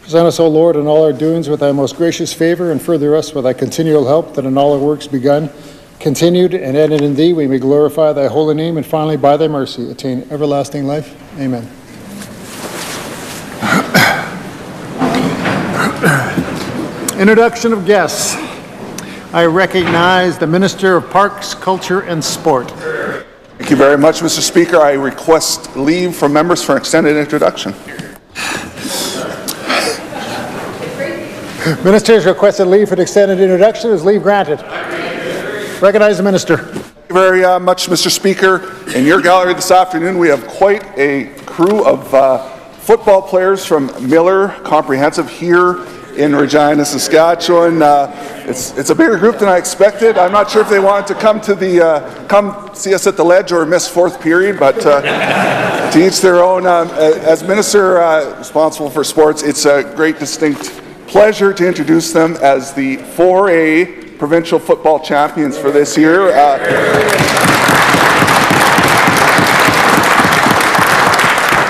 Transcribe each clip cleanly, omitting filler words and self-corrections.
Present us, O Lord, in all our doings with thy most gracious favor, and further us with thy continual help, that in all our works begun, continued, and ended in thee, we may glorify thy holy name, and finally, by thy mercy, attain everlasting life. Amen. Introduction of guests. I recognize the Minister of Parks, Culture, and Sport. Thank you very much, Mr. Speaker. I request leave from members for an extended introduction. Ministers requested leave for the extended introduction. Is leave granted? Recognize the Minister. Thank you very much, Mr. Speaker. In your gallery this afternoon, we have quite a crew of football players from Miller Comprehensive here in Regina, Saskatchewan. It's a bigger group than I expected. I'm not sure if they wanted to come see us at the ledge or miss fourth period, but to each their own. As Minister responsible for sports, it's a great distinct pleasure to introduce them as the 4A provincial football champions for this year.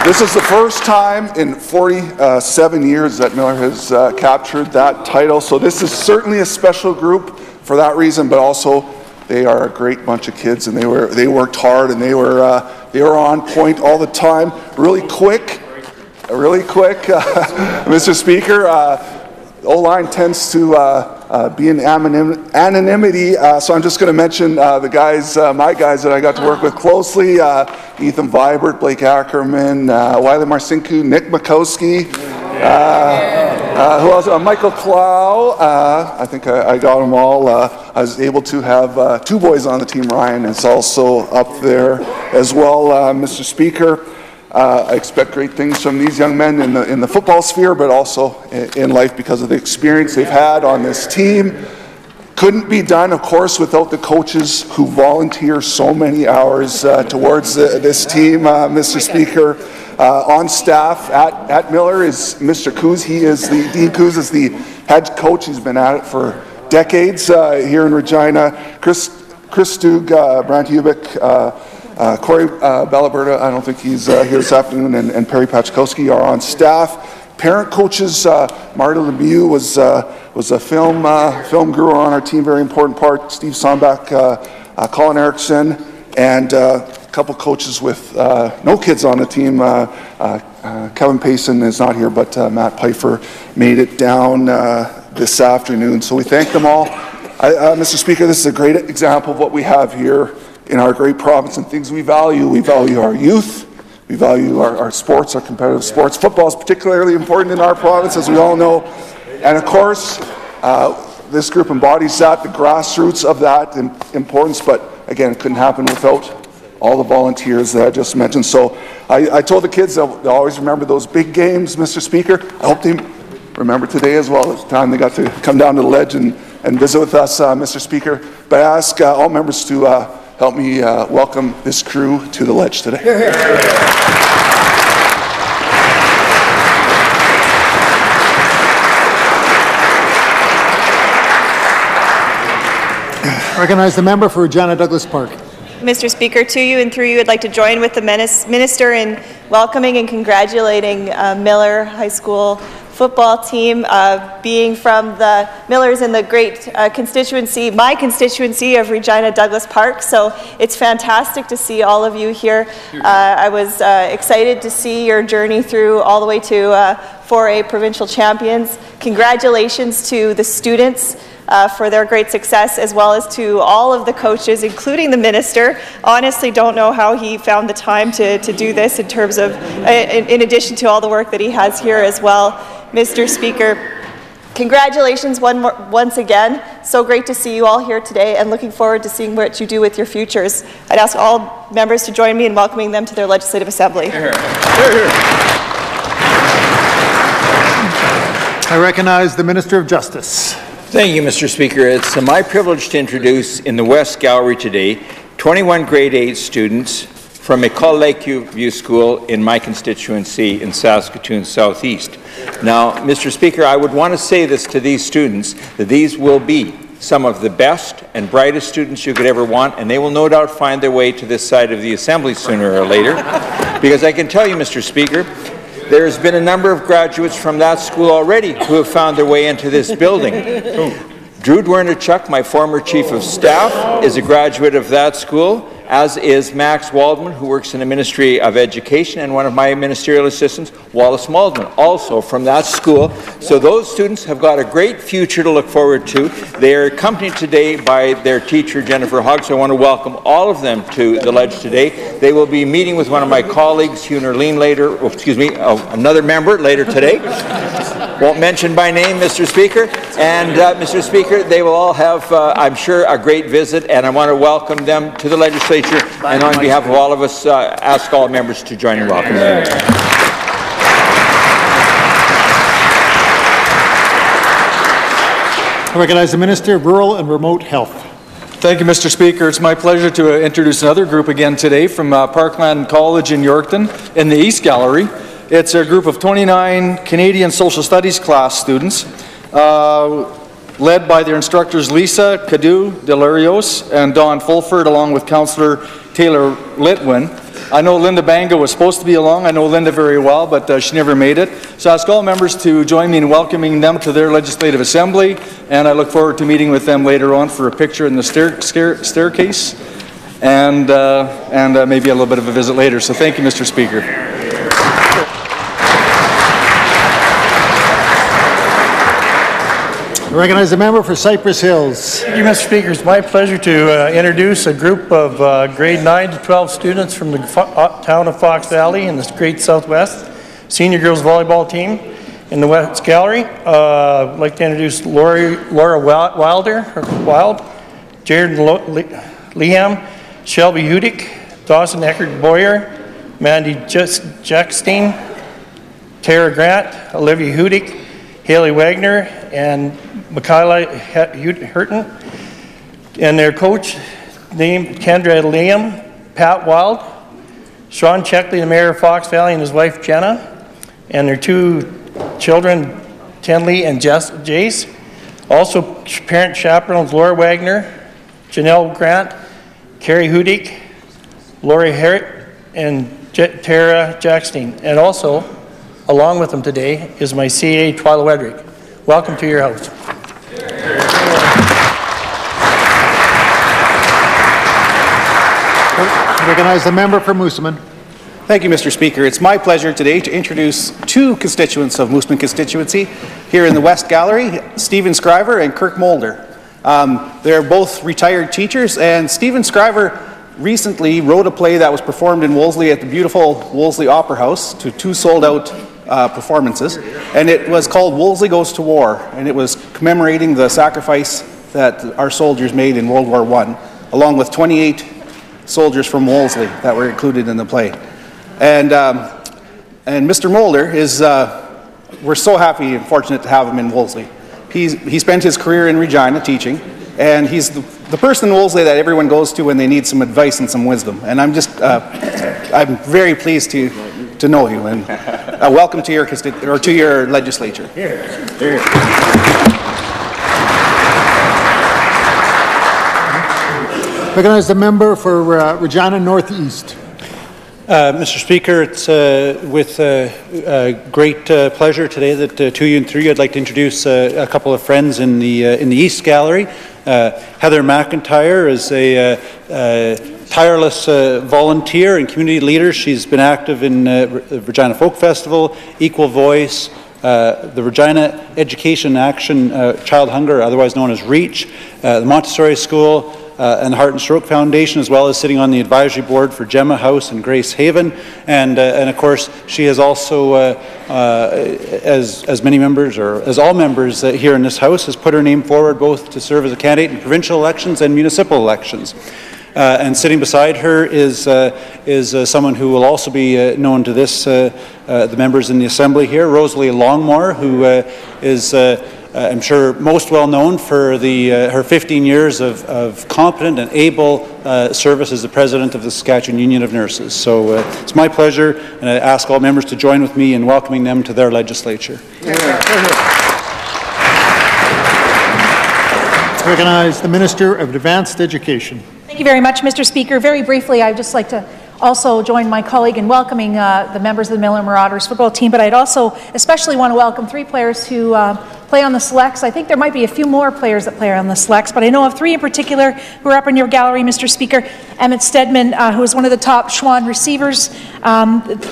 This is the first time in 47 years that Miller has captured that title, so this is certainly a special group for that reason, but also they are a great bunch of kids, and they worked hard, and they were on point all the time. Really quick, Mr. Speaker. O-line tends to be in anonymity, so I'm just going to mention the guys, my guys that I got to work with closely: Ethan Vibert, Blake Ackerman, Wiley Marcinku, Nick Makowski, who else? Michael Clow. I think I got them all. I was able to have two boys on the team. Ryan is also up there as well, Mr. Speaker. I expect great things from these young men in the football sphere, but also in life because of the experience they've had on this team. Couldn't be done, of course, without the coaches who volunteer so many hours towards this team, Mr. Speaker. On staff at Miller is Mr. Coos. Dean Coos is the head coach. He's been at it for decades here in Regina. Chris Stug, Brant Ubik, Corey Bellaberta, I don't think he's here this afternoon, and Perry Pachkowski are on staff. Parent coaches, Marta Lemieux was a film guru on our team, very important part. Steve Sombach, Colin Erickson, and a couple coaches with no kids on the team. Kevin Payson is not here, but Matt Pfeiffer made it down this afternoon. So we thank them all. Mr. Speaker, this is a great example of what we have here in our great province and things we value. We value our youth. We value our sports, our competitive sports. Football is particularly important in our province, as we all know. And of course, this group embodies that, the grassroots of that importance. But again, it couldn't happen without all the volunteers that I just mentioned. So I told the kids they'll always remember those big games, Mr. Speaker. I hope they remember today as well. It's time they got to come down to the ledge and visit with us, Mr. Speaker. But I ask all members to help me welcome this crew to the ledge today. Recognize the member for Regina Douglas Park. Mr. Speaker, to you and through you, I'd like to join with the Minister in welcoming and congratulating Miller High School football team, being from the Millers in the great constituency, my constituency of Regina Douglas Park. So it's fantastic to see all of you here. I was excited to see your journey through all the way to 4A provincial champions. Congratulations to the students for their great success, as well as to all of the coaches, including the Minister. Honestly, don't know how he found the time to do this in terms of, in addition to all the work that he has here as well. Mr. Speaker, congratulations once again. So great to see you all here today, and looking forward to seeing what you do with your futures. I'd ask all members to join me in welcoming them to their Legislative Assembly. I recognize the Minister of Justice. Thank you, Mr. Speaker. It's my privilege to introduce in the West Gallery today 21 grade 8 students from École Lakeview School in my constituency in Saskatoon Southeast. Now, Mr. Speaker, I would want to say this to these students, that these will be some of the best and brightest students you could ever want, and they will no doubt find their way to this side of the Assembly sooner or later. Because I can tell you, Mr. Speaker, There's been a number of graduates from that school already who have found their way into this building. Drew Dwernichuk, my former chief of staff, is a graduate of that school, as is Max Waldman, who works in the Ministry of Education, and one of my ministerial assistants, Wallace Waldman, also from that school. So those students have got a great future to look forward to. They are accompanied today by their teacher, Jennifer Hogg, so I want to welcome all of them to the Ledge today. They will be meeting with one of my colleagues, Hugh Nerleen, later, another member later today. Won't mention by name, Mr. Speaker. And Mr. Speaker, they will all have, I'm sure, a great visit, and I want to welcome them to the legislature. And on behalf of all of us, ask all members to join in welcoming them. I recognize the Minister of Rural and Remote Health. Thank you, Mr. Speaker. It's my pleasure to introduce another group again today from Parkland College in Yorkton in the East Gallery. It's a group of 29 Canadian Social Studies class students, led by their instructors Lisa Cadu-Delarios and Dawn Fulford, along with Councillor Taylor Litwin. I know Linda Banga was supposed to be along. I know Linda very well, but she never made it. So I ask all members to join me in welcoming them to their Legislative Assembly, and I look forward to meeting with them later on for a picture in the staircase and maybe a little bit of a visit later. So thank you, Mr. Speaker. I recognize the member for Cypress Hills. Thank you, Mr. Speaker. It's my pleasure to introduce a group of grade 9 to 12 students from the town of Fox Valley in the Great Southwest Senior Girls Volleyball Team in the West Gallery. I'd like to introduce Laura Wild, Jared Liam, Shelby Hudick, Dawson Eckert Boyer, Mandy Jackstein, Tara Grant, Olivia Hudick, Haley Wagner, and Michaela Hurton, and their coach named Kendra Liam, Pat Wild, Sean Checkley, the mayor of Fox Valley, and his wife Jenna, and their two children, Tenley and Jace. Also parent chaperones Laura Wagner, Janelle Grant, Carrie Hudick, Lori Herrick, and Tara Jackstein. And also, along with them today is my CA, Twyla Wedrick. Welcome to your house. I recognize the member for Moosomin. Thank you, Mr. Speaker. It's my pleasure today to introduce two constituents of Moosomin constituency here in the West Gallery, Stephen Scriver and Kirk Mulder. They're both retired teachers, and Stephen Scriver recently wrote a play that was performed in Wolseley at the beautiful Wolseley Opera House to two sold-out performances, and it was called Wolseley Goes to War, and it was commemorating the sacrifice that our soldiers made in World War I, along with 28 soldiers from Wolseley that were included in the play. And Mr. Mulder is, we're so happy and fortunate to have him in Wolseley. He spent his career in Regina teaching, and he's the person in Wolseley that everyone goes to when they need some advice and some wisdom. And I'm just, I'm very pleased to know you, and welcome to your legislature. Recognize the member for Regina Northeast. Mr. Speaker, it's with great pleasure today that to you and through you I'd like to introduce a couple of friends in the East Gallery. Heather McIntyre is a tireless volunteer and community leader. She's been active in the Regina Folk Festival, Equal Voice, the Regina Education Action Child Hunger, otherwise known as REACH, the Montessori School, and the Heart and Stroke Foundation, as well as sitting on the advisory board for Gemma House and Grace Haven. And of course, she has also, as many members, or as all members here in this House, has put her name forward both to serve as a candidate in provincial elections and municipal elections. And sitting beside her is someone who will also be known to the members in the Assembly here, Rosalie Longmore, who is I'm sure most well known for her 15 years of competent and able service as the President of the Saskatchewan Union of Nurses. So it's my pleasure, and I ask all members to join with me in welcoming them to their legislature. I recognize the Minister of Advanced Education. Thank you very much, Mr. Speaker. Very briefly, I'd just like to also join my colleague in welcoming the members of the Miller Marauders football team, but I'd also especially want to welcome 3 players who play on the selects. I think there might be a few more players that play on the selects, but I know of 3 in particular who are up in your gallery, Mr. Speaker. Emmett Stedman, who is one of the top Schwann receivers,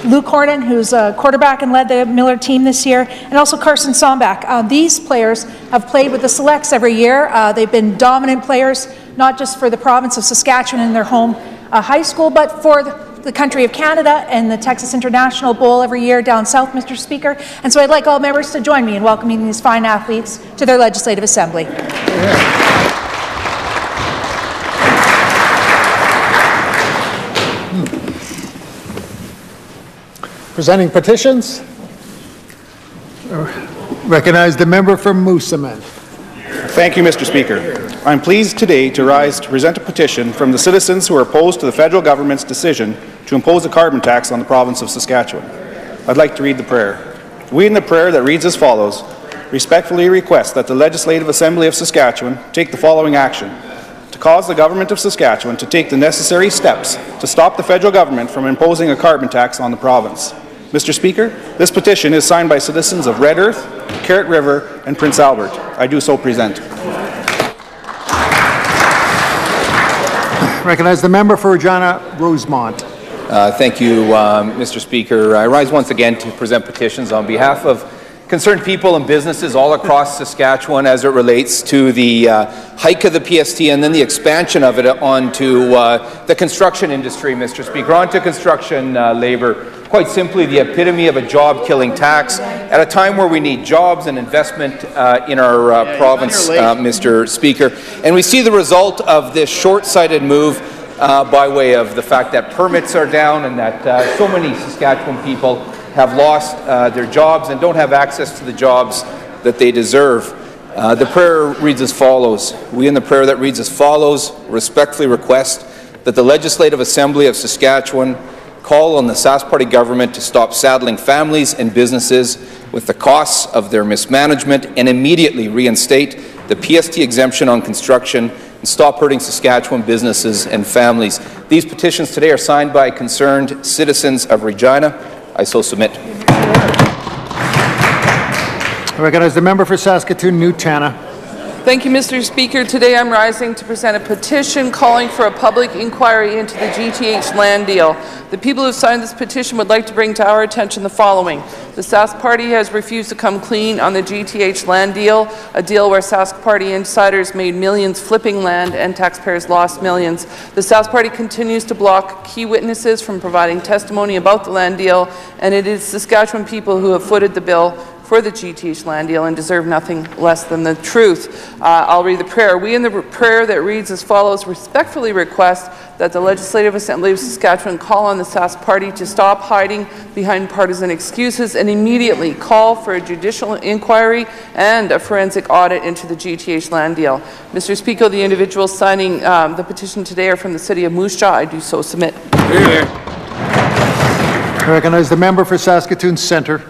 Luke Hornan, who's a quarterback and led the Miller team this year, and also Carson Sombach. These players have played with the selects every year. They've been dominant players, not just for the province of Saskatchewan in their home high school, but for the country of Canada and the Texas International Bowl every year down south, Mr. Speaker. And so I'd like all members to join me in welcoming these fine athletes to their Legislative Assembly. Presenting petitions. Recognize the member from Moosomin. Thank you, Mr. Speaker. I'm pleased today to rise to present a petition from the citizens who are opposed to the federal government's decision to impose a carbon tax on the province of Saskatchewan. I'd like to read the prayer. We in the prayer that reads as follows, respectfully request that the Legislative Assembly of Saskatchewan take the following action: to cause the government of Saskatchewan to take the necessary steps to stop the federal government from imposing a carbon tax on the province. Mr. Speaker, this petition is signed by citizens of Red Earth, Carrot River, and Prince Albert. I do so present. Recognize the member for Regina Rosemont. Thank you, Mr. Speaker. I rise once again to present petitions on behalf of concerned people and businesses all across Saskatchewan as it relates to the hike of the PST and then the expansion of it onto the construction industry, Mr. Speaker, onto construction labor. Quite simply, the epitome of a job-killing tax at a time where we need jobs and investment in our province, Mr. Speaker. And we see the result of this short-sighted move by way of the fact that permits are down and that so many Saskatchewan people have lost their jobs and don't have access to the jobs that they deserve. The prayer reads as follows. We in the prayer that reads as follows respectfully request that the Legislative Assembly of Saskatchewan call on the Sask Party government to stop saddling families and businesses with the costs of their mismanagement and immediately reinstate the PST exemption on construction and stop hurting Saskatchewan businesses and families. These petitions today are signed by concerned citizens of Regina. I so submit. I recognize the member for Saskatoon, Newtana. Thank you, Mr. Speaker. Today I'm rising to present a petition calling for a public inquiry into the GTH land deal. The people who signed this petition would like to bring to our attention the following. The Sask Party has refused to come clean on the GTH land deal, a deal where Sask Party insiders made millions flipping land and taxpayers lost millions. The Sask Party continues to block key witnesses from providing testimony about the land deal, and it is Saskatchewan people who have footed the bill for the GTH land deal and deserve nothing less than the truth. I'll read the prayer. We in the prayer that reads as follows, respectfully request that the Legislative Assembly of Saskatchewan call on the Sask Party to stop hiding behind partisan excuses and immediately call for a judicial inquiry and a forensic audit into the GTH land deal. Mr. Speaker, the individuals signing the petition today are from the City of Moose Jaw. I do so submit. I recognize the member for Saskatoon Centre.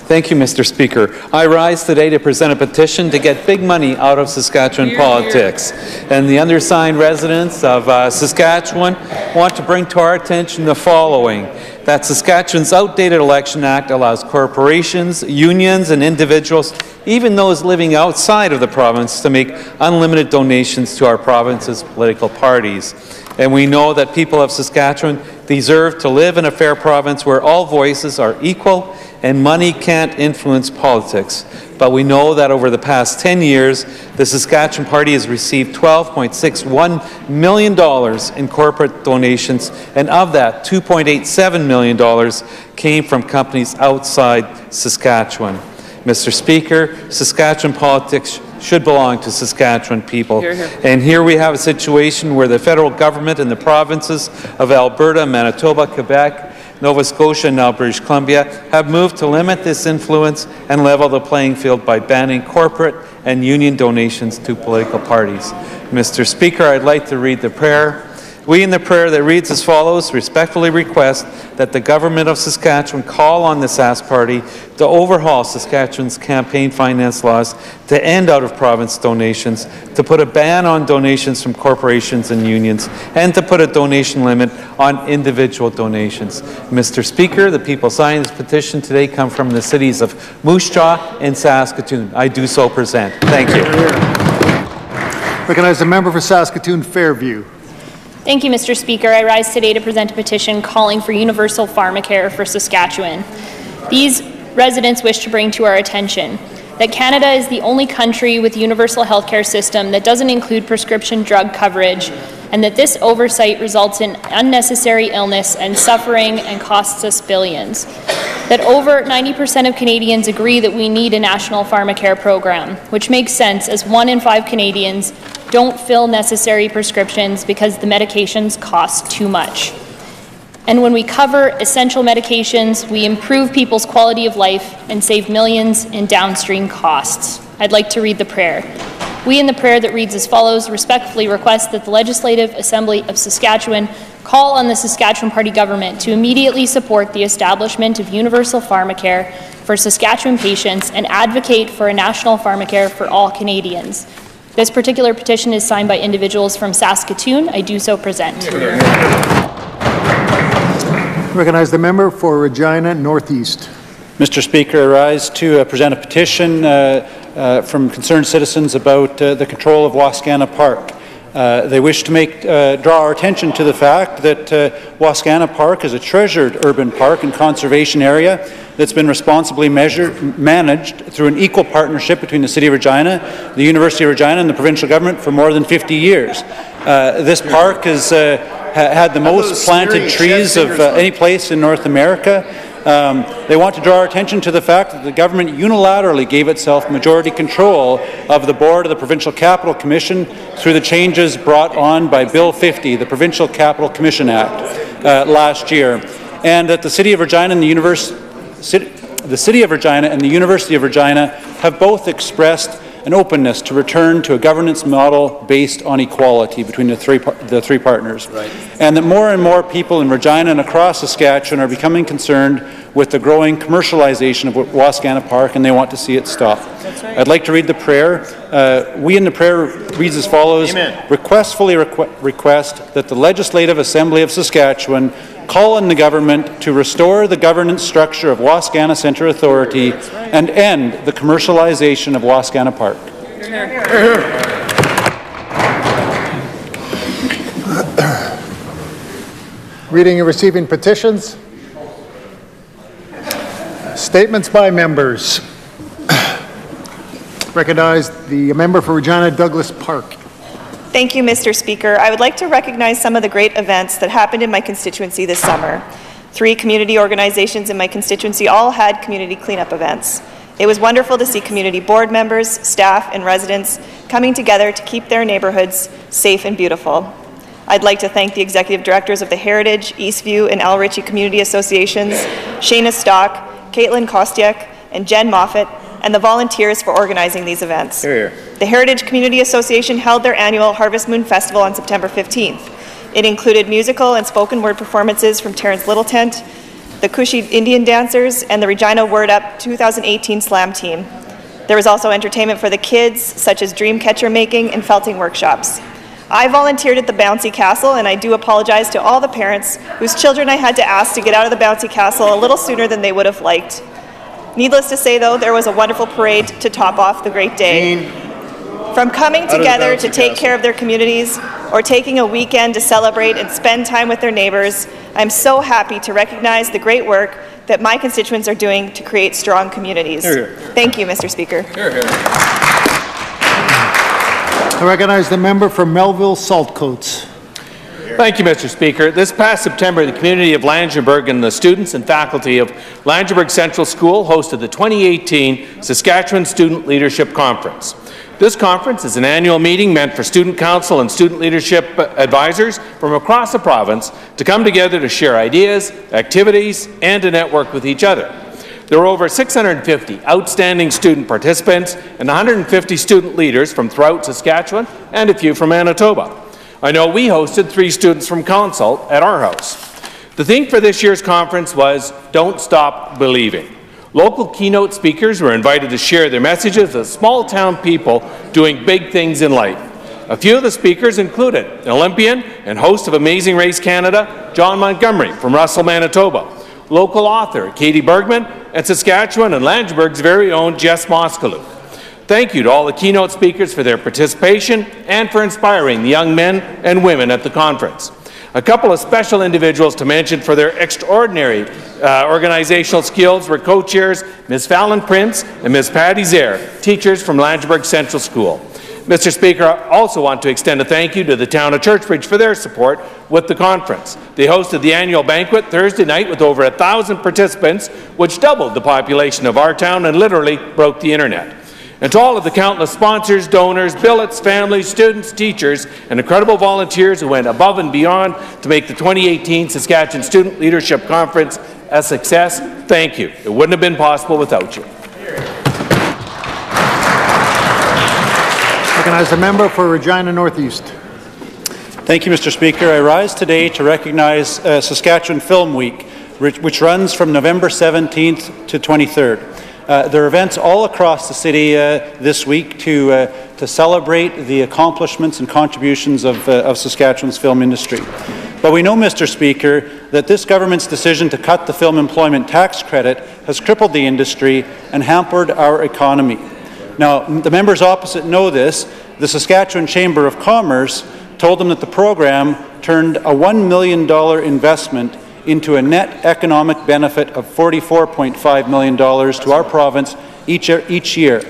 Thank you, Mr. Speaker. I rise today to present a petition to get big money out of Saskatchewan politics. And the undersigned residents of Saskatchewan want to bring to our attention the following. That Saskatchewan's outdated Election Act allows corporations, unions, and individuals, even those living outside of the province, to make unlimited donations to our province's political parties. And we know that people of Saskatchewan deserve to live in a fair province where all voices are equal and money can't influence politics. But we know that over the past 10 years, the Saskatchewan Party has received $12.61 million in corporate donations, and of that, $2.87 million came from companies outside Saskatchewan. Mr. Speaker, Saskatchewan politics should belong to Saskatchewan people. Hear, hear. And here we have a situation where the federal government and the provinces of Alberta, Manitoba, Quebec, Nova Scotia, and now British Columbia have moved to limit this influence and level the playing field by banning corporate and union donations to political parties. Mr. Speaker, I'd like to read the prayer. We, in the prayer that reads as follows, respectfully request that the Government of Saskatchewan call on the Sask Party to overhaul Saskatchewan's campaign finance laws, to end out-of-province donations, to put a ban on donations from corporations and unions, and to put a donation limit on individual donations. Mr. Speaker, the people signing this petition today come from the cities of Moose Jaw and Saskatoon. I do so present. Thank you. Recognize the member for Saskatoon Fairview. Thank you, Mr. Speaker. I rise today to present a petition calling for universal pharmacare for Saskatchewan. These residents wish to bring to our attention that Canada is the only country with a universal healthcare system that doesn't include prescription drug coverage, and that this oversight results in unnecessary illness and suffering and costs us billions. That over 90% of Canadians agree that we need a national pharmacare program, which makes sense as 1 in 5 Canadians don't fill necessary prescriptions because the medications cost too much. And when we cover essential medications, we improve people's quality of life and save millions in downstream costs. I'd like to read the prayer. We, in the prayer that reads as follows, respectfully request that the Legislative Assembly of Saskatchewan call on the Saskatchewan Party government to immediately support the establishment of universal pharmacare for Saskatchewan patients and advocate for a national pharmacare for all Canadians. This particular petition is signed by individuals from Saskatoon. I do so present. Recognize the member for Regina Northeast. Mr. Speaker, I rise to present a petition from concerned citizens about the control of Wascana Park. They wish to draw our attention to the fact that Wascana Park is a treasured urban park and conservation area that's been responsibly managed through an equal partnership between the City of Regina, the University of Regina, and the provincial government for more than 50 years. This park has had the most planted trees of any place in North America. They want to draw our attention to the fact that the government unilaterally gave itself majority control of the board of the Provincial Capital Commission through the changes brought on by Bill 50, the Provincial Capital Commission Act, last year, and that the City of Regina and the University of Regina have both expressed an openness to return to a governance model based on equality between the three partners. Right. And that more and more people in Regina and across Saskatchewan are becoming concerned with the growing commercialization of Wascana Park, and they want to see it stop. That's right. I'd like to read the prayer. We in the prayer reads as follows. Amen. Request that the Legislative Assembly of Saskatchewan call on the government to restore the governance structure of Wascana Centre Authority and end the commercialization of Wascana Park. Reading and receiving petitions. Statements by members. Recognize the member for Regina Douglas Park. Thank you, Mr. Speaker. I would like to recognize some of the great events that happened in my constituency this summer. 3 community organizations in my constituency all had community cleanup events. It was wonderful to see community board members, staff, and residents coming together to keep their neighborhoods safe and beautiful. I'd like to thank the executive directors of the Heritage, Eastview, and El Ritchie Community Associations, Shayna Stock, Caitlin Kostiak, and Jen Moffat, and the volunteers for organizing these events. Here, here. The Heritage Community Association held their annual Harvest Moon Festival on September 15th. It included musical and spoken word performances from Terrence Littletent, the Cushy Indian Dancers, and the Regina Word Up 2018 Slam Team. There was also entertainment for the kids, such as dream catcher making and felting workshops. I volunteered at the Bouncy Castle, and I do apologize to all the parents whose children I had to ask to get out of the Bouncy Castle a little sooner than they would have liked. Needless to say, though, there was a wonderful parade to top off the great day. From coming together to take care of their communities or taking a weekend to celebrate and spend time with their neighbors, I'm so happy to recognize the great work that my constituents are doing to create strong communities. Thank you, Mr. Speaker. I recognize the member for Melville Saltcoats. Thank you, Mr. Speaker. This past September, the community of Langenburg and the students and faculty of Langenburg Central School hosted the 2018 Saskatchewan Student Leadership Conference. This conference is an annual meeting meant for student council and student leadership advisors from across the province to come together to share ideas, activities, and to network with each other. There were over 650 outstanding student participants and 150 student leaders from throughout Saskatchewan and a few from Manitoba. I know we hosted 3 students from Council at our house. The theme for this year's conference was Don't Stop Believing. Local keynote speakers were invited to share their messages of small-town people doing big things in life. A few of the speakers included an Olympian and host of Amazing Race Canada, John Montgomery from Russell, Manitoba, local author Katie Bergman, and Saskatchewan and Langeburg's very own Jess Moskalu. Thank you to all the keynote speakers for their participation and for inspiring the young men and women at the conference. A couple of special individuals to mention for their extraordinary organizational skills were co-chairs Ms. Fallon Prince and Ms. Patty Zare, teachers from Langeburg Central School. Mr. Speaker, I also want to extend a thank you to the town of Churchbridge for their support with the conference. They hosted the annual banquet Thursday night with over 1,000 participants, which doubled the population of our town and literally broke the internet. And to all of the countless sponsors, donors, billets, families, students, teachers, and incredible volunteers who went above and beyond to make the 2018 Saskatchewan Student Leadership Conference a success, thank you. It wouldn't have been possible without you. Recognize the member for Regina Northeast. Thank you, Mr. Speaker. I rise today to recognize Saskatchewan Film Week, which runs from November 17th to 23rd. There are events all across the city this week to celebrate the accomplishments and contributions of Saskatchewan's film industry. But we know, Mr. Speaker, that this government's decision to cut the film employment tax credit has crippled the industry and hampered our economy. Now, the members opposite know this. The Saskatchewan Chamber of Commerce told them that the program turned a $1 million investment into a net economic benefit of $44.5 million to our province each year.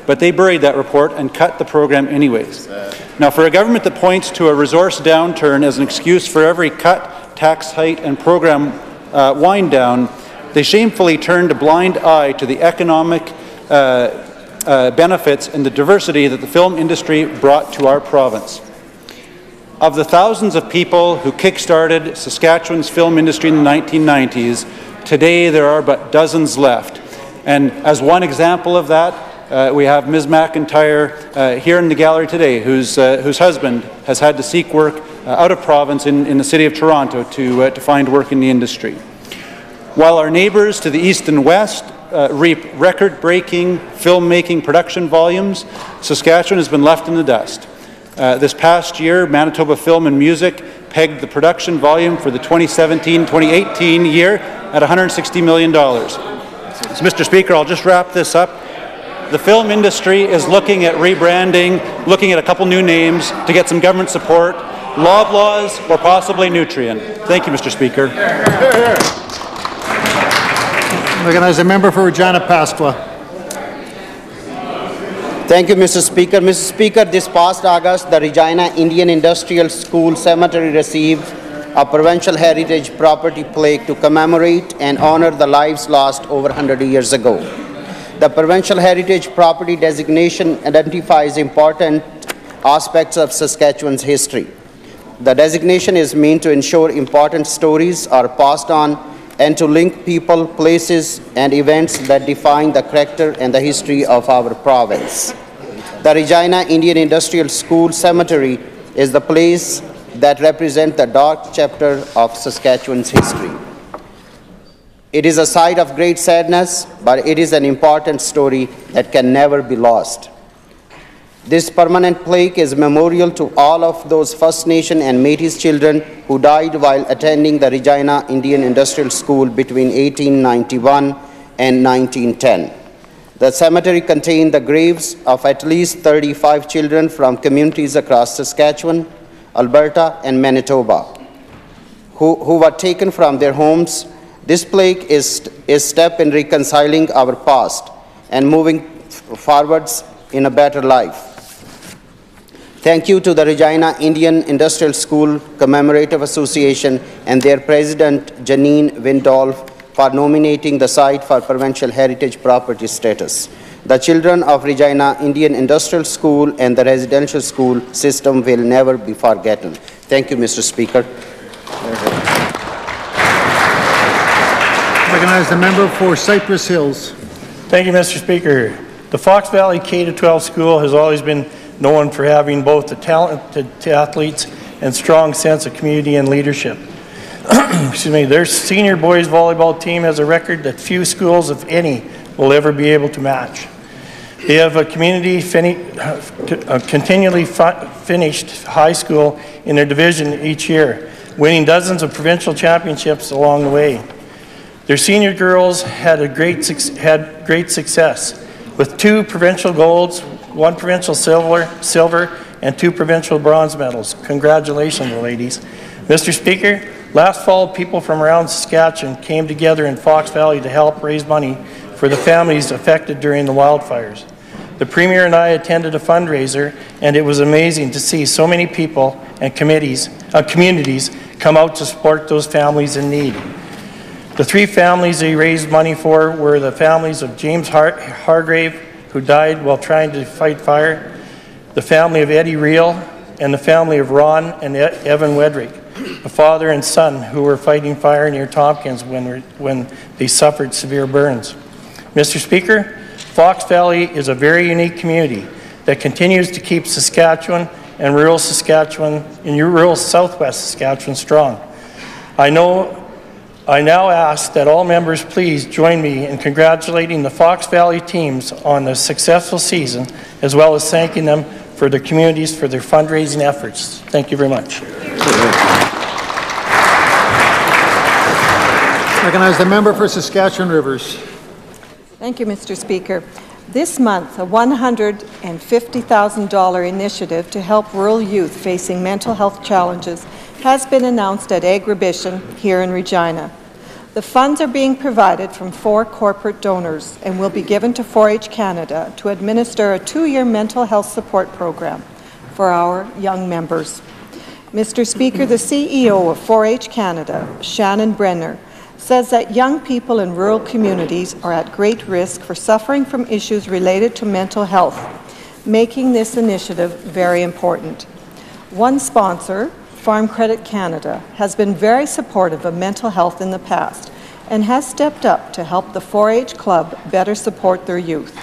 But they buried that report and cut the program anyways. Now, for a government that points to a resource downturn as an excuse for every cut, tax hike, and program wind down, they shamefully turned a blind eye to the economic benefits and the diversity that the film industry brought to our province. Of the thousands of people who kick-started Saskatchewan's film industry in the 1990s, today there are but dozens left. And as one example of that, we have Ms. McIntyre here in the gallery today, whose husband has had to seek work out of province in the city of Toronto to find work in the industry. While our neighbours to the east and west reap record-breaking filmmaking production volumes, Saskatchewan has been left in the dust. This past year, Manitoba Film and Music pegged the production volume for the 2017-2018 year at $160 million. So, Mr. Speaker, I'll just wrap this up. The film industry is looking at rebranding, looking at a couple new names to get some government support, Loblaws or possibly Nutrien. Thank you, Mr. Speaker. Recognize the member for Regina Pasqua. Thank you, Mr. Speaker. Mr. Speaker, this past August, the Regina Indian Industrial School Cemetery received a provincial heritage property plaque to commemorate and honor the lives lost over 100 years ago. The provincial heritage property designation identifies important aspects of Saskatchewan's history. The designation is meant to ensure important stories are passed on and to link people, places, and events that define the character and the history of our province. The Regina Indian Industrial School Cemetery is the place that represents the dark chapter of Saskatchewan's history. It is a site of great sadness, but it is an important story that can never be lost. This permanent plaque is a memorial to all of those First Nation and Métis children who died while attending the Regina Indian Industrial School between 1891 and 1910. The cemetery contained the graves of at least 35 children from communities across Saskatchewan, Alberta, and Manitoba, who were taken from their homes. This plaque is a step in reconciling our past and moving forwards in a better life. Thank you to the Regina Indian Industrial School Commemorative Association and their president, Janine Windolf, for nominating the site for provincial heritage property status. The children of Regina Indian Industrial School and the residential school system will never be forgotten. Thank you, Mr. Speaker. Recognize the member for Cypress Hills. Thank you, Mr. Speaker. The Fox Valley K-12 school has always been known for having both the talented athletes and strong sense of community and leadership. Excuse me, their senior boys volleyball team has a record that few schools, if any, will ever be able to match. They have a continually finished high school in their division each year, winning dozens of provincial championships along the way. Their senior girls had great success with 2 provincial golds, 1 provincial silver, and 2 provincial bronze medals. Congratulations, ladies. Mr. Speaker, last fall, people from around Saskatchewan came together in Fox Valley to help raise money for the families affected during the wildfires. The Premier and I attended a fundraiser, and it was amazing to see so many people and communities come out to support those families in need. The 3 families they raised money for were the families of James Hargrave, who died while trying to fight fire, the family of Eddie Reel, and the family of Ron and Evan Wedrick, a father and son who were fighting fire near Tompkins when they suffered severe burns. Mr. Speaker, Fox Valley is a very unique community that continues to keep Saskatchewan and rural southwest Saskatchewan strong. I now ask that all members please join me in congratulating the Fox Valley teams on the successful season, as well as thanking them for their communities for their fundraising efforts. Thank you very much. Recognize the member for Saskatchewan Rivers. Thank you, Mr. Speaker. This month, a $150,000 initiative to help rural youth facing mental health challenges has been announced at Agribition here in Regina. The funds are being provided from 4 corporate donors and will be given to 4-H Canada to administer a 2-year mental health support program for our young members. Mr. Speaker, the CEO of 4-H Canada, Shannon Brenner, says that young people in rural communities are at great risk for suffering from issues related to mental health, making this initiative very important. One sponsor, Farm Credit Canada, has been very supportive of mental health in the past and has stepped up to help the 4-H Club better support their youth.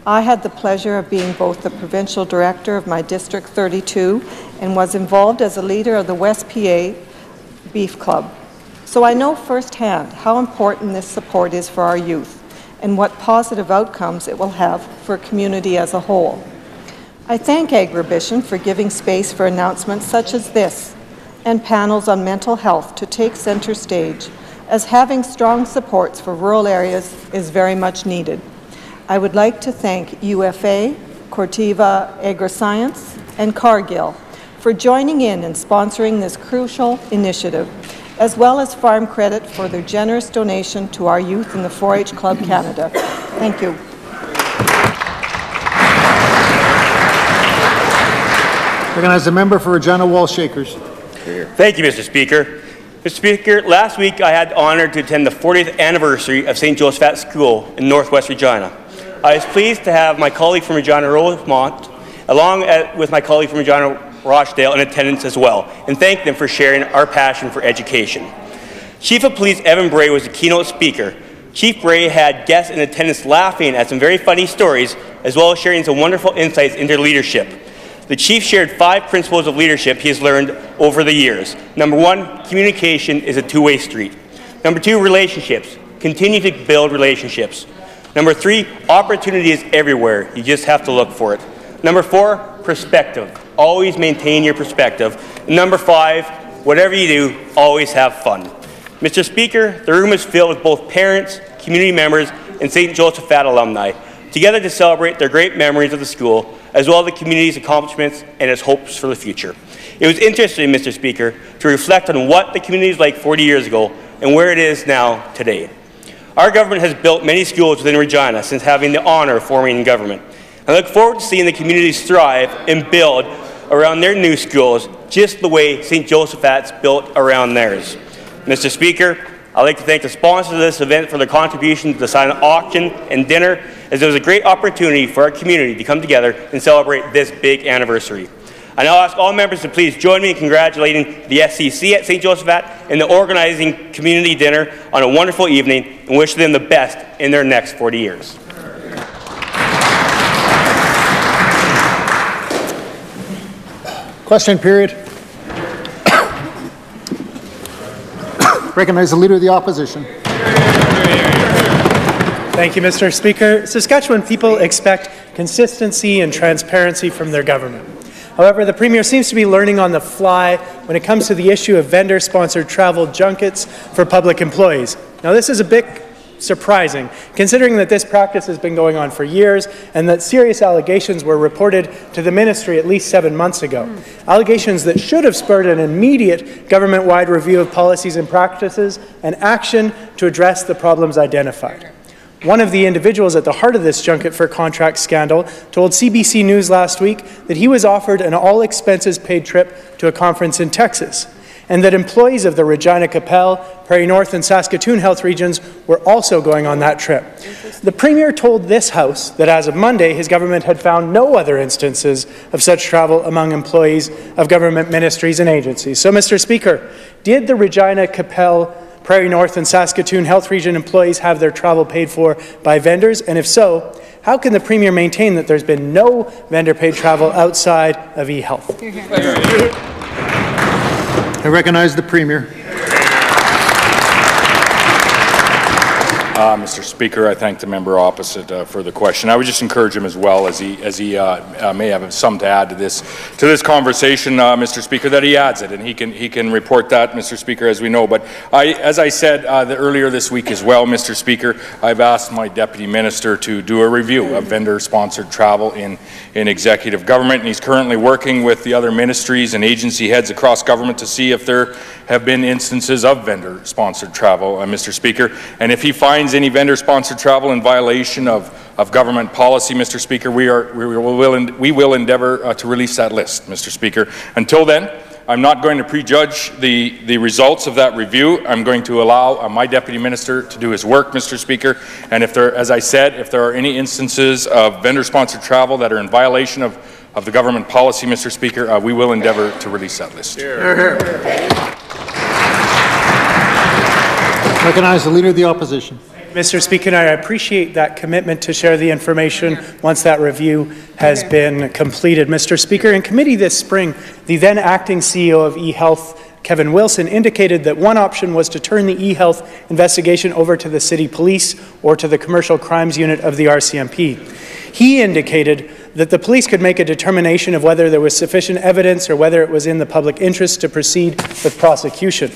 I had the pleasure of being both the provincial director of my District 32 and was involved as a leader of the West PA Beef Club. So I know firsthand how important this support is for our youth and what positive outcomes it will have for a community as a whole. I thank Agribition for giving space for announcements such as this and panels on mental health to take center stage, as having strong supports for rural areas is very much needed. I would like to thank UFA, Corteva Agriscience, and Cargill for joining in and sponsoring this crucial initiative, as well as Farm Credit for their generous donation to our youth in the 4-H Club Canada. Thank you. Recognize the member for Regina Wall Shakers. Thank you, Mr. Speaker. Mr. Speaker, last week I had the honor to attend the 40th anniversary of St. Josephat School in Northwest Regina. I was pleased to have my colleague from Regina Rosemont, along with my colleague from Regina Rochdale, in attendance as well, and thank them for sharing our passion for education. Chief of Police Evan Bray was the keynote speaker. Chief Bray had guests in attendance laughing at some very funny stories, as well as sharing some wonderful insights into leadership. The Chief shared 5 principles of leadership he has learned over the years. Number 1, communication is a two-way street. Number 2, relationships. Continue to build relationships. Number 3, opportunity is everywhere. You just have to look for it. Number 4, perspective. Always maintain your perspective. And number 5, whatever you do, always have fun. Mr. Speaker, the room is filled with both parents, community members, and St. Josephat alumni, together to celebrate their great memories of the school, as well as the community's accomplishments and its hopes for the future. It was interesting, Mr. Speaker, to reflect on what the community was like 40 years ago and where it is now today. Our government has built many schools within Regina since having the honor of forming in government. I look forward to seeing the communities thrive and build around their new schools just the way St. Josephat's built around theirs. Mr. Speaker, I'd like to thank the sponsors of this event for their contribution to the silent auction and dinner, as it was a great opportunity for our community to come together and celebrate this big anniversary. I now ask all members to please join me in congratulating the SCC at St. Josephat and the organizing community dinner on a wonderful evening, and wish them the best in their next 40 years. Question period. Recognize the Leader of the Opposition. Thank you, Mr. Speaker. Saskatchewan people expect consistency and transparency from their government. However, the Premier seems to be learning on the fly when it comes to the issue of vendor-sponsored travel junkets for public employees. Now, this is a bit surprising, considering that this practice has been going on for years and that serious allegations were reported to the ministry at least 7 months ago. Allegations that should have spurred an immediate government-wide review of policies and practices and action to address the problems identified. One of the individuals at the heart of this junket for contract scandal told CBC News last week that he was offered an all-expenses-paid trip to a conference in Texas, and that employees of the Regina Capel, Prairie North and Saskatoon health regions were also going on that trip. The Premier told this House that as of Monday, his government had found no other instances of such travel among employees of government ministries and agencies. So, Mr. Speaker, did the Regina Capel, Prairie North and Saskatoon health region employees have their travel paid for by vendors? And if so, how can the Premier maintain that there's been no vendor-paid travel outside of eHealth? I recognize the Premier. Mr. Speaker, I thank the member opposite for the question. I would just encourage him as well, as he may have some to add to this conversation, Mr. Speaker, that he adds it, and he can report that, Mr. Speaker, as we know. But as I said earlier this week as well, Mr. Speaker, I've asked my deputy minister to do a review of vendor-sponsored travel in executive government, and he's currently working with the other ministries and agency heads across government to see if there have been instances of vendor-sponsored travel, Mr. Speaker. And if he finds any vendor-sponsored travel in violation of government policy, Mr. Speaker, we will endeavour to release that list, Mr. Speaker. Until then, I'm not going to prejudge the results of that review. I'm going to allow my deputy minister to do his work, Mr. Speaker. And if there, as I said, if there are any instances of vendor-sponsored travel that are in violation of the government policy, Mr. Speaker, we will endeavour to release that list. Recognize the Leader of the Opposition. Mr. Speaker, I appreciate that commitment to share the information once that review has been completed. Mr. Speaker, in committee this spring, the then acting CEO of eHealth, Kevin Wilson, indicated that one option was to turn the eHealth investigation over to the City Police or to the Commercial Crimes Unit of the RCMP. He indicated that the police could make a determination of whether there was sufficient evidence or whether it was in the public interest to proceed with prosecution.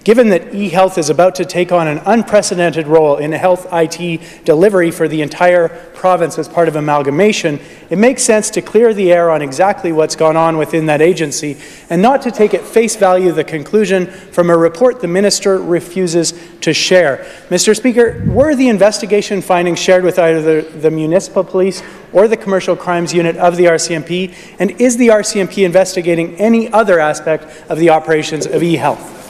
Given that eHealth is about to take on an unprecedented role in health IT delivery for the entire province as part of amalgamation, it makes sense to clear the air on exactly what's gone on within that agency and not to take at face value the conclusion from a report the minister refuses to share. Mr. Speaker, were the investigation findings shared with either the municipal police or the Commercial Crimes Unit of the RCMP, and is the RCMP investigating any other aspect of the operations of eHealth?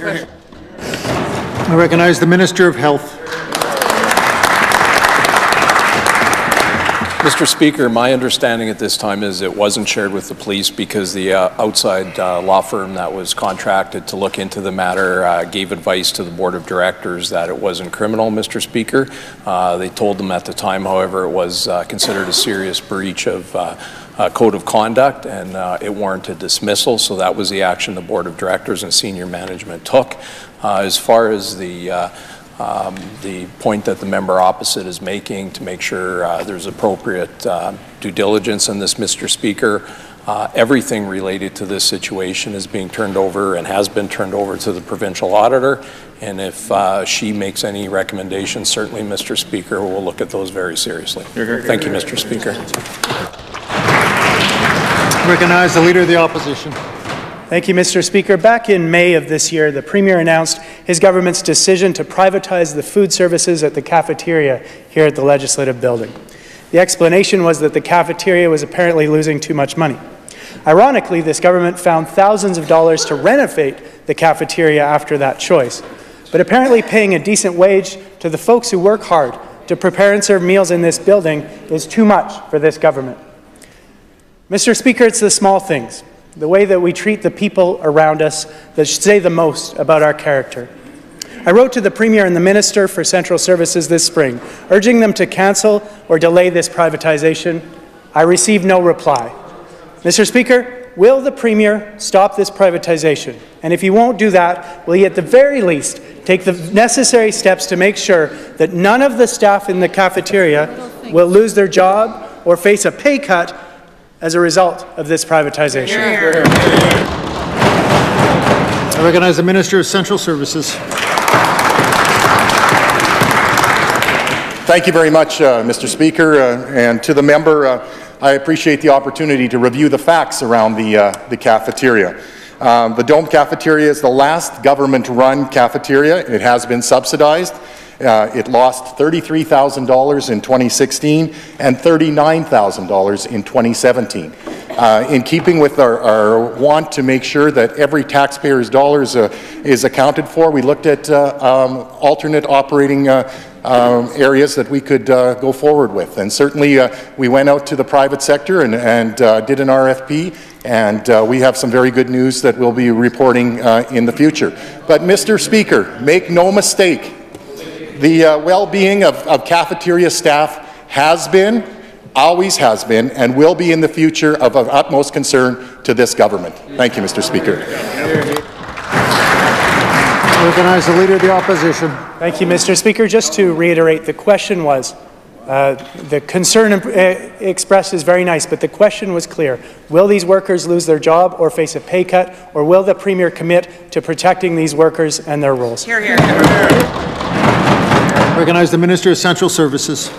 I recognize the Minister of Health. Mr. Speaker, my understanding at this time is it wasn't shared with the police because the outside law firm that was contracted to look into the matter gave advice to the Board of Directors that it wasn't criminal, Mr. Speaker. They told them at the time, however, it was considered a serious breach of code of conduct, and it warranted dismissal, so that was the action the Board of Directors and senior management took. As far as the point that the member opposite is making to make sure there's appropriate due diligence in this, Mr. Speaker, everything related to this situation is being turned over and has been turned over to the provincial auditor, and if she makes any recommendations, certainly, Mr. Speaker, we'll look at those very seriously. Thank you, Mr. Speaker. Recognize the Leader of the Opposition. Thank you, Mr. Speaker. Back in May of this year, the Premier announced his government's decision to privatize the food services at the cafeteria here at the Legislative Building. The explanation was that the cafeteria was apparently losing too much money. Ironically, this government found thousands of dollars to renovate the cafeteria after that choice. But apparently paying a decent wage to the folks who work hard to prepare and serve meals in this building is too much for this government. Mr. Speaker, it's the small things, the way that we treat the people around us, that say the most about our character. I wrote to the Premier and the Minister for Central Services this spring, urging them to cancel or delay this privatization. I received no reply. Mr. Speaker, will the Premier stop this privatization? And if he won't do that, will he at the very least take the necessary steps to make sure that none of the staff in the cafeteria will lose their job or face a pay cut as a result of this privatization. I recognize the Minister of Central Services. Thank you very much, Mr. Speaker, and to the member, I appreciate the opportunity to review the facts around the cafeteria. The Dome Cafeteria is the last government-run cafeteria. It has been subsidized. It lost $33,000 in 2016 and $39,000 in 2017. In keeping with our want to make sure that every taxpayer's dollar is accounted for, we looked at alternate operating areas that we could go forward with. And certainly we went out to the private sector and did an RFP, and we have some very good news that we'll be reporting in the future. But Mr. Speaker, make no mistake, the well-being of cafeteria staff has been, always has been, and will be in the future of utmost concern to this government. Thank you, Mr. Speaker. I recognize the Leader of the Opposition. Thank you, Mr. Speaker. Just to reiterate, the question was, the concern expressed is very nice, but the question was clear. Will these workers lose their job or face a pay cut, or will the Premier commit to protecting these workers and their roles? Hear, hear. Recognize the Minister of Central Services.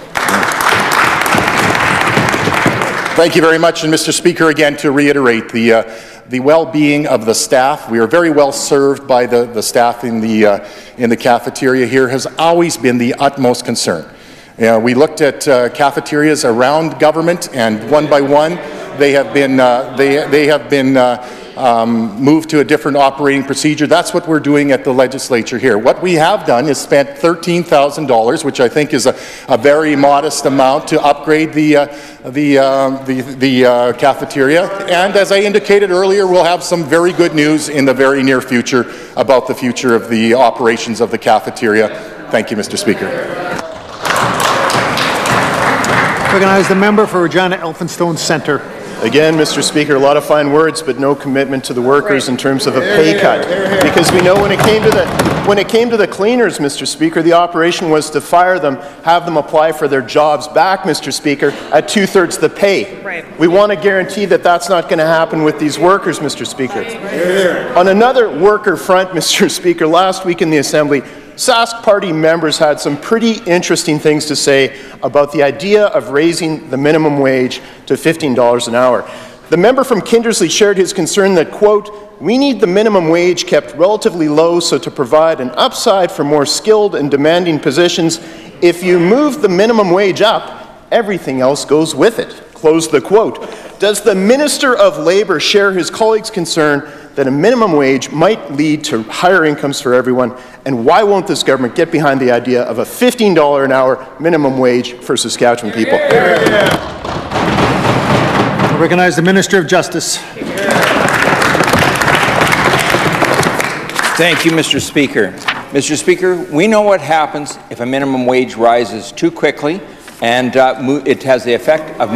Thank you very much, and Mr. Speaker, again to reiterate the well-being of the staff. We are very well served by the staff in the cafeteria here. Has always been the utmost concern. We looked at cafeterias around government, and one by one, they have been moved to a different operating procedure. That's what we're doing at the legislature here. What we have done is spent $13,000, which I think is a very modest amount, to upgrade the cafeteria. And as I indicated earlier, we'll have some very good news in the very near future about the future of the operations of the cafeteria. Thank you, Mr. Speaker. Recognize the member for Regina Elphinstone Centre. Again, Mr. Speaker, a lot of fine words, but no commitment to the workers in terms of a pay cut. Because we know when it came to the cleaners, Mr. Speaker, the operation was to fire them, have them apply for their jobs back, Mr. Speaker, at 2/3 the pay. Right. We want to guarantee that that's not going to happen with these workers, Mr. Speaker. On another worker front, Mr. Speaker, last week in the Assembly, Sask Party members had some pretty interesting things to say about the idea of raising the minimum wage to $15 an hour. The member from Kindersley shared his concern that, quote, "We need the minimum wage kept relatively low so to provide an upside for more skilled and demanding positions. If you move the minimum wage up, everything else goes with it." Close the quote. Does the Minister of Labour share his colleague's concern that a minimum wage might lead to higher incomes for everyone, and why won't this government get behind the idea of a $15 an hour minimum wage for Saskatchewan people? I recognize the Minister of Justice. Thank you, Mr. Speaker. Mr. Speaker, we know what happens if a minimum wage rises too quickly, and it has the effect of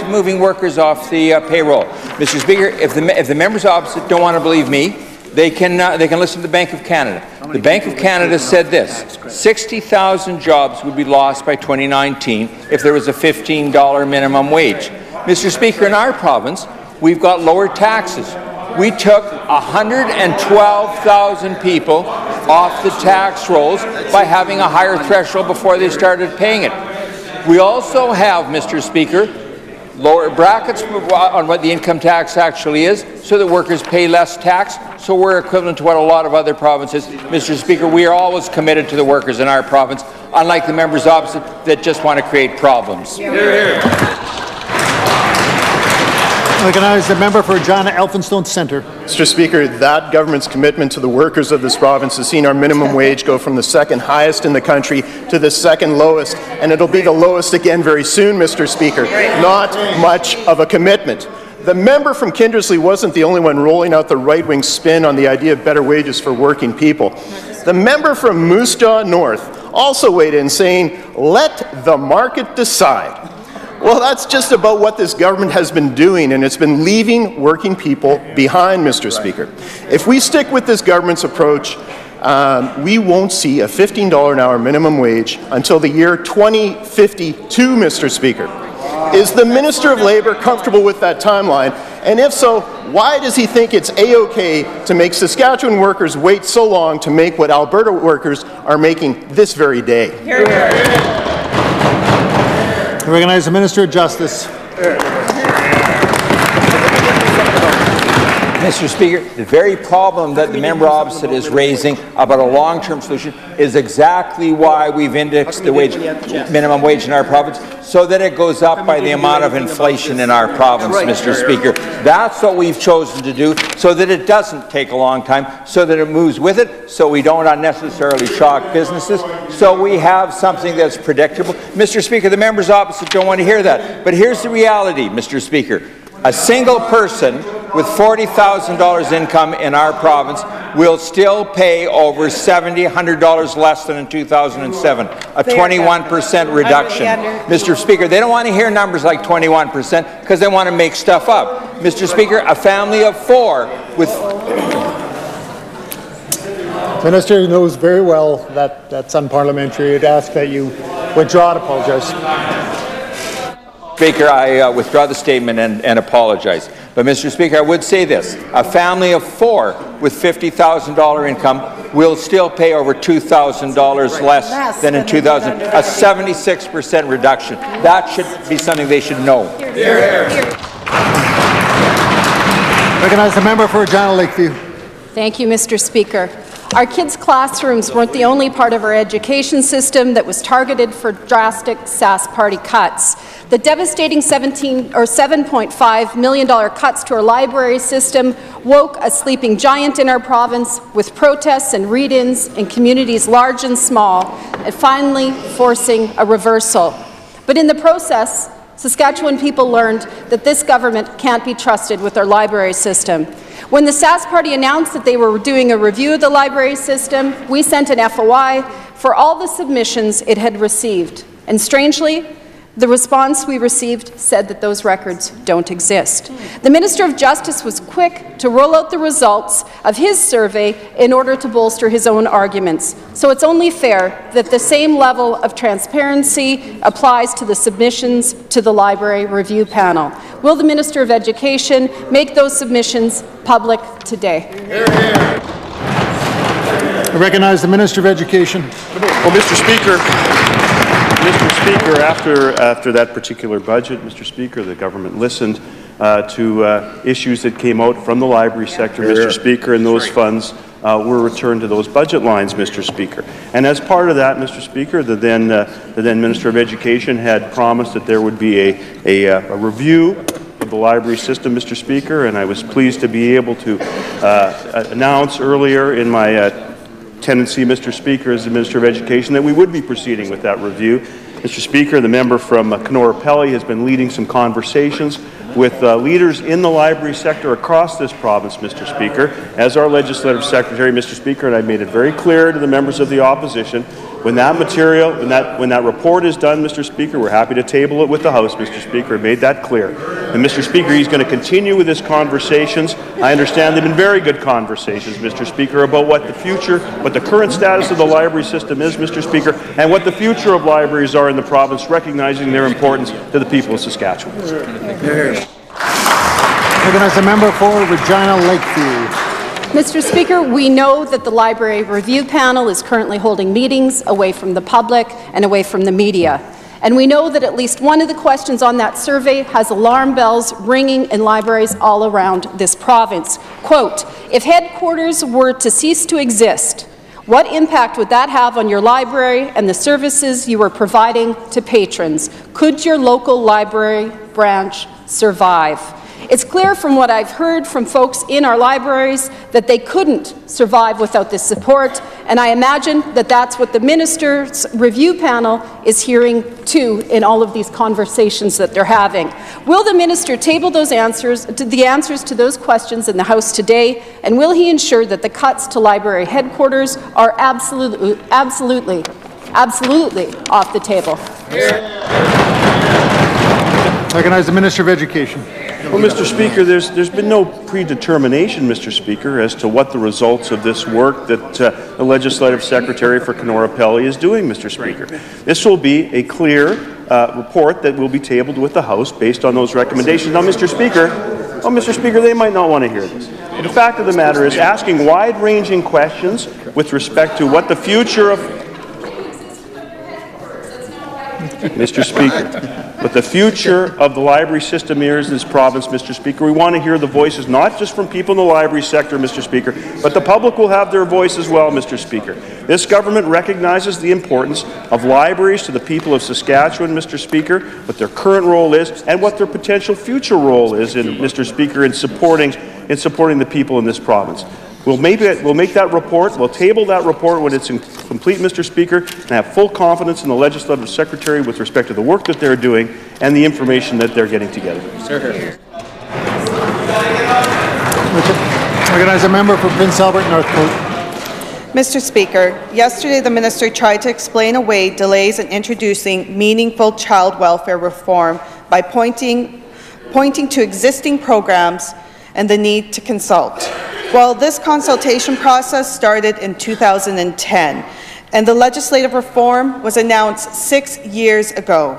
moving workers off the payroll. Mr. Speaker, if the members opposite don't want to believe me, they can listen to the Bank of Canada. The Bank of Canada said this: 60,000 jobs would be lost by 2019 if there was a $15 minimum wage. Mr. Speaker, in our province, we've got lower taxes. We took 112,000 people off the tax rolls by having a higher threshold before they started paying it. We also have, Mr. Speaker, lower brackets on what the income tax actually is, so that workers pay less tax, so we're equivalent to what a lot of other provinces. Mr. Speaker, we are always committed to the workers in our province, unlike the members opposite that just want to create problems. I recognize the member for Regina Elphinstone Centre. Mr. Speaker, that government's commitment to the workers of this province has seen our minimum wage go from the second highest in the country to the second lowest, and it'll be the lowest again very soon, Mr. Speaker. Not much of a commitment. The member from Kindersley wasn't the only one rolling out the right-wing spin on the idea of better wages for working people. The member from Moose Jaw North also weighed in saying, "Let the market decide." Well, that's just about what this government has been doing, and it's been leaving working people behind, Mr. Speaker. If we stick with this government's approach, we won't see a $15 an hour minimum wage until the year 2052, Mr. Speaker. Is the Minister of Labour comfortable with that timeline? And if so, why does he think it's A-OK to make Saskatchewan workers wait so long to make what Alberta workers are making this very day? I recognize the Minister of Justice. Mr. Speaker, the very problem that the member opposite is raising about a long-term solution is exactly why we've indexed the minimum wage in our province, so that it goes up by the amount of inflation in our province, Mr. Speaker. That's what we've chosen to do, so that it doesn't take a long time, so that it moves with it, so we don't unnecessarily shock businesses, so we have something that's predictable. Mr. Speaker, the members opposite don't want to hear that, but here's the reality, Mr. Speaker. A single person with $40,000 income in our province will still pay over $100 less than in 2007, a 21% reduction. Mr. Speaker, they don't want to hear numbers like 21% because they want to make stuff up. Mr. Speaker, a family of 4 with... The Minister knows very well that that's unparliamentary. I'd ask that you withdraw and apologize. Speaker, I withdraw the statement and apologize. But, Mr. Speaker, I would say this. A family of 4 with $50,000 income will still pay over $2,000 less than in 2000, a 76% reduction. That should be something they should know. Recognize the member for Regina Lakeview. Thank you, Mr. Speaker. Our kids' classrooms weren't the only part of our education system that was targeted for drastic Sask Party cuts. The devastating $7.5 million cuts to our library system woke a sleeping giant in our province, with protests and read-ins in communities large and small, and finally forcing a reversal. But in the process, Saskatchewan people learned that this government can't be trusted with our library system. When the Sask Party announced that they were doing a review of the library system, we sent an FOI for all the submissions it had received. And strangely, the response we received said that those records don't exist. The Minister of Justice was quick to roll out the results of his survey in order to bolster his own arguments. So it's only fair that the same level of transparency applies to the submissions to the Library Review Panel. Will the Minister of Education make those submissions public today? I recognize the Minister of Education. Well, Mr. Speaker, after that particular budget, Mr. Speaker, the government listened to issues that came out from the library sector, Mr. Speaker, and those funds were returned to those budget lines, Mr. Speaker. And as part of that, Mr. Speaker, the then Minister of Education had promised that there would be a review of the library system, Mr. Speaker, and I was pleased to be able to announce earlier in my tendency, Mr. Speaker, as the Minister of Education, that we would be proceeding with that review. Mr. Speaker, the member from Kenora-Pelly has been leading some conversations with leaders in the library sector across this province, Mr. Speaker. As our legislative secretary, Mr. Speaker, and I made it very clear to the members of the opposition, when that material, when that report is done, Mr. Speaker, we're happy to table it with the House, Mr. Speaker. I made that clear. And Mr. Speaker, he's going to continue with his conversations. I understand they've been very good conversations, Mr. Speaker, about what the future, what the current status of the library system is, Mr. Speaker, and what the future of libraries are in the province, recognizing their importance to the people of Saskatchewan. Recognize the member for Regina Lakeview. Mr. Speaker, we know that the Library Review Panel is currently holding meetings away from the public and away from the media. And we know that at least one of the questions on that survey has alarm bells ringing in libraries all around this province. Quote, if headquarters were to cease to exist, what impact would that have on your library and the services you were providing to patrons? Could your local library branch survive? It's clear from what I've heard from folks in our libraries that they couldn't survive without this support, and I imagine that that's what the Minister's Review Panel is hearing too in all of these conversations that they're having. Will the Minister table those answers to those questions in the House today, and will he ensure that the cuts to library headquarters are absolutely off the table? Recognize the Minister of Education. Well, Mr. Speaker, there's been no predetermination, Mr. Speaker, as to what the results of this work that the Legislative Secretary for Kenora Pelly is doing, Mr. Speaker. This will be a clear report that will be tabled with the House based on those recommendations. Now, Mr. Speaker, they might not want to hear this. But the fact of the matter is asking wide-ranging questions with respect to what the future of Mr. Speaker, but the future of the library system is in this province, Mr. Speaker. We want to hear the voices not just from people in the library sector, Mr. Speaker, but the public will have their voice as well, Mr. Speaker. This government recognizes the importance of libraries to the people of Saskatchewan, Mr. Speaker, what their current role is and what their potential future role is, Mr. Speaker, in supporting the people in this province. We'll make that report, we'll table that report when it's complete, Mr. Speaker, and I have full confidence in the Legislative Secretary with respect to the work that they're doing and the information that they're getting together. Recognize a member for Prince Albert Northcote. Mr. Speaker, yesterday the Minister tried to explain away delays in introducing meaningful child welfare reform by pointing to existing programs and the need to consult. Well, this consultation process started in 2010, and the legislative reform was announced 6 years ago.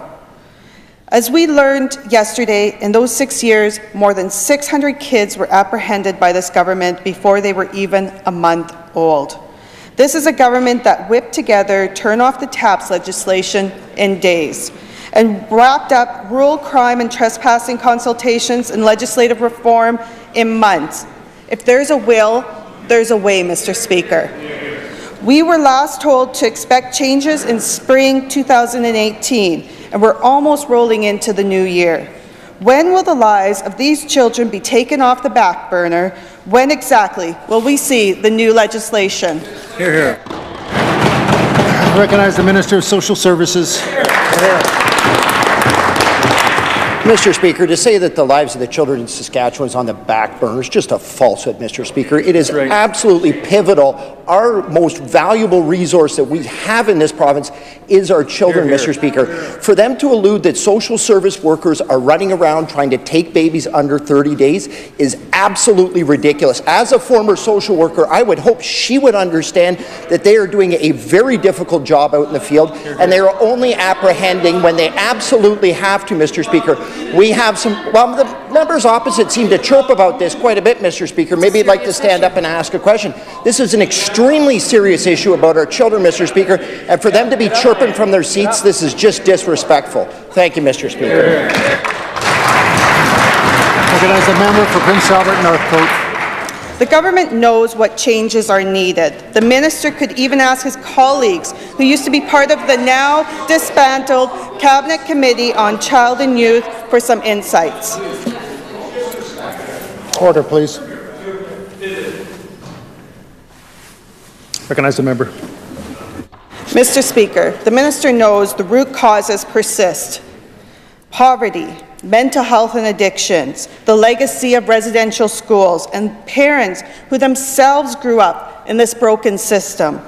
As we learned yesterday, in those 6 years, more than 600 kids were apprehended by this government before they were even a month old. This is a government that whipped together turn off the taps legislation in days and wrapped up rural crime and trespassing consultations and legislative reform in months. If there's a will, there's a way, Mr. Speaker. We were last told to expect changes in spring 2018, and we're almost rolling into the new year. When will the lives of these children be taken off the back burner? When exactly will we see the new legislation? Hear, hear. I recognize the Minister of Social Services. Mr. Speaker, to say that the lives of the children in Saskatchewan is on the back burner is just a falsehood, Mr. Speaker. It is absolutely pivotal. Our most valuable resource that we have in this province is our children, Mr. Speaker. For them to allude that social service workers are running around trying to take babies under 30 days is absolutely ridiculous. As a former social worker, I would hope she would understand that they are doing a very difficult job out in the field, and they are only apprehending when they absolutely have to, Mr. Speaker. We have some, well, the members opposite seem to chirp about this quite a bit, Mr. Speaker. Maybe you'd like to stand up and ask a question. This is an extremely serious issue about our children, Mr. Speaker, and for them to be chirping from their seats, this is just disrespectful. Thank you, Mr. Speaker. Recognize the member for Prince Albert Northcote. The government knows what changes are needed. The minister could even ask his colleagues, who used to be part of the now dismantled Cabinet Committee on Child and Youth, for some insights. Order, please. Recognize the member. Mr. Speaker, the minister knows the root causes persist. Poverty, mental health and addictions, the legacy of residential schools, and parents who themselves grew up in this broken system.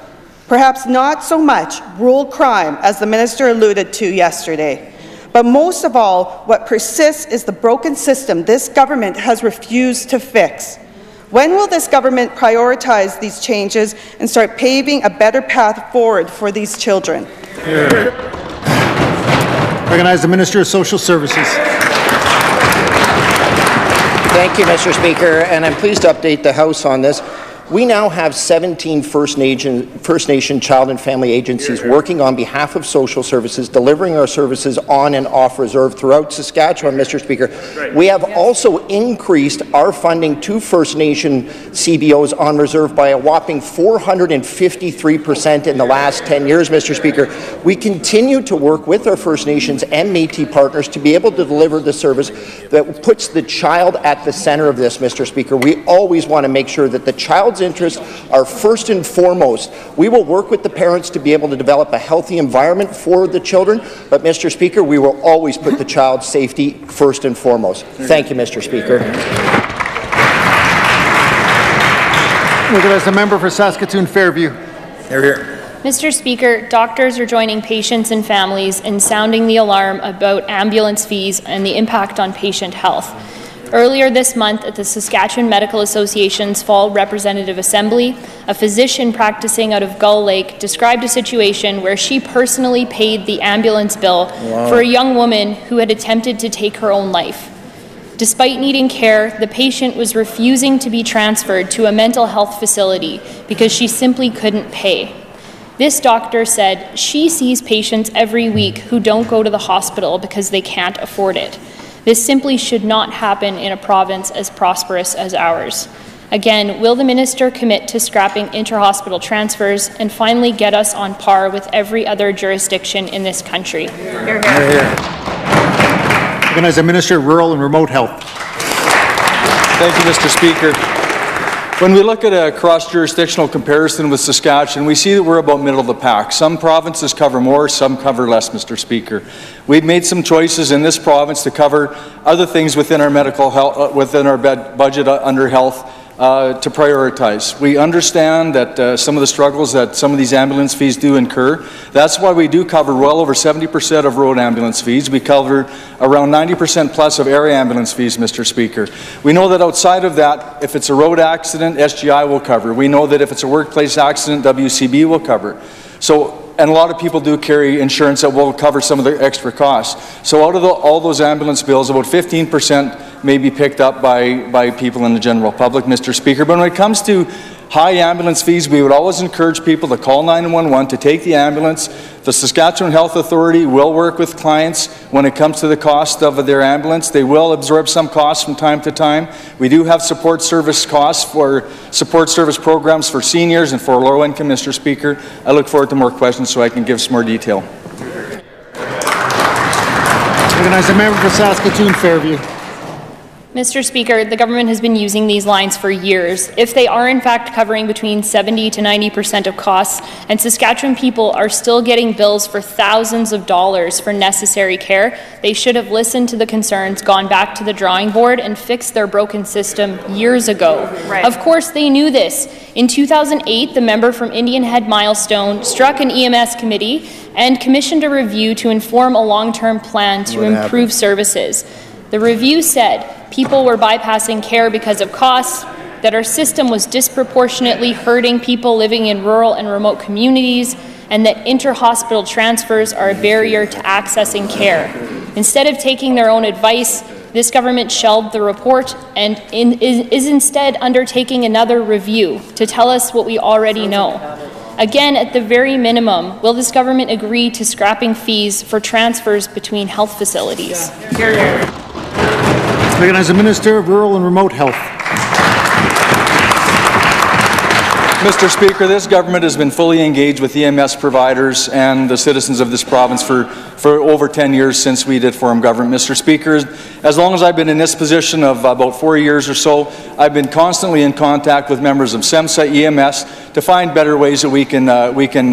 Perhaps not so much rural crime, as the minister alluded to yesterday. But most of all, what persists is the broken system this government has refused to fix. When will this government prioritize these changes and start paving a better path forward for these children? Recognize the Minister of Social Services. Thank you, Mr. Speaker, and I'm pleased to update the House on this. We now have 17 First Nation child and family agencies working on behalf of social services, delivering our services on and off reserve throughout Saskatchewan, Mr. Speaker. We have also increased our funding to First Nation CBOs on reserve by a whopping 453% in the last 10 years, Mr. Speaker. We continue to work with our First Nations and Métis partners to be able to deliver the service that puts the child at the centre of this, Mr. Speaker. We always want to make sure that the child's interests are first and foremost. We will work with the parents to be able to develop a healthy environment for the children, but Mr. Speaker, we will always put the child's safety first and foremost. Thank you, Mr. Speaker. Recognize the member for Saskatoon Fairview. Here. Mr. Speaker, doctors are joining patients and families in sounding the alarm about ambulance fees and the impact on patient health. Earlier this month at the Saskatchewan Medical Association's Fall Representative Assembly, a physician practicing out of Gull Lake described a situation where she personally paid the ambulance bill for a young woman who had attempted to take her own life. Despite needing care, the patient was refusing to be transferred to a mental health facility because she simply couldn't pay. This doctor said she sees patients every week who don't go to the hospital because they can't afford it. This simply should not happen in a province as prosperous as ours. Again, will the minister commit to scrapping interhospital transfers and finally get us on par with every other jurisdiction in this country? Hear, hear. Hear, hear. Recognize the Minister of Rural and Remote Health. Thank you, Mr. Speaker. When we look at a cross-jurisdictional comparison with Saskatchewan, we see that we're about middle of the pack. Some provinces cover more, some cover less, Mr. Speaker. We've made some choices in this province to cover other things within our medical health, within our budget under health, to prioritize. We understand that some of the struggles that some of these ambulance fees do incur. That's why we do cover well over 70% of road ambulance fees. We cover around 90% plus of air ambulance fees, Mr. Speaker. We know that outside of that, if it's a road accident, SGI will cover. We know that if it's a workplace accident, WCB will cover. And a lot of people do carry insurance that will cover some of the extra costs. So out of all those ambulance bills, about 15% may be picked up by people in the general public, Mr. Speaker. But when it comes to high ambulance fees, we would always encourage people to call 911 to take the ambulance. The Saskatchewan Health Authority will work with clients when it comes to the cost of their ambulance. They will absorb some costs from time to time. We do have support service costs for support service programs for seniors and for low income, Mr. Speaker. I look forward to more questions so I can give some more detail. Recognize the member for Saskatoon Fairview. Mr. Speaker, the government has been using these lines for years. If they are in fact covering between 70 to 90% of costs, and Saskatchewan people are still getting bills for thousands of dollars for necessary care, they should have listened to the concerns, gone back to the drawing board, and fixed their broken system years ago. Right. Of course, they knew this. In 2008, the member from Indian Head Milestone struck an EMS committee and commissioned a review to inform a long-term plan to improve services. The review said people were bypassing care because of costs, that our system was disproportionately hurting people living in rural and remote communities, and that inter-hospital transfers are a barrier to accessing care. Instead of taking their own advice, this government shelved the report and is instead undertaking another review to tell us what we already know. Again, at the very minimum, will this government agree to scrapping fees for transfers between health facilities? Hear, hear. Recognize the Minister of Rural and Remote Health. Mr. Speaker, this government has been fully engaged with EMS providers and the citizens of this province for over 10 years since we did form government. Mr. Speaker, as long as I've been in this position of about 4 years or so, I've been constantly in contact with members of SEMSA, EMS, to find better ways that we can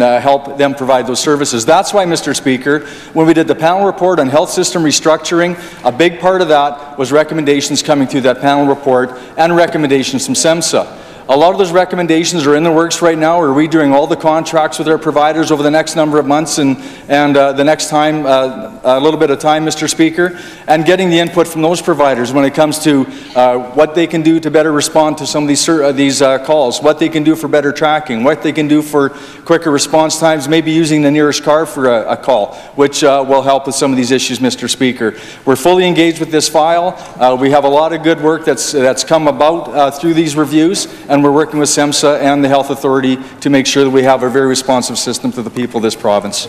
help them provide those services. That's why, Mr. Speaker, when we did the panel report on health system restructuring, a big part of that was recommendations coming through that panel report and recommendations from SEMSA. A lot of those recommendations are in the works right now. We're redoing all the contracts with our providers over the next number of months and the next time, a little bit of time, Mr. Speaker, and getting the input from those providers when it comes to what they can do to better respond to some of these calls, what they can do for better tracking, what they can do for quicker response times, maybe using the nearest car for a call, which will help with some of these issues, Mr. Speaker. We're fully engaged with this file. We have a lot of good work that's come about through these reviews, and we're working with SEMSA and the Health Authority to make sure that we have a very responsive system to the people of this province.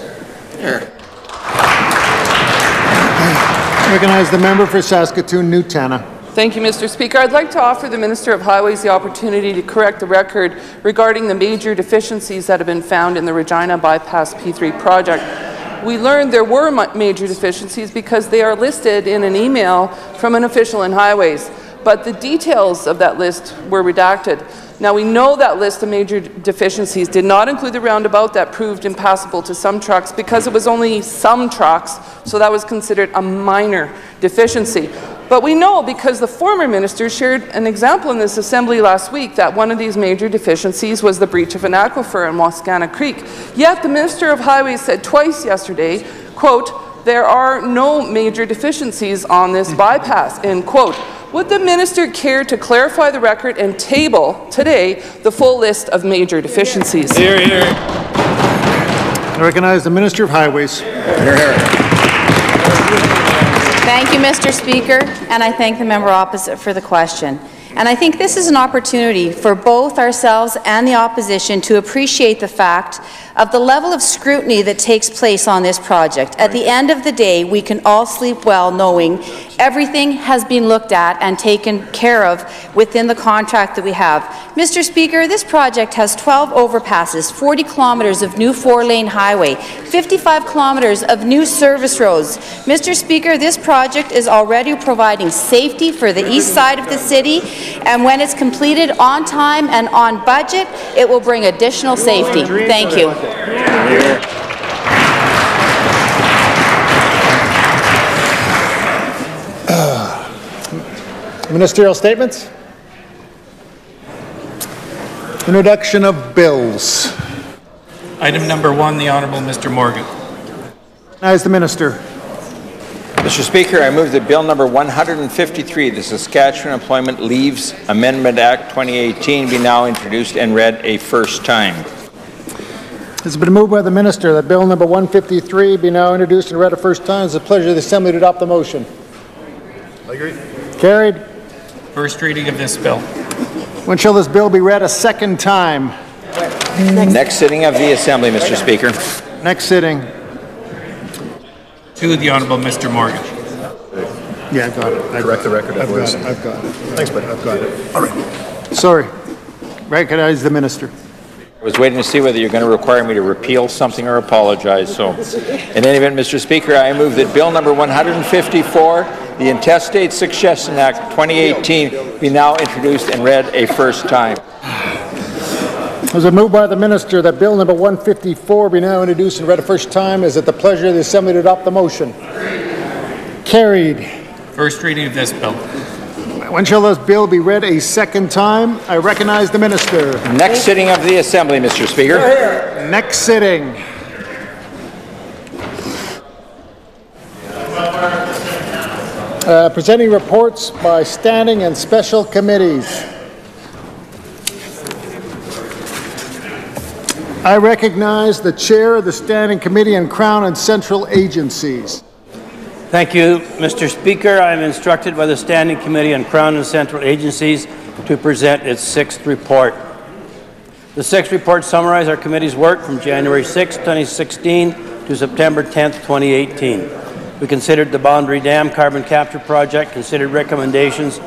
Recognize the member for Saskatoon Newtana. Thank you, Mr. Speaker. I'd like to offer the Minister of Highways the opportunity to correct the record regarding the major deficiencies that have been found in the Regina Bypass P3 project. We learned there were major deficiencies because they are listed in an email from an official in Highways, but the details of that list were redacted. Now, we know that list of major deficiencies did not include the roundabout that proved impassable to some trucks because it was only some trucks, so that was considered a minor deficiency. But we know, because the former minister shared an example in this assembly last week, that one of these major deficiencies was the breach of an aquifer in Wascana Creek. Yet the Minister of Highways said twice yesterday, quote, "There are no major deficiencies on this bypass," end quote. Would the minister care to clarify the record and table today the full list of major deficiencies? Hear, hear. I recognize the Minister of Highways. Hear, hear. Thank you, Mr. Speaker, and I thank the member opposite for the question. And I think this is an opportunity for both ourselves and the opposition to appreciate the fact of the level of scrutiny that takes place on this project. At the end of the day, we can all sleep well knowing everything has been looked at and taken care of within the contract that we have. Mr. Speaker, this project has 12 overpasses, 40 kilometres of new 4-lane highway, 55 kilometres of new service roads. Mr. Speaker, this project is already providing safety for the east side of the city, and when it's completed on time and on budget, it will bring additional safety. Thank you. Ministerial statements. Introduction of bills. Item number 1, the Honourable Mr. Morgan. As the Minister. Mr. Speaker, I move that Bill number 153, the Saskatchewan Employment Leaves Amendment Act 2018, be now introduced and read a first time. It's been moved by the Minister that Bill number 153 be now introduced and read a first time. It's a pleasure of the Assembly to adopt the motion. I agree. Carried. First reading of this bill. When shall this bill be read a second time? Next sitting of the Assembly, Mr. Speaker. Next sitting. To the Honourable Mr. Morgan. Yeah, I've got it. Correct the record. I've got it. I've got it. Thanks, buddy. I've got it. All right. Sorry. Recognize the Minister. I was waiting to see whether you're going to require me to repeal something or apologize. So, in any event, Mr. Speaker, I move that Bill number 154, the Intestate Succession Act 2018, be now introduced and read a first time. It was moved by the Minister that Bill number 154 be now introduced and read a first time. Is it the pleasure of the Assembly to adopt the motion? Carried. First reading of this bill. When shall this bill be read a second time? I recognize the Minister. Next sitting of the Assembly, Mr. Speaker. Next sitting. Presenting reports by standing and special committees. I recognize the Chair of the Standing Committee on Crown and Central Agencies. Thank you, Mr. Speaker. I am instructed by the Standing Committee on Crown and Central Agencies to present its 6th report. The 6th report summarizes our committee's work from January 6, 2016 to September 10, 2018. We considered the Boundary Dam carbon capture project, considered recommendations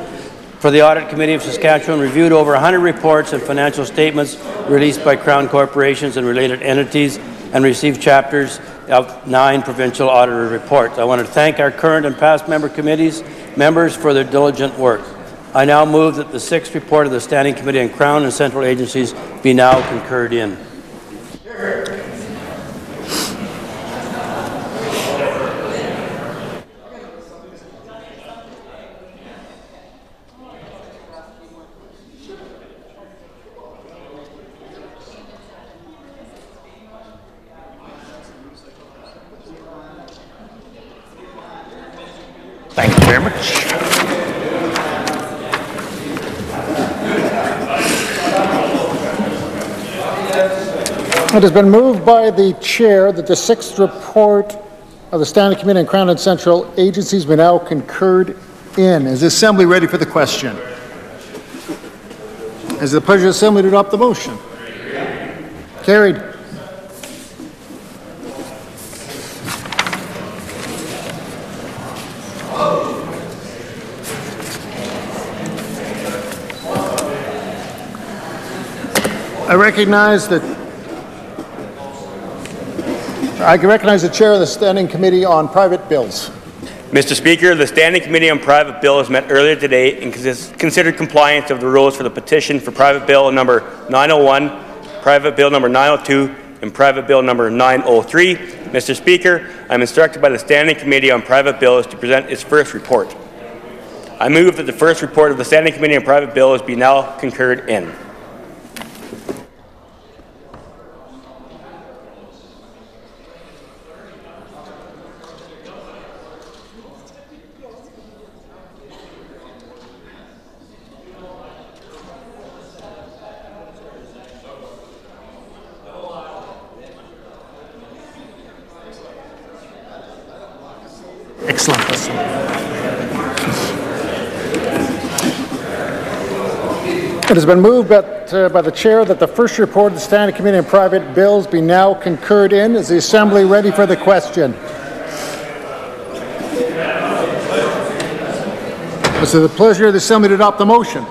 for the Audit Committee of Saskatchewan, reviewed over 100 reports and financial statements released by Crown corporations and related entities, and received chapters of 9 provincial auditor reports. I want to thank our current and past members for their diligent work. I now move that the 6th report of the Standing Committee on Crown and Central Agencies be now concurred in. Thank you very much. It has been moved by the Chair that the 6th report of the Standing Committee on Crown and Central Agencies be now concurred in. Is the Assembly ready for the question? Is it the pleasure of the Assembly to adopt the motion? Carried. I recognize the Chair of the Standing Committee on Private Bills. Mr. Speaker, the Standing Committee on Private Bills met earlier today and considered compliance of the rules for the petition for Private Bill number 901, Private Bill number 902, and Private Bill number 903. Mr. Speaker, I am instructed by the Standing Committee on Private Bills to present its first report. I move that the first report of the Standing Committee on Private Bills be now concurred in. Excellent. It has been moved by the Chair that the first report of the Standing Committee on Private Bills be now concurred in. Is the Assembly ready for the question? Is it the pleasure of the Assembly to adopt the motion?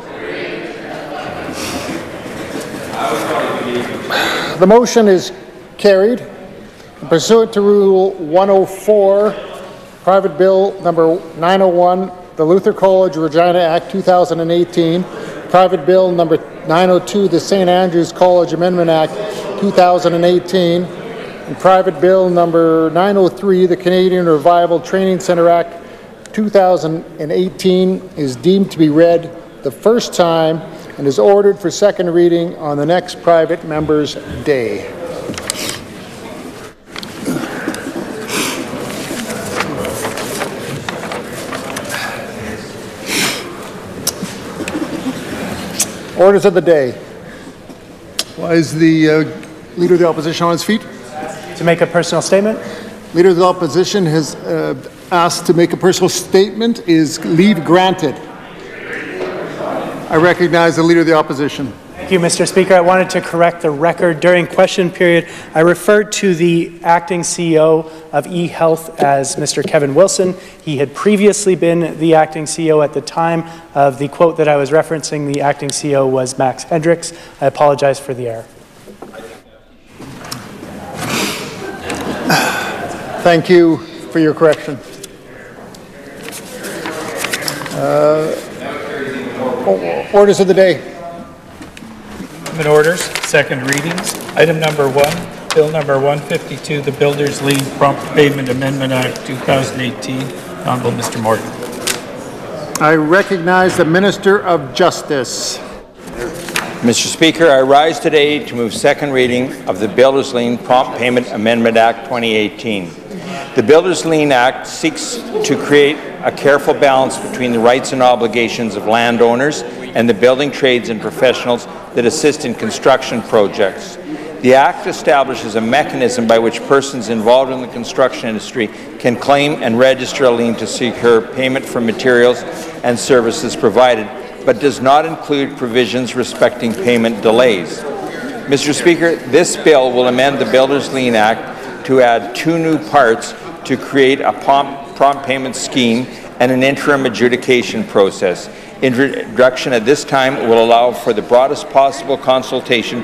The motion is carried. Pursuant to Rule 104, Private Bill number 901, the Luther College Regina Act 2018, Private Bill number 902, the St. Andrews College Amendment Act 2018, and Private Bill number 903, the Canadian Revival Training Centre Act 2018 is deemed to be read the first time and is ordered for second reading on the next private member's day. Orders of the day. Why is the Leader of the Opposition on his feet? To make a personal statement. Leader of the Opposition has asked to make a personal statement. Is leave granted? I recognize the Leader of the Opposition. Thank you, Mr. Speaker. I wanted to correct the record. During question period, I referred to the acting CEO of eHealth as Mr. Kevin Wilson. He had previously been the acting CEO at the time of the quote that I was referencing. The acting CEO was Max Hendricks. I apologize for the error. Thank you for your correction. Orders of the day. Orders, second readings. Item number 1, Bill number 152, the Builders Lien Prompt Payment Amendment Act 2018. Honorable Mr. Morgan. I recognize the Minister of Justice. Mr. Speaker, I rise today to move second reading of the Builders Lien Prompt Payment Amendment Act 2018. The Builders Lien Act seeks to create a careful balance between the rights and obligations of landowners and the building trades and professionals that assist in construction projects. The Act establishes a mechanism by which persons involved in the construction industry can claim and register a lien to secure payment for materials and services provided, but does not include provisions respecting payment delays. Mr. Speaker, this bill will amend the Builders Lien Act to add 2 new parts to create a prompt payment scheme and an interim adjudication process. Introduction at this time will allow for the broadest possible consultation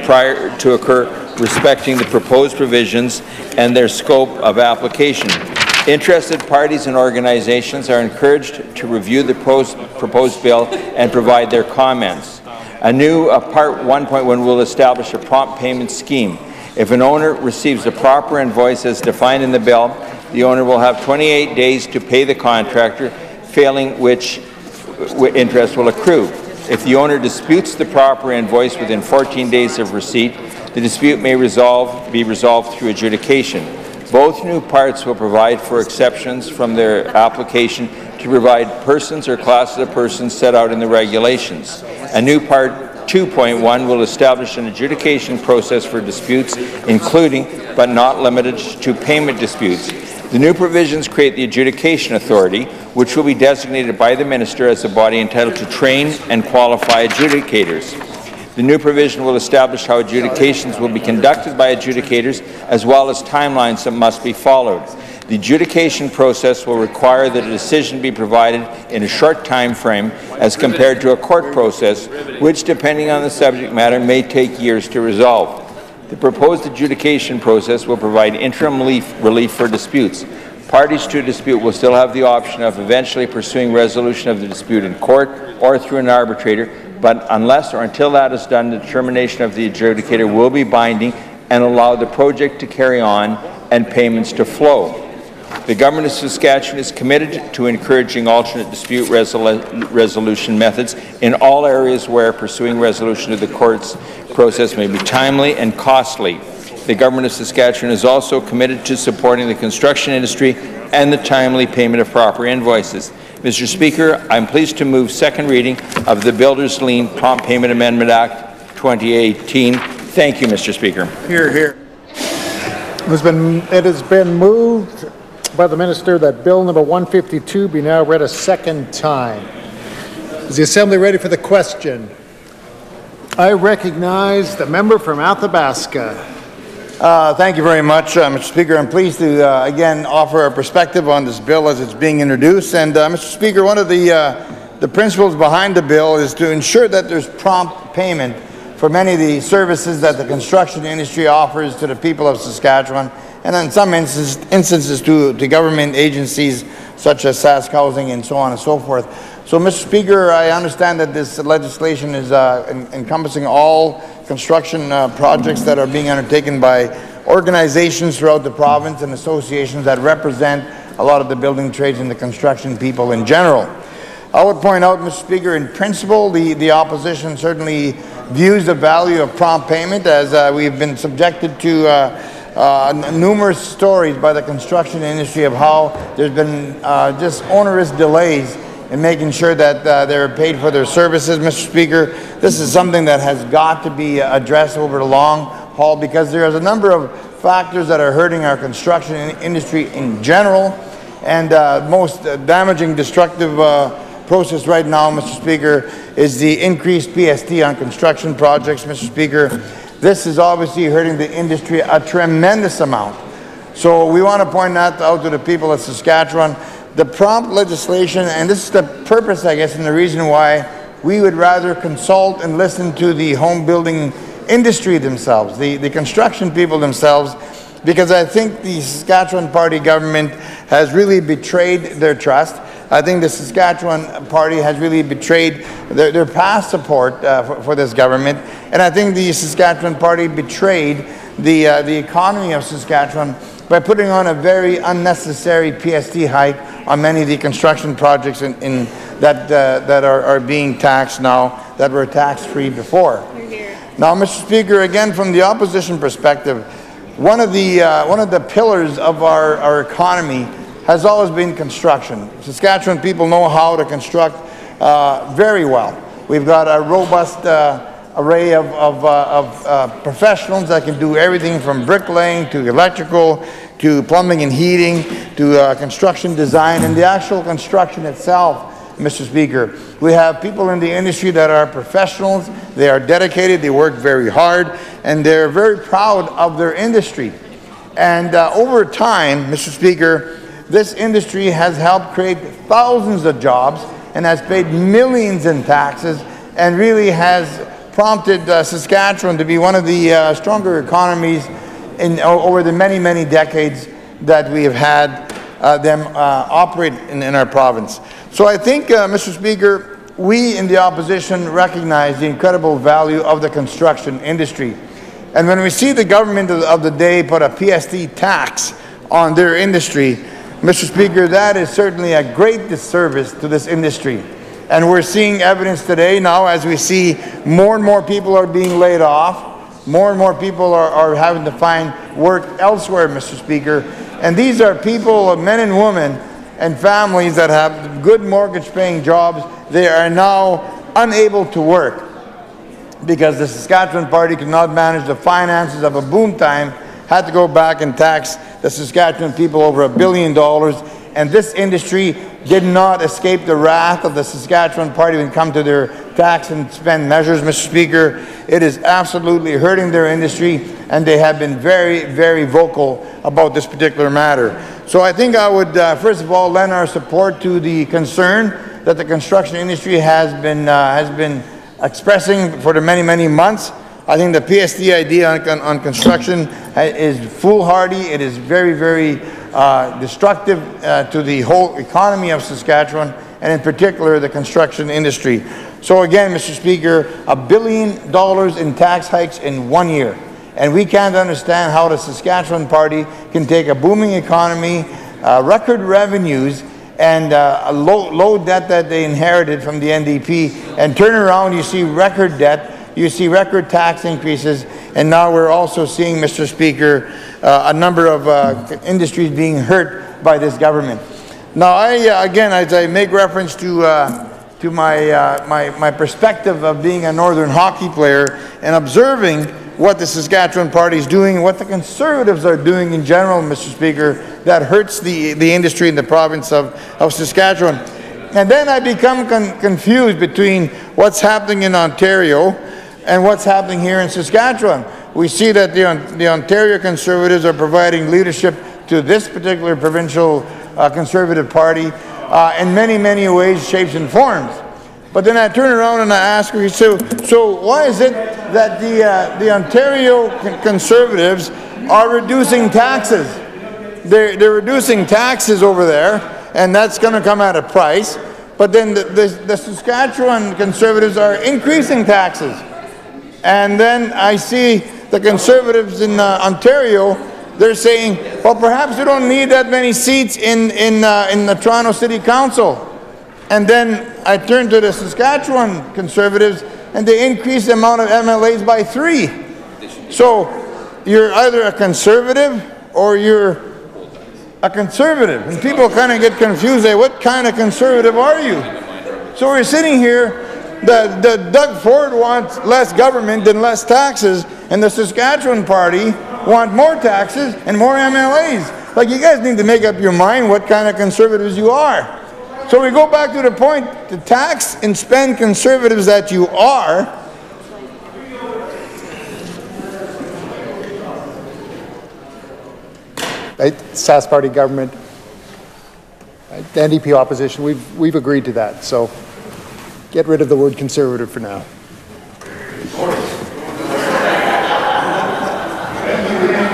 prior to occur respecting the proposed provisions and their scope of application. Interested parties and organizations are encouraged to review the proposed bill and provide their comments. A new Part 1.1 will establish a prompt payment scheme. If an owner receives the proper invoice as defined in the bill, the owner will have 28 days to pay the contractor, failing which interest will accrue. If the owner disputes the proper invoice within 14 days of receipt, the dispute may be resolved through adjudication. Both new parts will provide for exceptions from their application to provide persons or classes of persons set out in the regulations. A new Part 2.1 will establish an adjudication process for disputes, including but not limited to payment disputes. The new provisions create the Adjudication Authority, which will be designated by the Minister as the body entitled to train and qualify adjudicators. The new provision will establish how adjudications will be conducted by adjudicators, as well as timelines that must be followed. The adjudication process will require that a decision be provided in a short time frame as compared to a court process, which, depending on the subject matter, may take years to resolve. The proposed adjudication process will provide interim relief for disputes. Parties to a dispute will still have the option of eventually pursuing resolution of the dispute in court or through an arbitrator, but unless or until that is done, the determination of the adjudicator will be binding and allow the project to carry on and payments to flow. The Government of Saskatchewan is committed to encouraging alternate dispute resolution methods in all areas where pursuing resolution of the court's process may be timely and costly. The Government of Saskatchewan is also committed to supporting the construction industry and the timely payment of proper invoices. Mr. Speaker, I'm pleased to move second reading of the Builders Lien Prompt Payment Amendment Act 2018. Thank you, Mr. Speaker. Hear, hear. It has been moved by the Minister that Bill number 152 be now read a second time. Is the Assembly ready for the question? I recognize the member from Athabasca. Thank you very much, Mr. Speaker. I'm pleased to again offer a perspective on this bill as it's being introduced. And Mr. Speaker, one of the principles behind the bill is to ensure that there's prompt payment for many of the services that the construction industry offers to the people of Saskatchewan, and in some instances to government agencies such as Sask Housing and so on and so forth. So, Mr. Speaker, I understand that this legislation is encompassing all construction projects that are being undertaken by organizations throughout the province and associations that represent a lot of the building trades and the construction people in general. I would point out, Mr. Speaker, in principle, the opposition certainly views the value of prompt payment, as we've been subjected to numerous stories by the construction industry of how there's been just onerous delays in making sure that they're paid for their services. Mr. Speaker, this is something that has got to be addressed over the long haul, because there's a number of factors that are hurting our construction industry in general, and most damaging, destructive process right now, Mr. Speaker, is the increased PST on construction projects, Mr. Speaker. This is obviously hurting the industry a tremendous amount. So we want to point that out to the people of Saskatchewan. The prompt legislation, and this is the purpose, I guess, and the reason why we would rather consult and listen to the home building industry themselves, the construction people themselves, because I think the Saskatchewan Party government has really betrayed their trust. I think the Saskatchewan Party has really betrayed their past support for this government, and I think the Saskatchewan Party betrayed the economy of Saskatchewan by putting on a very unnecessary PST hike on many of the construction projects that are being taxed now, that were tax-free before. Now, Mr. Speaker, again, from the opposition perspective, one of the pillars of our economy has always been construction. Saskatchewan people know how to construct very well. We've got a robust array of professionals that can do everything from bricklaying to electrical to plumbing and heating to construction design and the actual construction itself, Mr. Speaker. We have people in the industry that are professionals, they are dedicated, they work very hard, and they're very proud of their industry. And over time, Mr. Speaker, this industry has helped create thousands of jobs and has paid millions in taxes and really has prompted Saskatchewan to be one of the stronger economies over the many, many decades that we have had them operate in our province. So I think, Mr. Speaker, we in the opposition recognize the incredible value of the construction industry. And when we see the government of the day put a PST tax on their industry, Mr. Speaker, that is certainly a great disservice to this industry. And we're seeing evidence today now as we see more and more people are being laid off, more and more people are having to find work elsewhere, Mr. Speaker. And these are people, men and women, and families that have good mortgage-paying jobs. They are now unable to work because the Saskatchewan Party could not manage the finances of a boom time, had to go back and tax the Saskatchewan people over $1 billion, and this industry did not escape the wrath of the Saskatchewan Party when it comes to their tax and spend measures, Mr. Speaker. It is absolutely hurting their industry, and they have been very, very vocal about this particular matter. So I think I would, first of all, lend our support to the concern that the construction industry has been expressing for the many, many months. I think the PST idea on construction is foolhardy. It is very, very destructive to the whole economy of Saskatchewan, and in particular the construction industry. So again, Mr. Speaker, $1 billion in tax hikes in 1 year. And we can't understand how the Saskatchewan Party can take a booming economy, record revenues and a low debt that they inherited from the NDP, and turn around, you see record debt, you see record tax increases, and now we're also seeing, Mr. Speaker, a number of industries being hurt by this government. Now, again, as I make reference to my perspective of being a Northern hockey player and observing what the Saskatchewan Party is doing, what the Conservatives are doing in general, Mr. Speaker, that hurts the industry in the province of Saskatchewan. And then I become confused between what's happening in Ontario and what's happening here in Saskatchewan. We see that the Ontario Conservatives are providing leadership to this particular provincial Conservative Party in many, many ways, shapes, and forms. But then I turn around and I ask her, so why is it that the Ontario Conservatives are reducing taxes? They're reducing taxes over there, and that's going to come at a price. But then the Saskatchewan Conservatives are increasing taxes. And then I see the Conservatives in Ontario, they're saying, well, perhaps we don't need that many seats in the Toronto City Council. And then I turn to the Saskatchewan Conservatives, and they increase the amount of MLAs by 3. So you're either a Conservative or you're a Conservative. And people kind of get confused. They, what kind of Conservative are you? So we're sitting here, the Doug Ford wants less government and less taxes, and the Saskatchewan Party want more taxes and more MLAs. Like, you guys need to make up your mind what kind of Conservatives you are. So we go back to the point, the tax and spend Conservatives that you are, Sask Party government, the NDP opposition, we've agreed to that. So get rid of the word Conservative for now.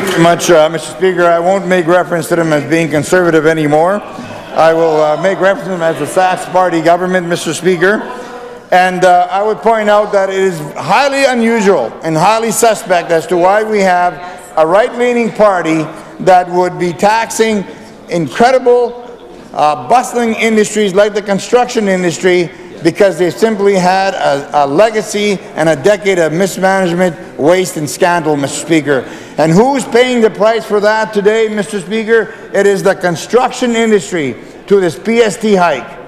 Very much, Mr. Speaker. I won't make reference to them as being Conservative anymore. I will make reference to them as the Sask Party government, Mr. Speaker. And I would point out that it is highly unusual and highly suspect as to why we have a right-leaning party that would be taxing incredible, bustling industries like the construction industry because they simply had a legacy and a decade of mismanagement, waste, and scandal, Mr. Speaker. And who's paying the price for that today, Mr. Speaker? It is the construction industry to this PST hike.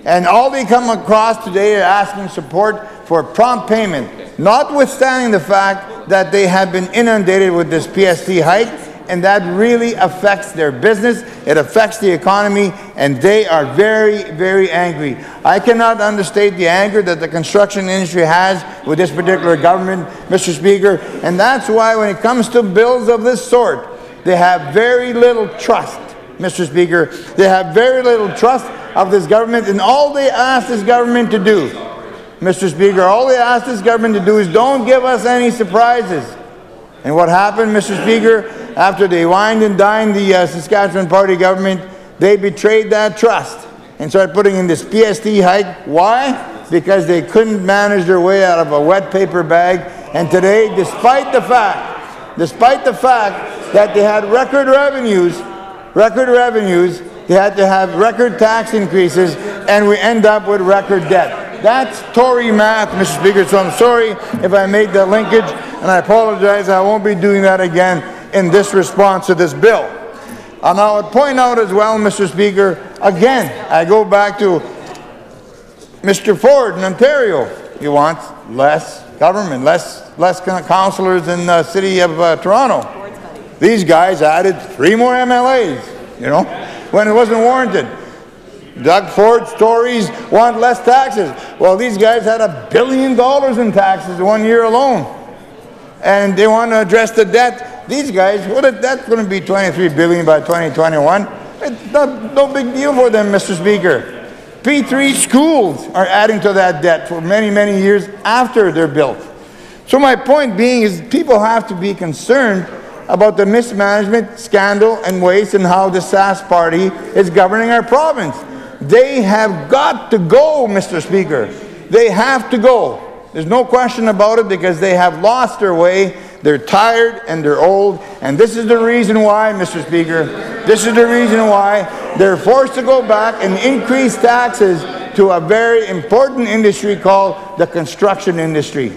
And all they come across today are asking support for prompt payment, notwithstanding the fact that they have been inundated with this PST hike, and that really affects their business, it affects the economy, and they are very, very angry. I cannot understate the anger that the construction industry has with this particular government, Mr. Speaker, and that's why when it comes to bills of this sort, they have very little trust, Mr. Speaker. They have very little trust of this government, and all they ask this government to do, Mr. Speaker, all they ask this government to do is don't give us any surprises. And what happened, Mr. Speaker, after they wined and dined the Saskatchewan Party government, they betrayed that trust and started putting in this PST hike. Why? Because they couldn't manage their way out of a wet paper bag. And today, despite the fact that they had record revenues, they had to have record tax increases, and we end up with record debt. That's Tory math, Mr. Speaker, so I'm sorry if I made that linkage, and I apologize. I won't be doing that again in this response to this bill. And I would point out as well, Mr. Speaker, again, I go back to Mr. Ford in Ontario. He wants less government, less councillors in the city of Toronto. These guys added 3 more MLAs, you know, when it wasn't warranted. Doug Ford's Tories want less taxes. Well, these guys had $1 billion in taxes 1 year alone. And they want to address the debt. These guys, well, that's going to be $23 billion by 2021. It's no big deal for them, Mr. Speaker. P3 schools are adding to that debt for many, many years after they're built. So my point being is people have to be concerned about the mismanagement, scandal, and waste and how the Sask Party is governing our province. They have got to go, Mr. Speaker. They have to go. There's no question about it because they have lost their way. they're tired, and they're old. And this is the reason why, Mr. Speaker, this is the reason why they're forced to go back and increase taxes to a very important industry called the construction industry.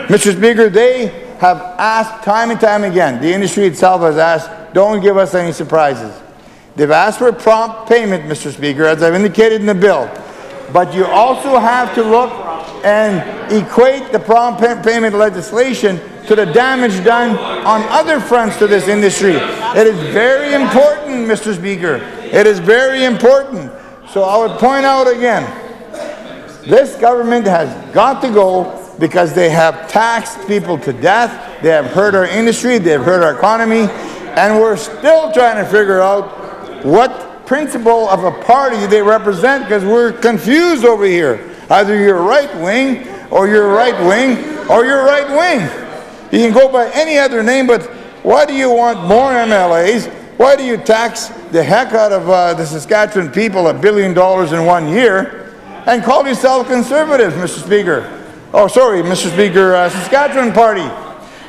Mr. Speaker, they have asked time and time again, the industry itself has asked, don't give us any surprises. They've asked for prompt payment, Mr. Speaker, as I've indicated in the bill. But you also have to look and equate the prompt payment legislation to the damage done on other fronts to this industry. It is very important, Mr. Speaker. It is very important. So I would point out again, this government has got to go because they have taxed people to death, they have hurt our industry, they have hurt our economy, and we're still trying to figure out what principle of a party they represent because we're confused over here. Either you're right wing, or you're right wing, or you're right wing. You can go by any other name, but why do you want more MLAs? Why do you tax the heck out of the Saskatchewan people $1 billion in 1 year and call yourself conservatives, Mr. Speaker? Oh, sorry, Mr. Speaker, Saskatchewan Party.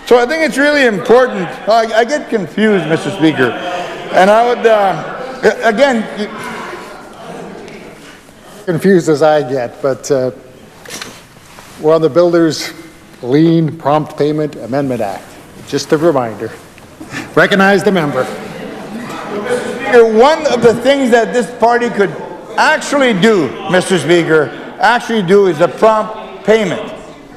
So I think it's really important. I get confused, Mr. Speaker. And I would, again... Confused as I get, but we're on the Builders Lien Prompt Payment Amendment Act. Just a reminder. Recognize the member. One of the things that this party could actually do, Mr. Speaker, is a prompt payment.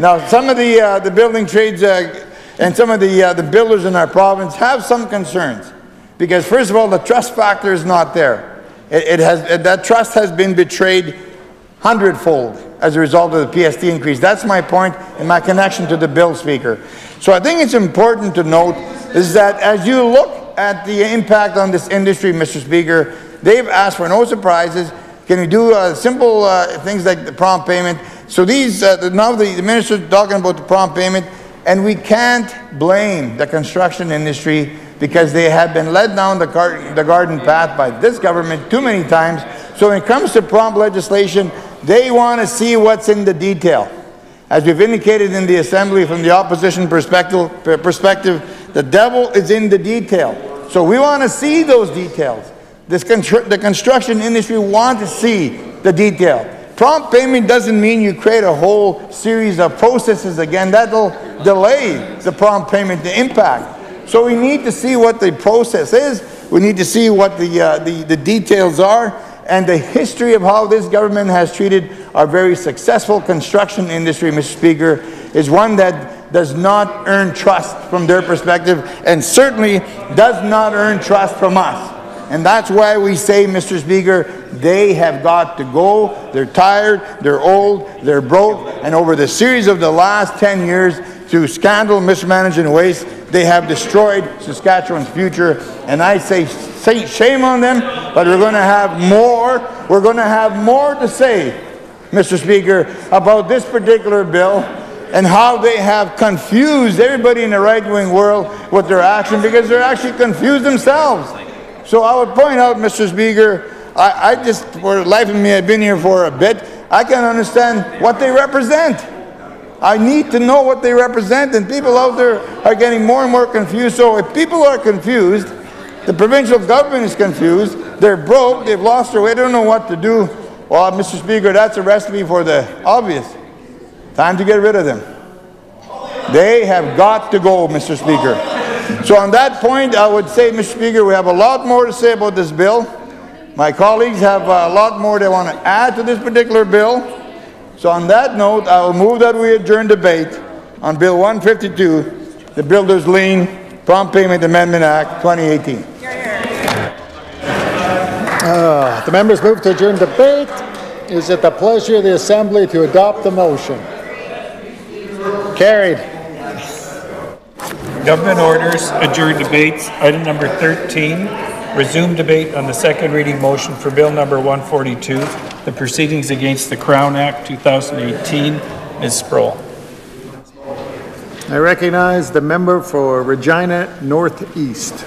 Now, some of the building trades and some of the builders in our province have some concerns because, first of all, the trust factor is not there. That trust has been betrayed hundredfold as a result of the PST increase. That's my point and my connection to the bill, Speaker. So I think it's important to note is that as you look at the impact on this industry, Mr. Speaker, they've asked for no surprises. Can we do simple things like the prompt payment? So these, now the minister's talking about the prompt payment, and we can't blame the construction industry because they have been led down the garden path by this government too many times. So when it comes to prompt legislation, they want to see what's in the detail. As we've indicated in the Assembly from the opposition perspective, the devil is in the detail. So we want to see those details. The construction industry wants to see the detail. Prompt payment doesn't mean you create a whole series of processes again. That'll delay the prompt payment, the impact. So we need to see what the process is. We need to see what the details are and the history of how this government has treated our very successful construction industry, Mr. Speaker, is one that does not earn trust from their perspective and certainly does not earn trust from us. And that's why we say, Mr. Speaker, they have got to go. They're tired, they're old, they're broke, and over the series of the last 10 years, through scandal, mismanagement, and waste, they have destroyed Saskatchewan's future. And I say shame on them, but we're going to have more. We're going to have more to say, Mr. Speaker, about this particular bill and how they have confused everybody in the right-wing world with their action because they're actually confused themselves. So I would point out, Mr. Speaker, I just, for the life of me, I've been here for a bit, I can understand what they represent. I need to know what they represent, and people out there are getting more and more confused. So if people are confused, the provincial government is confused, they're broke, they've lost their way, they don't know what to do. Well, Mr. Speaker, that's a recipe for the obvious. Time to get rid of them. They have got to go, Mr. Speaker. So on that point, I would say, Mr. Speaker, we have a lot more to say about this bill. My colleagues have a lot more they want to add to this particular bill. So on that note, I will move that we adjourn debate on Bill 152, the Builders Lien Prompt Payment Amendment Act 2018. The members move to adjourn debate. Is it the pleasure of the Assembly to adopt the motion? Carried. Government orders, adjourn debates. Item number 13, resume debate on the second reading motion for Bill number 142, the Proceedings Against the Crown Act 2018. Ms. Sproul. I recognize the member for Regina Northeast.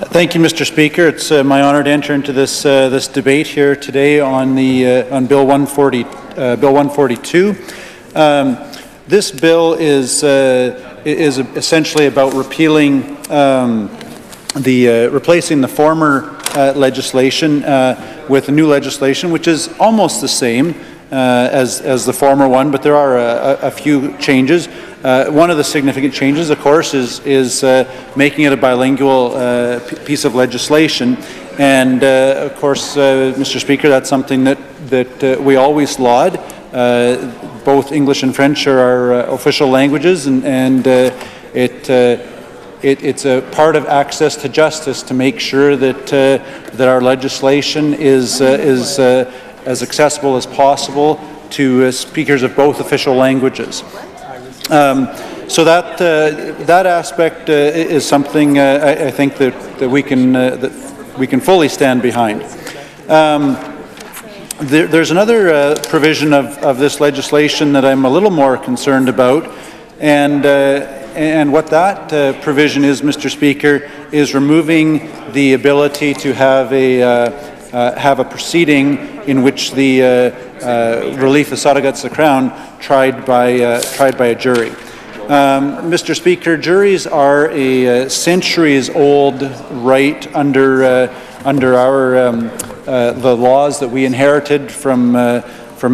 Thank you, Mr. Speaker. It's my honor to enter into this debate here today on Bill 142. This bill is is essentially about repealing replacing the former legislation with a new legislation, which is almost the same as the former one, but there are a few changes. One of the significant changes, of course, is making it a bilingual piece of legislation. And, of course, Mr. Speaker, that's something that we always laud. Both English and French are our official languages, and it's a part of access to justice to make sure that our legislation is as accessible as possible to speakers of both official languages. So that aspect is something I think that we can fully stand behind. There's another provision of this legislation that I'm a little more concerned about, and what that provision is, Mr. Speaker, is removing the ability to have a proceeding in which the relief of sought against the Crown tried by a jury. Mr. Speaker, juries are a centuries-old right under our the laws that we inherited from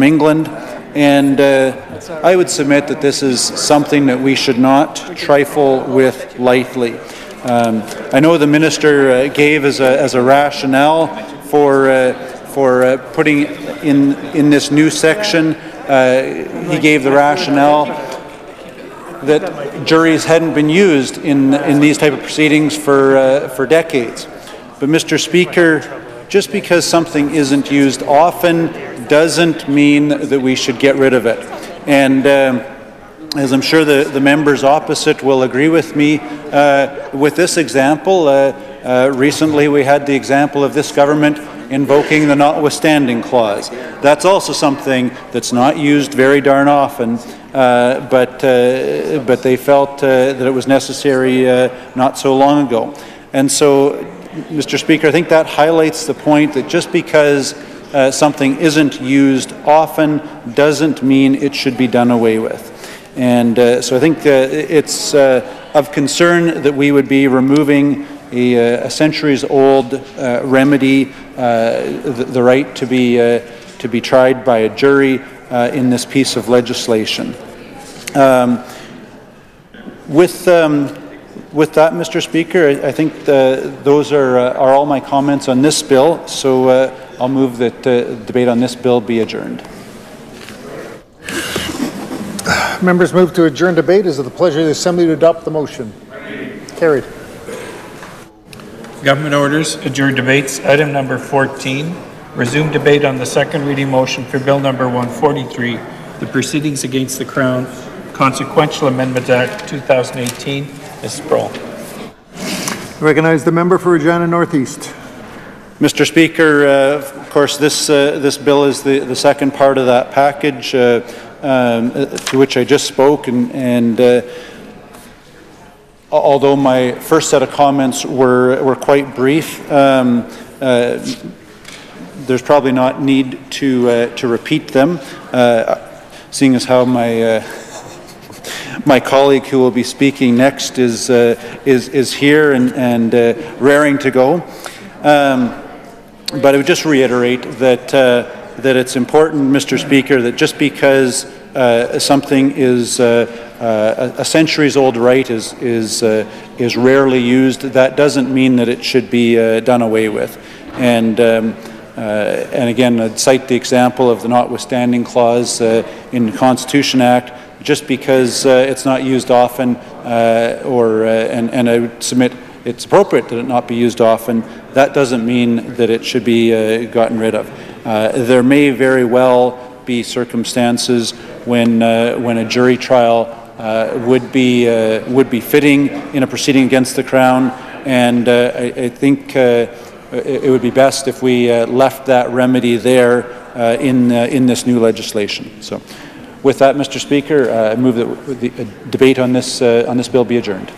England, and I would submit that this is something that we should not trifle with lightly. I know the minister gave as a rationale for putting in this new section. He gave the rationale that juries hadn't been used in these type of proceedings for decades. But Mr. Speaker, just because something isn't used often doesn't mean that we should get rid of it. And as I'm sure the members opposite will agree with me, with this example, recently we had the example of this government invoking the notwithstanding clause. That's also something that's not used very darn often, but they felt that it was necessary not so long ago. And so, Mr. Speaker, I think that highlights the point that just because something isn't used often doesn't mean it should be done away with. And so I think it's of concern that we would be removing a centuries-old remedy, the right to be tried by a jury in this piece of legislation. With that, Mr. Speaker, I think those are all my comments on this bill, so I'll move that the debate on this bill be adjourned. Members move to adjourn debate. Is it the pleasure of the Assembly to adopt the motion? Carried. Government orders, adjourn debates. Item number 14, resume debate on the second reading motion for Bill number 143, the Proceedings Against the Crown Consequential Amendment Act 2018. Ms. Sproul. Recognize the member for Regina Northeast. Mr. Speaker, of course, this bill is the second part of that package to which I just spoke, and although my first set of comments were quite brief, there's probably not need to repeat them, seeing as how my colleague who will be speaking next is here and raring to go. But I would just reiterate that it's important, Mr. Speaker, that just because something is a centuries-old right is rarely used, that doesn't mean that it should be done away with. And again, I'd cite the example of the notwithstanding clause in the Constitution Act. Just because it's not used often, and I would submit it's appropriate that it not be used often, that doesn't mean that it should be gotten rid of. There may very well be circumstances when a jury trial would be fitting in a proceeding against the Crown, and I think it would be best if we left that remedy there in this new legislation. So. With that, Mr. Speaker, I move that the debate on this bill be adjourned.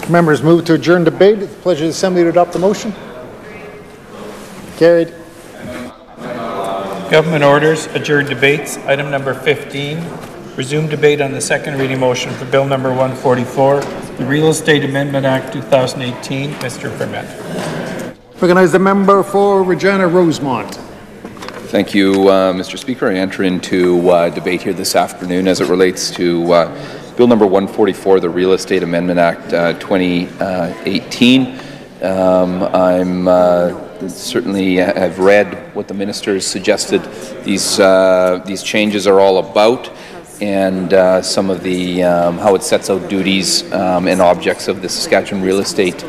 Members move to adjourn debate. It's the pleasure of the Assembly to adopt the motion. Carried. Government orders, adjourn debates. Item number 15, Resume debate on the second reading motion for Bill number 144, the Real Estate Amendment Act 2018. Mr. Permette. Recognize the member for Regina Rosemont. Thank you, Mr. Speaker. I enter into debate here this afternoon as it relates to Bill number 144, the Real Estate Amendment Act 2018. I'm certainly have read what the minister has suggested these changes are all about, and some of the how it sets out duties and objects of the Saskatchewan Real Estate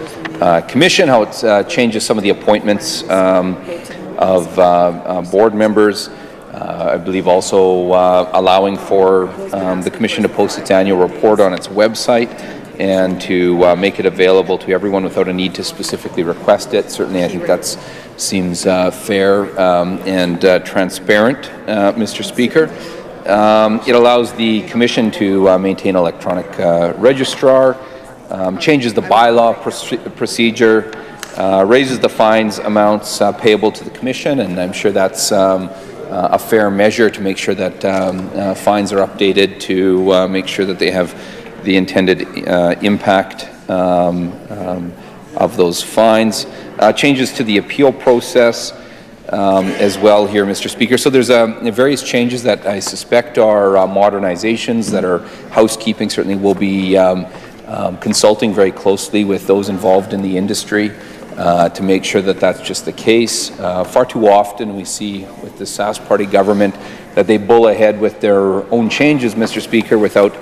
Commission, how it changes some of the appointments of board members. I believe also allowing for the Commission to post its annual report on its website and to make it available to everyone without a need to specifically request it. Certainly, I think that seems fair and transparent, Mr. Speaker. It allows the Commission to maintain electronic registrar, changes the bylaw procedure, raises the fines amounts payable to the Commission, and I'm sure that's a fair measure to make sure that fines are updated to make sure that they have the intended impact of those fines. Changes to the appeal process as well here, Mr. Speaker. So there's various changes that I suspect are modernizations that are housekeeping. Certainly we'll be consulting very closely with those involved in the industry to make sure that that's just the case. Far too often we see with the Sask Party government that they bull ahead with their own changes, Mr. Speaker, without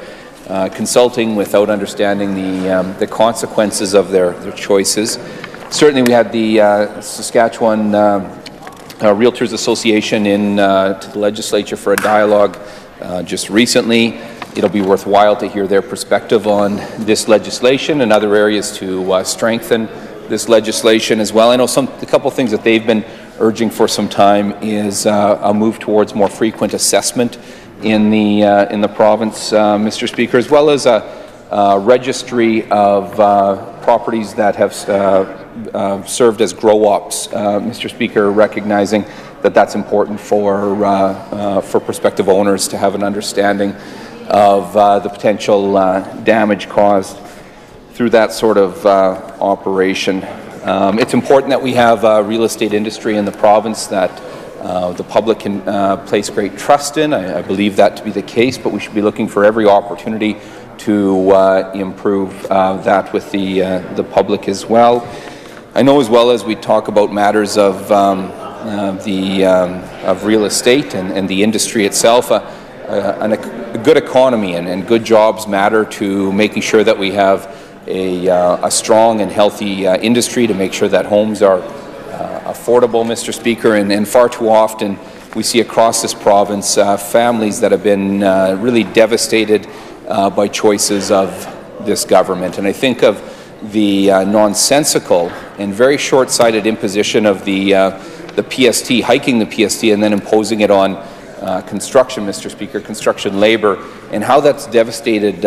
consulting, without understanding the consequences of their choices. Certainly we had the Saskatchewan Realtors Association to the legislature for a dialogue just recently. It'll be worthwhile to hear their perspective on this legislation and other areas to strengthen this legislation as well. I know a couple things that they've been urging for some time is a move towards more frequent assessment in the province, Mr. Speaker, as well as a registry of properties that have served as grow-ops, Mr. Speaker, recognizing that that's important for prospective owners to have an understanding of the potential damage caused through that sort of operation. It's important that we have a real estate industry in the province that the public can place great trust in. I believe that to be the case, but we should be looking for every opportunity to improve that with the public as well. I know as well as we talk about matters of real estate and the industry itself, a good economy and good jobs matter to making sure that we have a strong and healthy industry to make sure that homes are affordable, Mr. Speaker, and far too often we see across this province families that have been really devastated by choices of this government. And I think of the nonsensical and very short-sighted imposition of the PST, hiking the PST and then imposing it on construction, Mr. Speaker, construction labor, and how that's devastated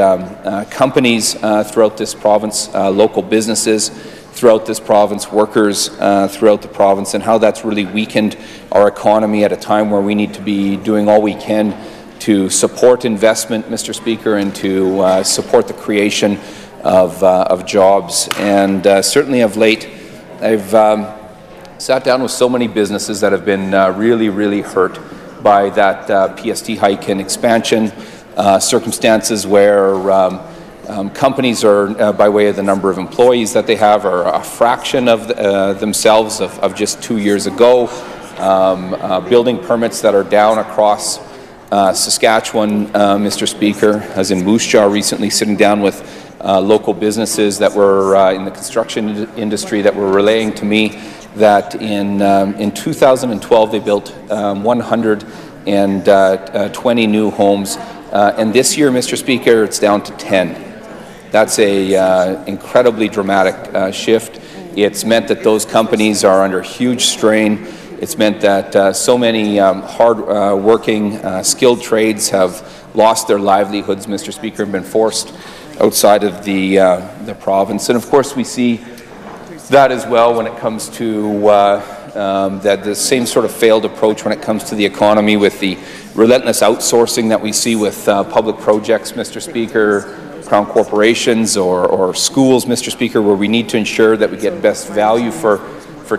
companies throughout this province, local businesses throughout this province, workers throughout the province, and how that's really weakened our economy at a time where we need to be doing all we can to support investment, Mr. Speaker, and to support the creation of jobs. And certainly of late, I've sat down with so many businesses that have been really hurt by that PST hike and expansion, circumstances where companies are, by way of the number of employees that they have, are a fraction of themselves of just 2 years ago. Building permits that are down across Saskatchewan, Mr. Speaker, as in Moose Jaw recently, sitting down with local businesses that were in the construction industry that were relaying to me that in 2012 they built 120 new homes, and this year, Mr. Speaker, it's down to 10. That's a incredibly dramatic shift. It's meant that those companies are under huge strain. It's meant that so many hard-working, skilled trades have lost their livelihoods, Mr. Speaker, and been forced outside of the province. And of course, we see that as well when it comes to that the same sort of failed approach when it comes to the economy with the relentless outsourcing that we see with public projects, Mr. Speaker, Crown corporations or schools, Mr. Speaker, where we need to ensure that we get best value for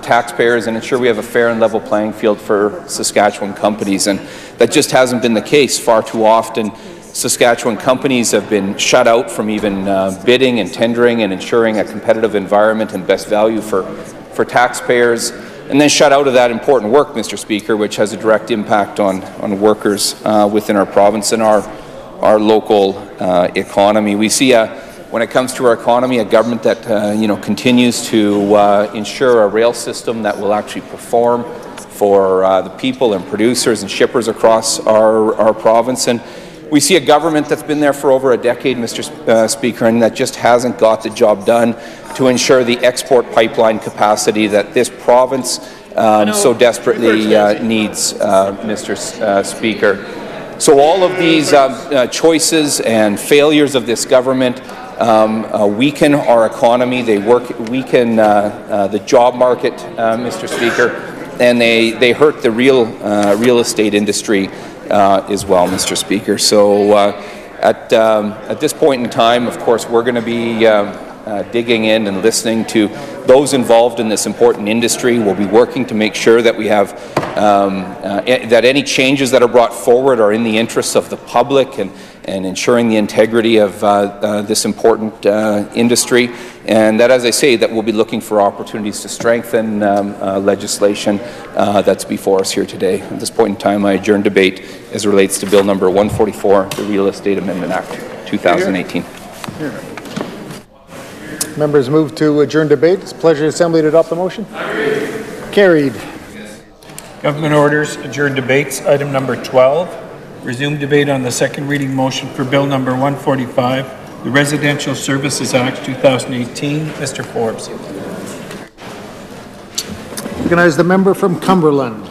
taxpayers and ensure we have a fair and level playing field for Saskatchewan companies. And that just hasn't been the case. Far too often, Saskatchewan companies have been shut out from even bidding and tendering and ensuring a competitive environment and best value for taxpayers, and then shut out of that important work, Mr. Speaker, which has a direct impact on workers within our province and our local economy. We see when it comes to our economy, a government that continues to ensure a rail system that will actually perform for the people and producers and shippers across our province. And we see a government that's been there for over a decade, Mr. Speaker, and that just hasn't got the job done to ensure the export pipeline capacity that this province so desperately needs, Mr. Speaker. So all of these choices and failures of this government weaken our economy, they weaken the job market, Mr. Speaker, and they hurt the real estate industry as well, Mr. Speaker. So at this point in time, of course, we're going to be digging in and listening to those involved in this important industry. We'll be working to make sure that we have that any changes that are brought forward are in the interests of the public and ensuring the integrity of this important industry, and that, as I say, that we'll be looking for opportunities to strengthen legislation that's before us here today. At this point in time, I adjourn debate as it relates to Bill number 144, the Real Estate Amendment Act 2018. Members move to adjourn debate. It's a pleasure to Assembly to adopt the motion. Carried. Government orders adjourn debates. Item number 12. Resume debate on the second reading motion for Bill number 145, the Residential Services Act 2018. Mr. Forbes. Recognize the member from Cumberland.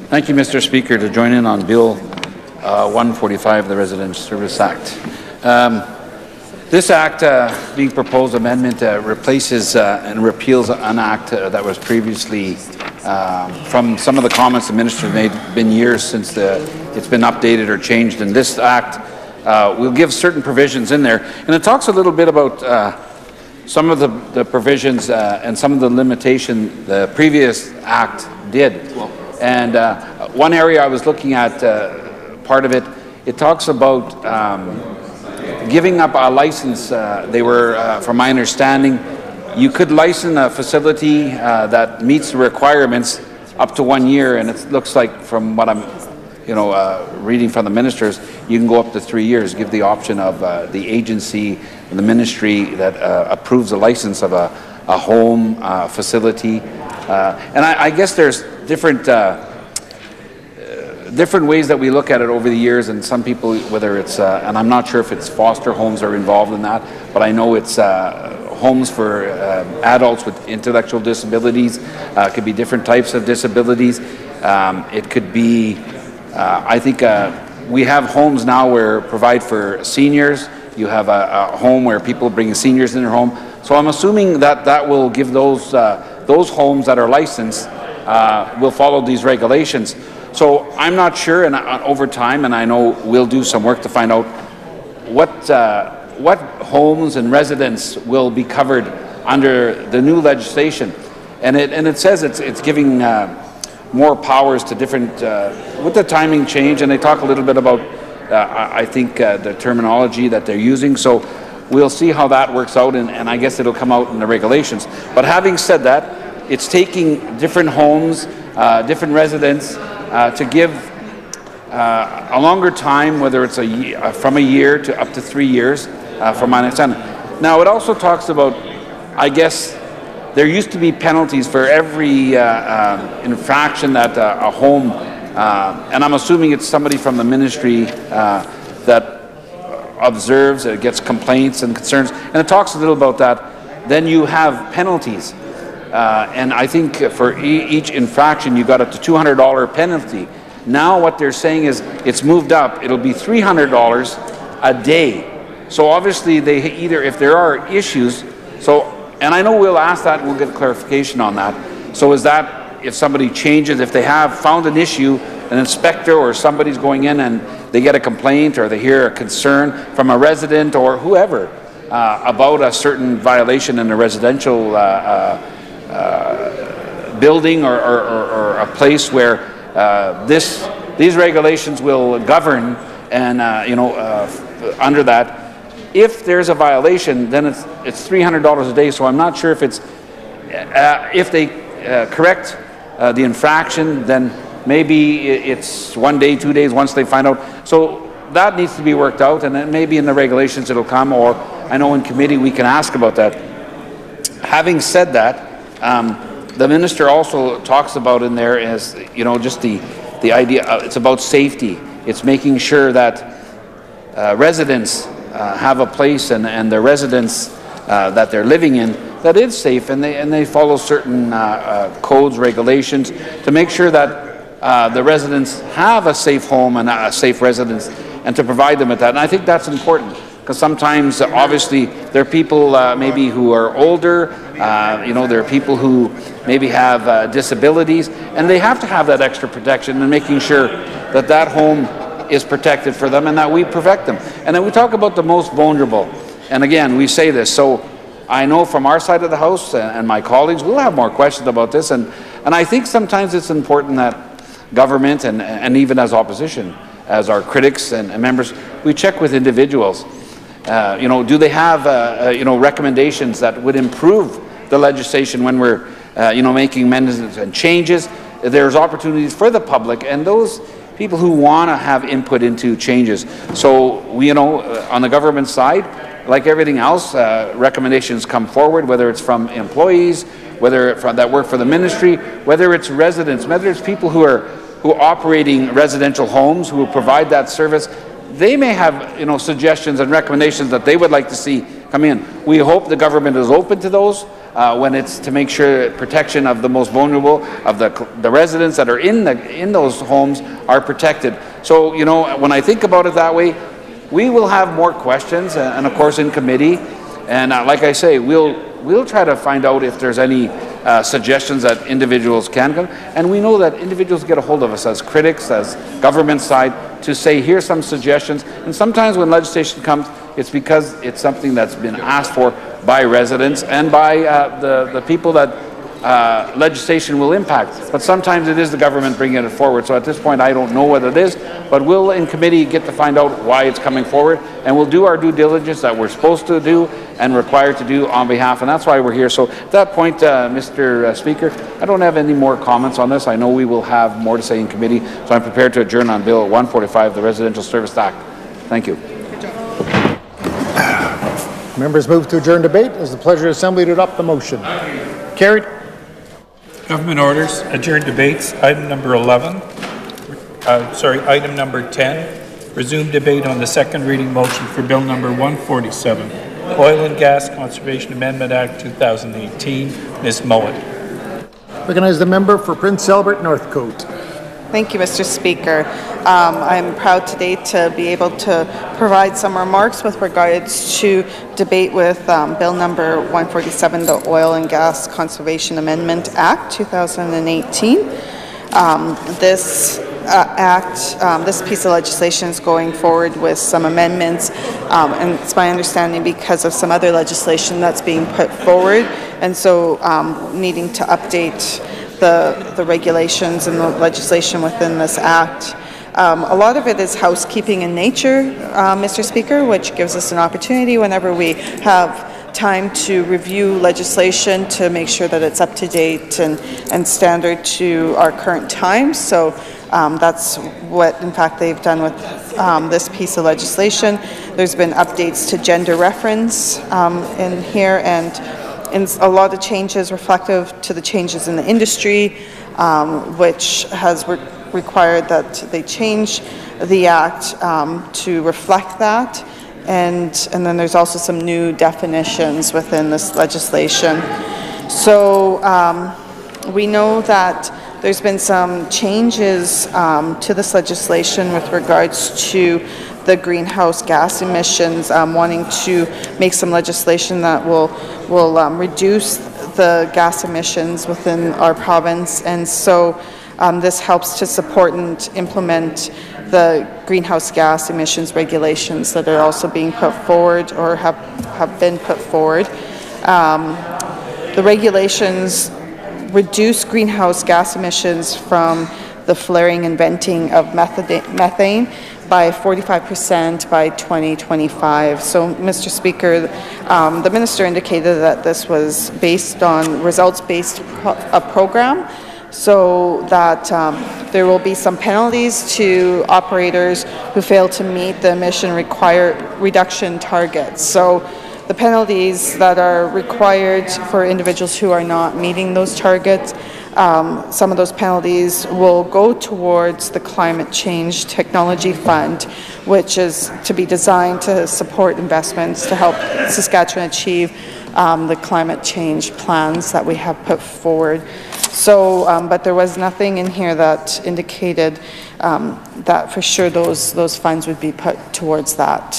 Thank you, Mr. Speaker, to join in on Bill 145, the Residential Service Act. This act, being proposed amendment, replaces and repeals an act that was previously, from some of the comments the minister made, been years since it's been updated or changed. And this act will give certain provisions in there. And it talks a little bit about some of the provisions and some of the limitation the previous act did. And one area I was looking at, part of it, it talks about giving up a license. They were, from my understanding, you could license a facility that meets the requirements up to 1 year, and it looks like, from what I'm reading from the ministers, you can go up to 3 years, give the option of the agency, the ministry that approves a license of a home facility. And I guess there's different ways that we look at it over the years, and some people, whether it's, and I'm not sure if it's foster homes are involved in that, but I know it's homes for adults with intellectual disabilities, could be different types of disabilities. It could be, I think we have homes now where provide for seniors. You have a home where people bring seniors in their home. So I'm assuming that that will give those homes that are licensed will follow these regulations. So I'm not sure, and over time, and I know we'll do some work to find out what homes and residents will be covered under the new legislation. And it says it's giving more powers to different, with the timing change, and they talk a little bit about, I think, the terminology that they're using. So we'll see how that works out, and I guess it'll come out in the regulations. But having said that, it's taking different homes, different residents, to give a longer time, whether it's from a year to up to 3 years, from my understanding. Now, it also talks about, I guess, there used to be penalties for every infraction that a home, and I'm assuming it's somebody from the ministry that observes, gets complaints and concerns, and it talks a little about that. Then you have penalties. And I think for each infraction, you got up to $200 penalty. Now what they're saying is it's moved up. It'll be $300 a day. So obviously they either, if there are issues, and I know we'll ask that and we'll get clarification on that, So is that if somebody changes, if they have found an issue, an inspector or somebody's going in and they get a complaint or they hear a concern from a resident or whoever about a certain violation in a residential building or a place where these regulations will govern and under that, if there's a violation, then it's $300 a day. So I'm not sure if it's if they correct the infraction, then maybe it's 1 day, 2 days once they find out. So that needs to be worked out, and then maybe in the regulations it'll come, or I know in committee we can ask about that. Having said that, the minister also talks about in there is, just the idea, it's about safety. It's making sure that residents have a place and the residents that they're living in that is safe, and they follow certain codes, regulations to make sure that the residents have a safe home and a safe residence, and to provide them with that. And I think that's important, because sometimes, obviously, there are people maybe who are older, there are people who maybe have disabilities, and they have to have that extra protection and making sure that that home is protected for them and that we protect them. And then we talk about the most vulnerable. And again, we say this, so I know from our side of the House and my colleagues, we'll have more questions about this, and I think sometimes it's important that government and even as opposition, as our critics and members, we check with individuals. Do they have recommendations that would improve the legislation when we're making amendments and changes? There's opportunities for the public and those people who want to have input into changes. So we, on the government side, like everything else, recommendations come forward, whether it's from employees, whether that work for the ministry, whether it's residents, whether it's people who are operating residential homes, who will provide that service. They may have, suggestions and recommendations that they would like to see come in. We hope the government is open to those when it's to make sure protection of the most vulnerable, of the residents that are in those homes are protected. So, when I think about it that way, we will have more questions, and of course in committee. And like I say, we'll try to find out if there's any suggestions that individuals can come. And we know that individuals get a hold of us as critics, as government side, to say, here's some suggestions. And sometimes when legislation comes, it's because it's something that's been asked for by residents and by the people that legislation will impact. But sometimes it is the government bringing it forward. So at this point, I don't know what it is, but we'll in committee get to find out why it's coming forward, and we'll do our due diligence that we're supposed to do and required to do on behalf, and that's why we're here. So at that point, Mr. Speaker, I don't have any more comments on this. I know we will have more to say in committee, so I'm prepared to adjourn on Bill 145, the Residential Service Act. Thank you. Members move to adjourn debate. It is the pleasure of the Assembly to adopt the motion. Carried. Government orders, adjourn debates, item number 11. Item number 10, resume debate on the second reading motion for Bill number 147, Oil and Gas Conservation Amendment Act 2018. Ms. Mowat. Recognize the member for Prince Albert Northcote. Thank you, Mr. Speaker. I'm proud today to be able to provide some remarks with regards to debate with Bill number 147, the Oil and Gas Conservation Amendment Act 2018. This piece of legislation is going forward with some amendments, and it's my understanding because of some other legislation that's being put forward, and so needing to update the regulations and the legislation within this act. A lot of it is housekeeping in nature, Mr. Speaker, which gives us an opportunity whenever we have time to review legislation to make sure that it's up to date and standard to our current times. So that's what, in fact, they've done with this piece of legislation. There's been updates to gender reference in here, and a lot of changes reflective to the changes in the industry, which has required that they change the act to reflect that. And then there's also some new definitions within this legislation. So we know that there's been some changes to this legislation with regards to the greenhouse gas emissions, wanting to make some legislation that will reduce the gas emissions within our province. And so this helps to support and implement the greenhouse gas emissions regulations that are also being put forward or have been put forward. The regulations reduce greenhouse gas emissions from the flaring and venting of methane by 45% by 2025. So, Mr. Speaker, the Minister indicated that this was based on results-based program, so that there will be some penalties to operators who fail to meet the emission reduction targets. So the penalties that are required for individuals who are not meeting those targets, some of those penalties will go towards the Climate Change Technology Fund, which is to be designed to support investments to help Saskatchewan achieve the climate change plans that we have put forward. So, but there was nothing in here that indicated that for sure those funds would be put towards that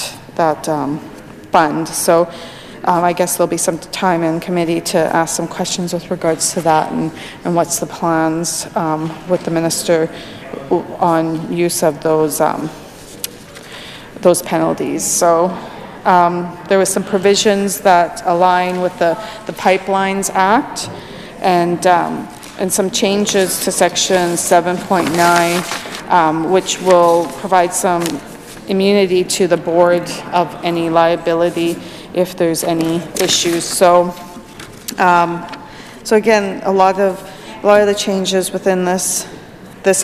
fund. So I guess there'll be some time in committee to ask some questions with regards to that and what's the plans with the Minister on use of those penalties. So there was some provisions that align with the Pipelines Act and some changes to Section 7.9, which will provide some immunity to the board of any liability if there's any issues. So, so again, a lot of the changes within this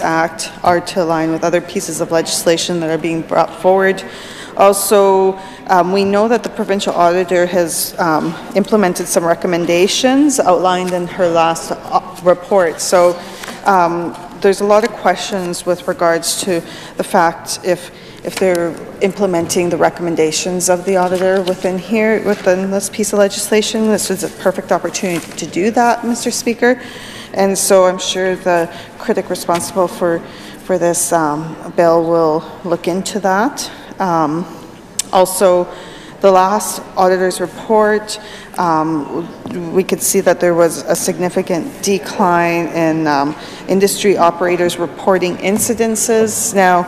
act are to align with other pieces of legislation that are being brought forward. Also, we know that the provincial auditor has implemented some recommendations outlined in her last report. So there's a lot of questions with regards to the fact if they're implementing the recommendations of the auditor within this piece of legislation. This is a perfect opportunity to do that, Mr. Speaker. And so I'm sure the critic responsible for this bill will look into that. Also, the last auditor's report, we could see that there was a significant decline in industry operators reporting incidences. Now,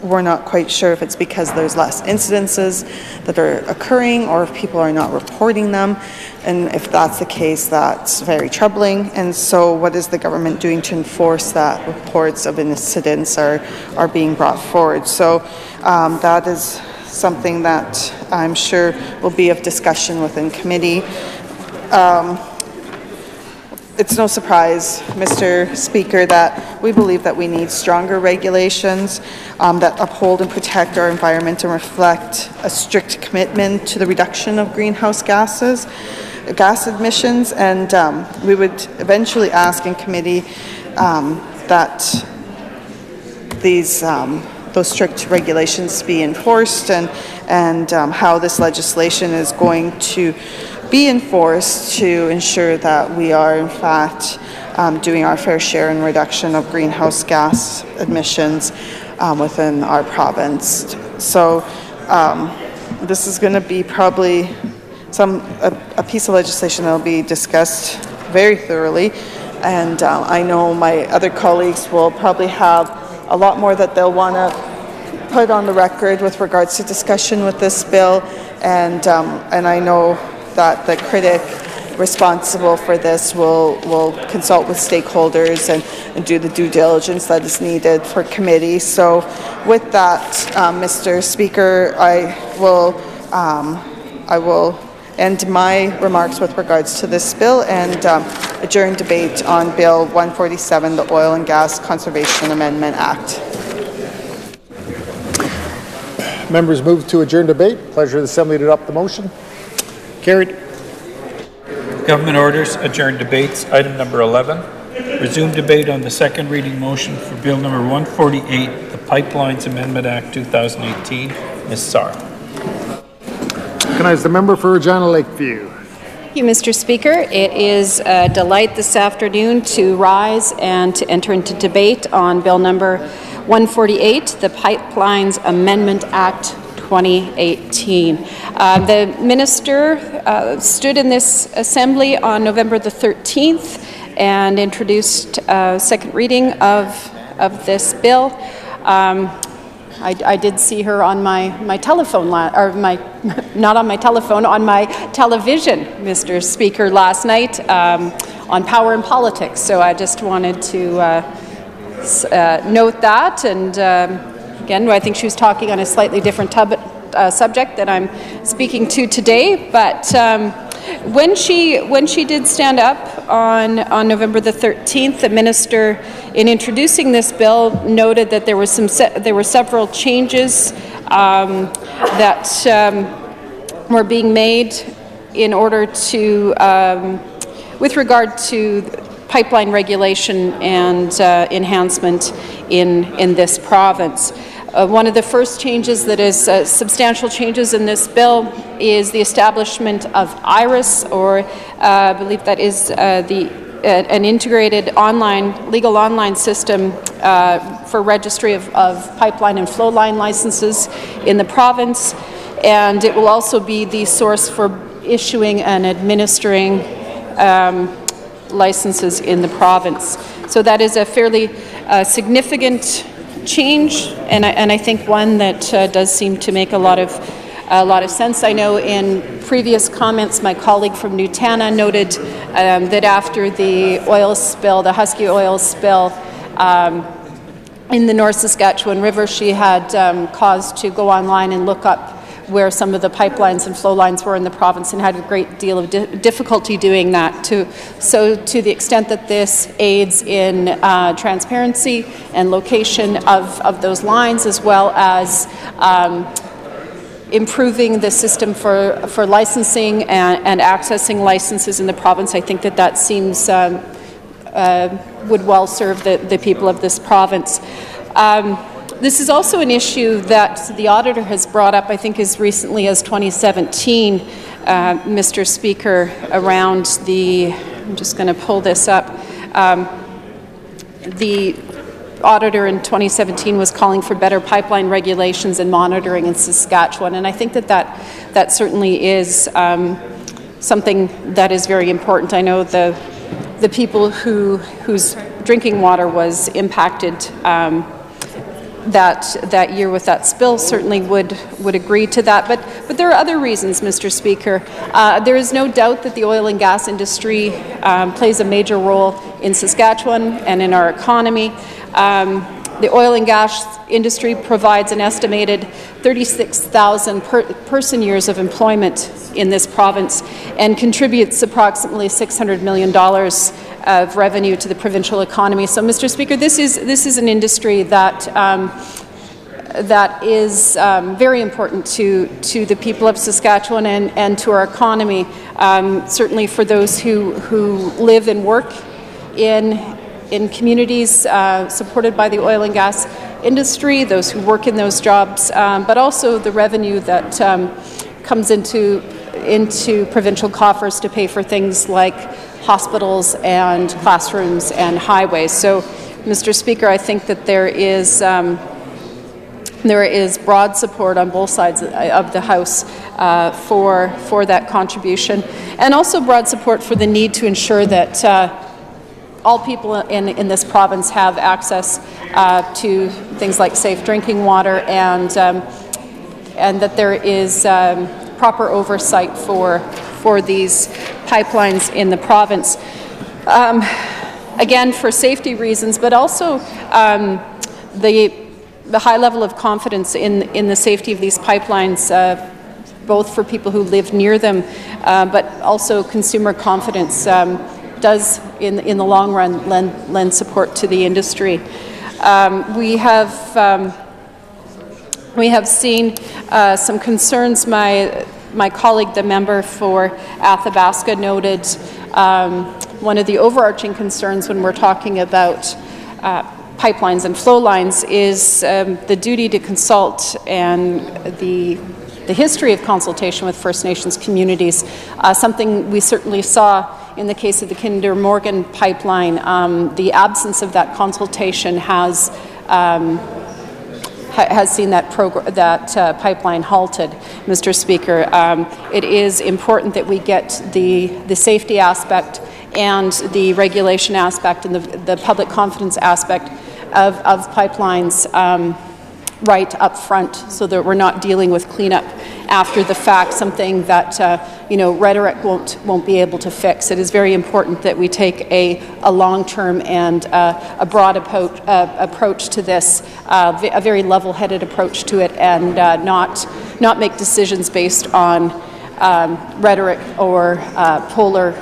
we're not quite sure if it's because there's less incidences that are occurring or if people are not reporting them. And if that's the case, that's very troubling. And so what is the government doing to enforce that reports of incidents are being brought forward? So that is something that I'm sure will be of discussion within committee. It's no surprise, Mr. Speaker, that we believe that we need stronger regulations that uphold and protect our environment and reflect a strict commitment to the reduction of greenhouse gas emissions, and we would eventually ask in committee that those strict regulations be enforced and how this legislation is going to be enforced to ensure that we are in fact doing our fair share in reduction of greenhouse gas emissions within our province. So this is going to be probably a piece of legislation that will be discussed very thoroughly, and I know my other colleagues will probably have a lot more that they'll want to put on the record with regards to discussion with this bill, and I know that the critic responsible for this will consult with stakeholders and do the due diligence that is needed for committee. So with that, Mr. Speaker, I will end my remarks with regards to this bill and adjourn debate on Bill 147, the Oil and Gas Conservation Amendment Act. Members move to adjourn debate. Pleasure of the Assembly to adopt the motion. Carried. Government orders, adjourn debates. Item number 11. Resume debate on the second reading motion for Bill number 148, the Pipelines Amendment Act 2018. Ms. Sarr. Recognize the member for Regina Lakeview. Thank you, Mr. Speaker. It is a delight this afternoon to rise and to enter into debate on Bill number 148, the Pipelines Amendment Act 2018. The minister stood in this assembly on November the 13th and introduced a second reading of this bill. I did see her on my telephone, not on my telephone, on my television, Mr. Speaker, last night on Power and Politics. So I just wanted to note that. And again, I think she was talking on a slightly different subject that I'm speaking to today. But when she did stand up on November the 13th, the minister, in introducing this bill, noted that there were several changes that were being made in order to, with regard to pipeline regulation and enhancement in this province. One of the first changes that is substantial changes in this bill is the establishment of IRIS, or I believe that is an integrated legal online system for registry of pipeline and flow line licenses in the province, and it will also be the source for issuing and administering licenses in the province. So that is a fairly significant change, and I think one that does seem to make a lot of sense. I know in previous comments, my colleague from Nutana noted that after the oil spill, the Husky oil spill in the North Saskatchewan River, she had cause to go online and look up where some of the pipelines and flow lines were in the province, and had a great deal of difficulty doing that. So to the extent that this aids in transparency and location of those lines, as well as improving the system for licensing and accessing licenses in the province, I think that seems would well serve the people of this province. This is also an issue that the auditor has brought up, I think, as recently as 2017, Mr. Speaker, around I'm just going to pull this up, the auditor in 2017 was calling for better pipeline regulations and monitoring in Saskatchewan, and I think that certainly is something that is very important. I know the people whose drinking water was impacted that year with that spill certainly would agree to that. But there are other reasons, Mr. Speaker. There is no doubt that the oil and gas industry plays a major role in Saskatchewan and in our economy. The oil and gas industry provides an estimated 36,000 person years of employment in this province and contributes approximately $600 million of revenue to the provincial economy. So, Mr. Speaker, this is an industry that is very important to the people of Saskatchewan and to our economy. Certainly for those who live and work in communities supported by the oil and gas industry, those who work in those jobs, but also the revenue that comes into provincial coffers to pay for things like hospitals and classrooms and highways. So, Mr. Speaker, I think that there is broad support on both sides of the House for that contribution, and also broad support for the need to ensure that all people in this province have access to things like safe drinking water, and that there is proper oversight for these pipelines in the province. Again, for safety reasons, but also the high level of confidence in the safety of these pipelines, both for people who live near them, but also consumer confidence does, in the long run, lend support to the industry. We have seen some concerns. My colleague, the member for Athabasca, noted one of the overarching concerns when we're talking about pipelines and flow lines is the duty to consult and the history of consultation with First Nations communities, something we certainly saw in the case of the Kinder Morgan pipeline. The absence of that consultation has pipeline halted, Mr. Speaker. It is important that we get the safety aspect and the regulation aspect and the public confidence aspect of pipelines right up front, so that we're not dealing with cleanup after the fact, something that rhetoric won't be able to fix. It is very important that we take a long-term and a broad approach to this, a very level-headed approach to it, and not make decisions based on rhetoric or polar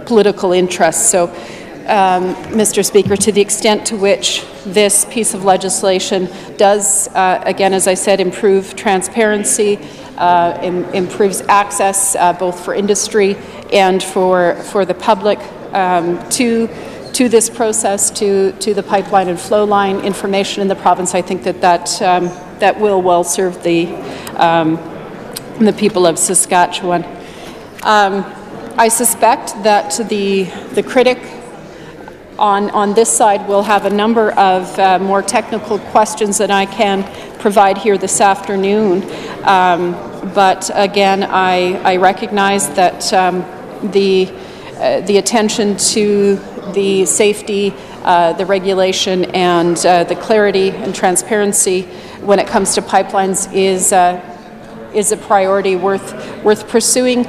political interests. So, Mr. Speaker, to the extent to which this piece of legislation does, again, as I said, improve transparency, improves access both for industry and for the public to this process, to the pipeline and flow line information in the province, I think that will well serve the people of Saskatchewan. I suspect that the critic on this side will have a number of more technical questions than I can provide here this afternoon. But again, I recognize that the attention to the safety, the regulation, and the clarity and transparency when it comes to pipelines is a priority worth pursuing.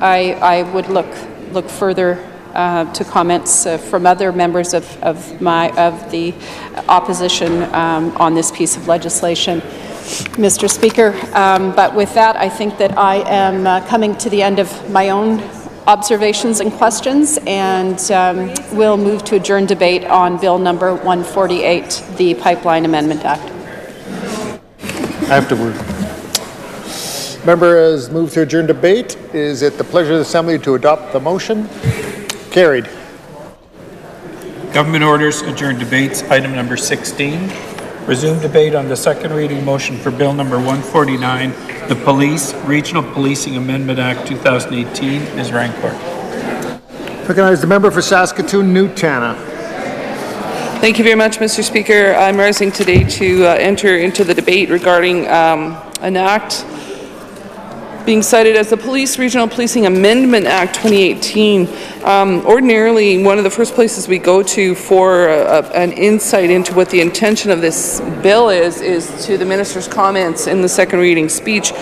I would look further to comments from other members of the opposition on this piece of legislation, Mr. Speaker. But with that, I think that I am coming to the end of my own observations and questions, and we'll move to adjourn debate on Bill number 148, the Pipeline Amendment Act. Afterward. Member has moved to adjourn debate. Is it the pleasure of the Assembly to adopt the motion? Carried. Government orders adjourn debates. Item number 16. Resume debate on the second reading motion for Bill number 149, the Regional Policing Amendment Act 2018. Ms. Rancourt. Recognize the member for Saskatoon, Newtana. Thank you very much, Mr. Speaker. I'm rising today to enter into the debate regarding an act being cited as the Regional Policing Amendment Act 2018. Ordinarily, one of the first places we go to for an insight into what the intention of this bill is to the minister's comments in the second reading speech.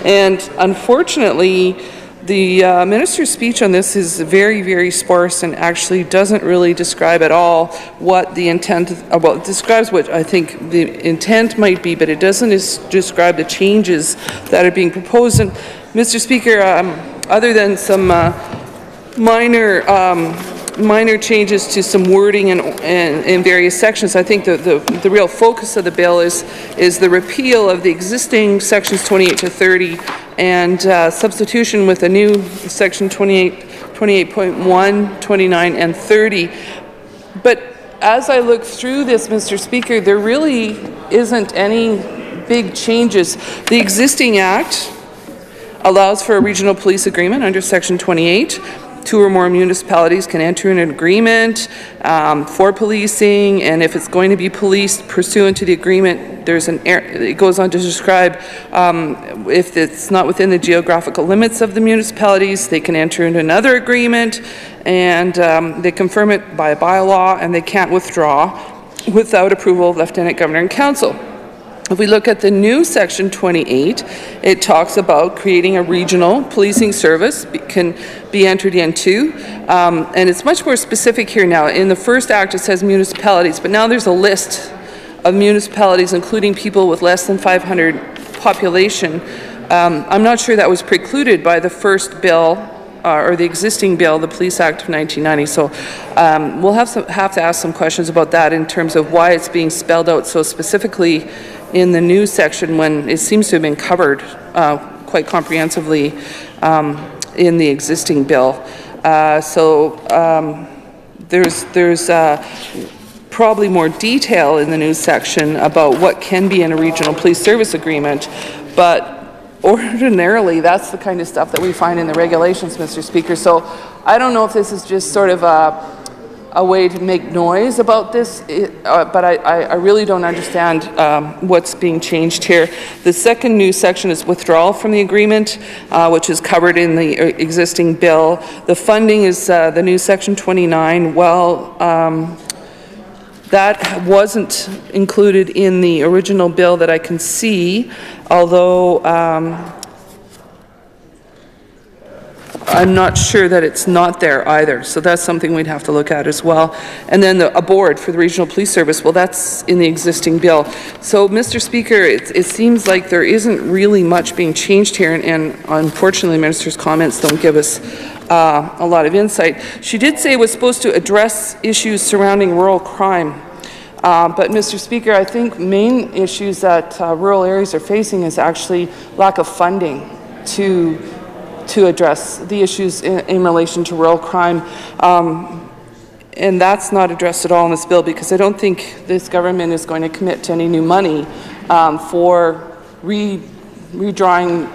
And unfortunately, the minister's speech on this is very, very sparse and actually doesn't really describe at all what the intent, well, it describes what I think the intent might be, but it doesn't describe the changes that are being proposed. And Mr. Speaker, other than some minor changes to some wording in various sections, I think the real focus of the bill is the repeal of the existing sections 28 to 30 and substitution with a new section 28.1, 29, and 30. But as I look through this, Mr. Speaker, there really isn't any big changes. The existing act allows for a regional police agreement under section 28. 2 or more municipalities can enter an agreement for policing, and if it's going to be policed pursuant to the agreement, it goes on to describe if it's not within the geographical limits of the municipalities, they can enter into another agreement, and they confirm it by a bylaw, and they can't withdraw without approval of Lieutenant Governor and Council. If we look at the new section 28, it talks about creating a regional policing service can be entered into, and it's much more specific here now. In the first act it says municipalities, but now there's a list of municipalities including people with less than 500 population. I'm not sure that was precluded by the first bill or the existing bill, the Police Act of 1990. So we'll have to ask some questions about that in terms of why it's being spelled out so specifically in the new section when it seems to have been covered quite comprehensively in the existing bill. There's probably more detail in the new section about what can be in a regional police service agreement, but ordinarily that's the kind of stuff that we find in the regulations, Mr. Speaker. So I don't know if this is just sort of a way to make noise about this, but I really don't understand what's being changed here. The second new section is withdrawal from the agreement, which is covered in the existing bill. The funding is the new section 29. Well, that wasn't included in the original bill that I can see, although I'm not sure that it's not there either, so that's something we'd have to look at as well. And then a board for the Regional Police Service, well, that's in the existing bill. So, Mr. Speaker, it seems like there isn't really much being changed here, and unfortunately, the Minister's comments don't give us a lot of insight. She did say it was supposed to address issues surrounding rural crime. But, Mr. Speaker, I think main issues that rural areas are facing is actually lack of funding to address the issues in relation to rural crime. And that's not addressed at all in this bill, because I don't think this government is going to commit to any new money for redrawing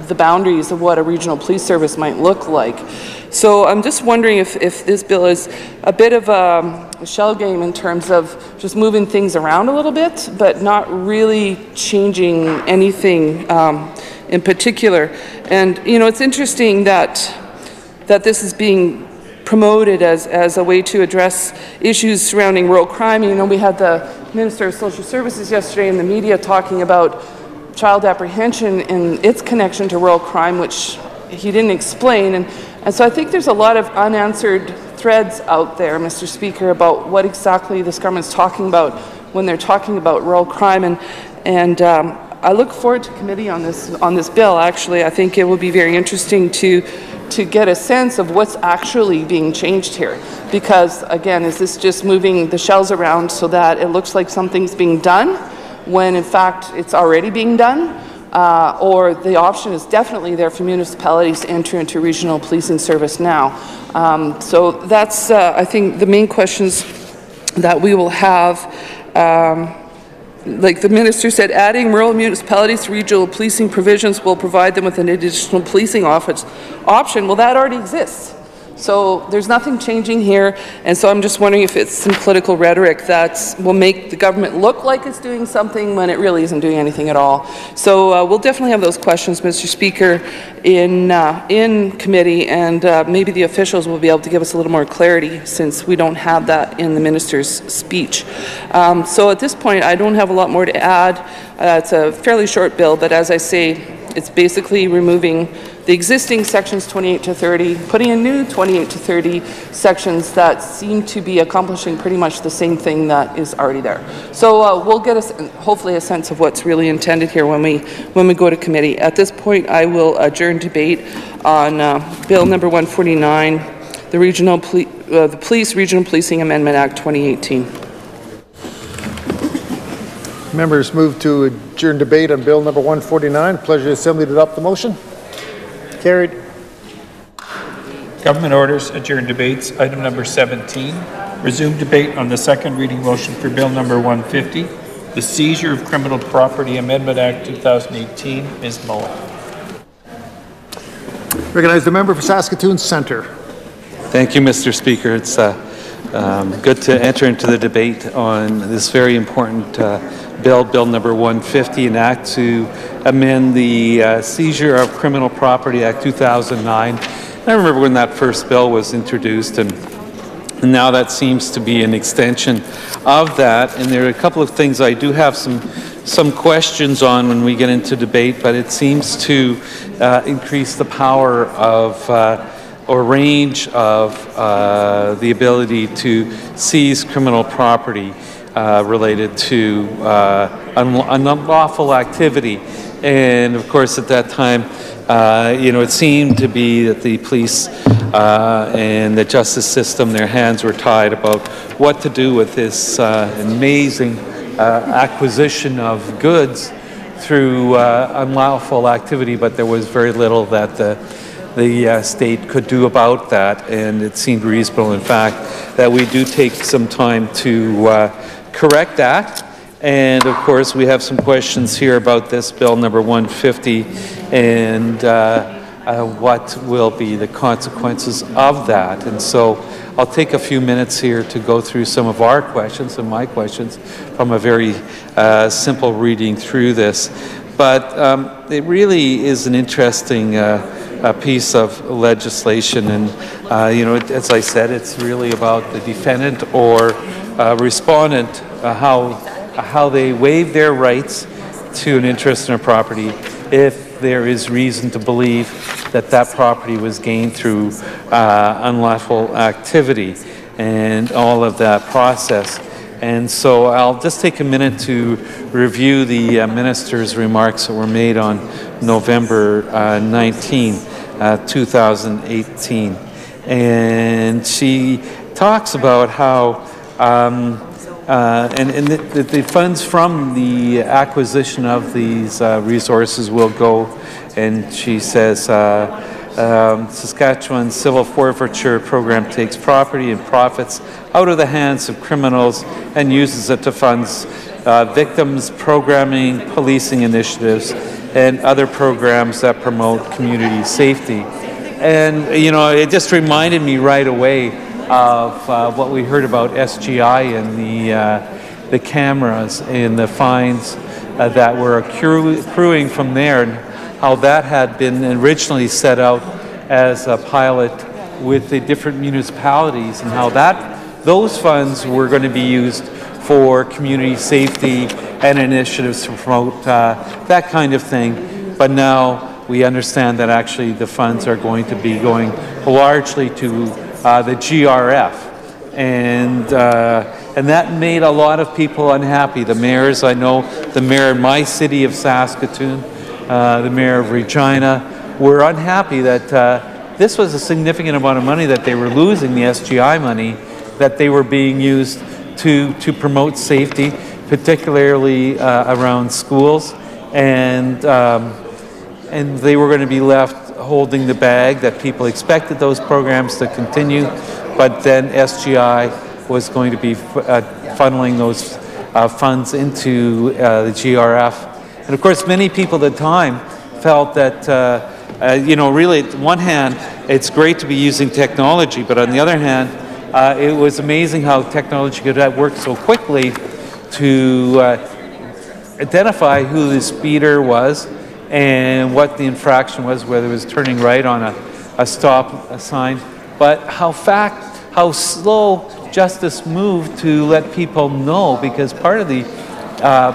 the boundaries of what a regional police service might look like. So I'm just wondering if this bill is a bit of a shell game in terms of just moving things around a little bit, but not really changing anything in particular. And, you know, it's interesting that this is being promoted as a way to address issues surrounding rural crime. You know, we had the Minister of Social Services yesterday in the media talking about child apprehension and its connection to rural crime, which he didn't explain. And so I think there's a lot of unanswered threads out there, Mr. Speaker, about what exactly this government's talking about when they're talking about rural crime. And I look forward to committee on this bill. Actually, I think it will be very interesting to get a sense of what's actually being changed here. Because, again, is this just moving the shells around so that it looks like something's being done, when in fact it's already being done? Or the option is definitely there for municipalities to enter into regional policing service now. So that's, I think, the main questions that we will have. Like the minister said, adding rural municipalities to regional policing provisions will provide them with an additional policing option. Well, that already exists. So there's nothing changing here, and so I'm just wondering if it's some political rhetoric that will make the government look like it's doing something when it really isn't doing anything at all. So we'll definitely have those questions, Mr. Speaker, in committee, and maybe the officials will be able to give us a little more clarity, since we don't have that in the minister's speech. So at this point, I don't have a lot more to add. It's a fairly short bill, but as I say, it's basically removing the existing sections 28 to 30, putting in new 28 to 30 sections that seem to be accomplishing pretty much the same thing that is already there. So we'll get hopefully a sense of what's really intended here when we go to committee. At this point, I will adjourn debate on Bill number 149, the Police Regional Policing Amendment Act 2018. Members move to adjourn debate on Bill number 149. Pleasure of the Assembly to adopt the motion. Carried. Government orders, adjourn debates. Item number 17. Resume debate on the second reading motion for Bill number 150, the Seizure of Criminal Property Amendment Act 2018. Ms. Mullen. Recognize the member for Saskatoon Centre. Thank you, Mr. Speaker. It's good to enter into the debate on this very important bill number 150, an act to amend the Seizure of Criminal Property Act 2009. I remember when that first bill was introduced, and now that seems to be an extension of that. And there are a couple of things I do have some questions on when we get into debate, but it seems to increase the power of or range of the ability to seize criminal property related to unlawful activity. And of course, at that time, it seemed to be that the police and the justice system, their hands were tied about what to do with this amazing acquisition of goods through unlawful activity, but there was very little that the state could do about that, and it seemed reasonable, in fact, that we do take some time to correct that. And of course, we have some questions here about this bill number 150 and what will be the consequences of that. And so I'll take a few minutes here to go through some of our questions and my questions from a very simple reading through this. But it really is an interesting piece of legislation, and as I said, it's really about the defendant or respondent, how they waive their rights to an interest in a property if there is reason to believe that that property was gained through unlawful activity and all of that process. And so I'll just take a minute to review the minister's remarks that were made on November 19, 2018. And she talks about how the funds from the acquisition of these resources will go, and she says, Saskatchewan Civil Forfeiture Program takes property and profits out of the hands of criminals and uses it to fund victims programming, policing initiatives, and other programs that promote community safety. And, it just reminded me right away of what we heard about SGI and the cameras and the fines that were accruing from there, and how that had been originally set out as a pilot with the different municipalities, and how those funds were going to be used for community safety and initiatives to promote that kind of thing. But now we understand that actually the funds are going to be going largely to the GRF, and that made a lot of people unhappy. The mayors, I know the mayor in my city of Saskatoon, the mayor of Regina, were unhappy that this was a significant amount of money that they were losing, the SGI money, that they were being used to promote safety, particularly around schools, and they were going to be left holding the bag, that people expected those programs to continue, but then SGI was going to be funneling those funds into the GRF. And of course, many people at the time felt that, really, on one hand, it's great to be using technology, but on the other hand, it was amazing how technology could work so quickly to identify who the speeder was and what the infraction was, whether it was turning right on a stop sign, but how slow justice moved to let people know, because part of the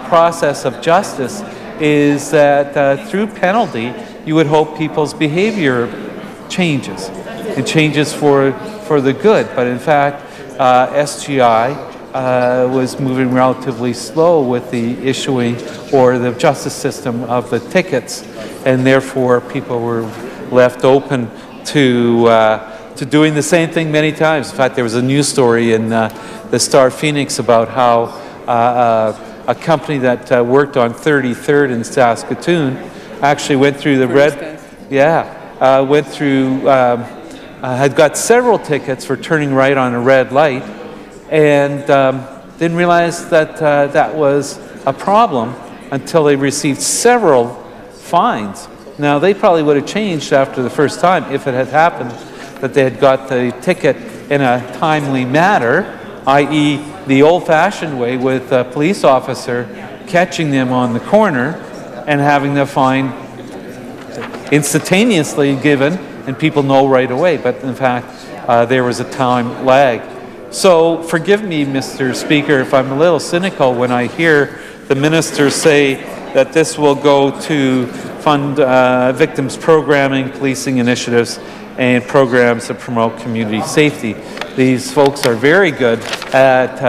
process of justice is that through penalty, you would hope people's behavior changes, and changes for the good. But in fact, SGI was moving relatively slow with the issuing or the justice system of the tickets, and therefore people were left open to doing the same thing many times. In fact, there was a news story in the Star Phoenix about how a company that worked on 33rd in Saskatoon actually went through the had got several tickets for turning right on a red light, and didn't realize that that was a problem until they received several fines. Now, they probably would have changed after the first time if it had happened that they had got the ticket in a timely manner, i.e. the old-fashioned way with a police officer catching them on the corner and having the fine instantaneously given, and people know right away. But in fact, there was a time lag. So forgive me, Mr. Speaker, if I'm a little cynical when I hear the minister say that this will go to fund victims programming, policing initiatives, and programs that promote community safety. These folks are very good at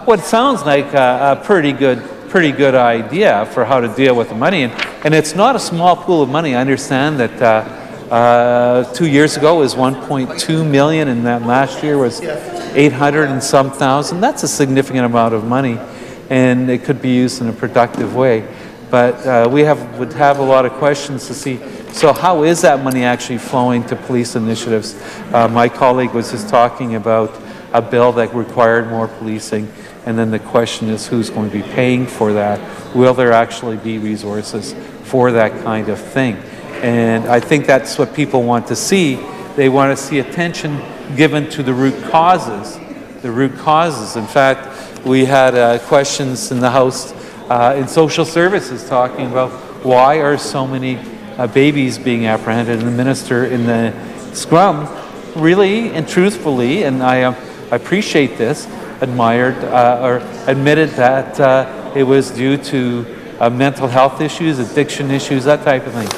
what sounds like a pretty good idea for how to deal with the money, and it's not a small pool of money. I understand that 2 years ago was 1.2 million, and that last year was 800 and some thousand. That's a significant amount of money, and it could be used in a productive way. But we would have a lot of questions to see, so how is that money actually flowing to police initiatives? My colleague was just talking about a bill that required more policing, and then the question is who's going to be paying for that? Will there actually be resources for that kind of thing? And I think that's what people want to see. They want to see attention given to the root causes. The root causes. In fact, we had questions in the House in social services talking about why are so many babies being apprehended, and the minister in the scrum really and truthfully, and I appreciate this, admitted that it was due to mental health issues, addiction issues, that type of thing.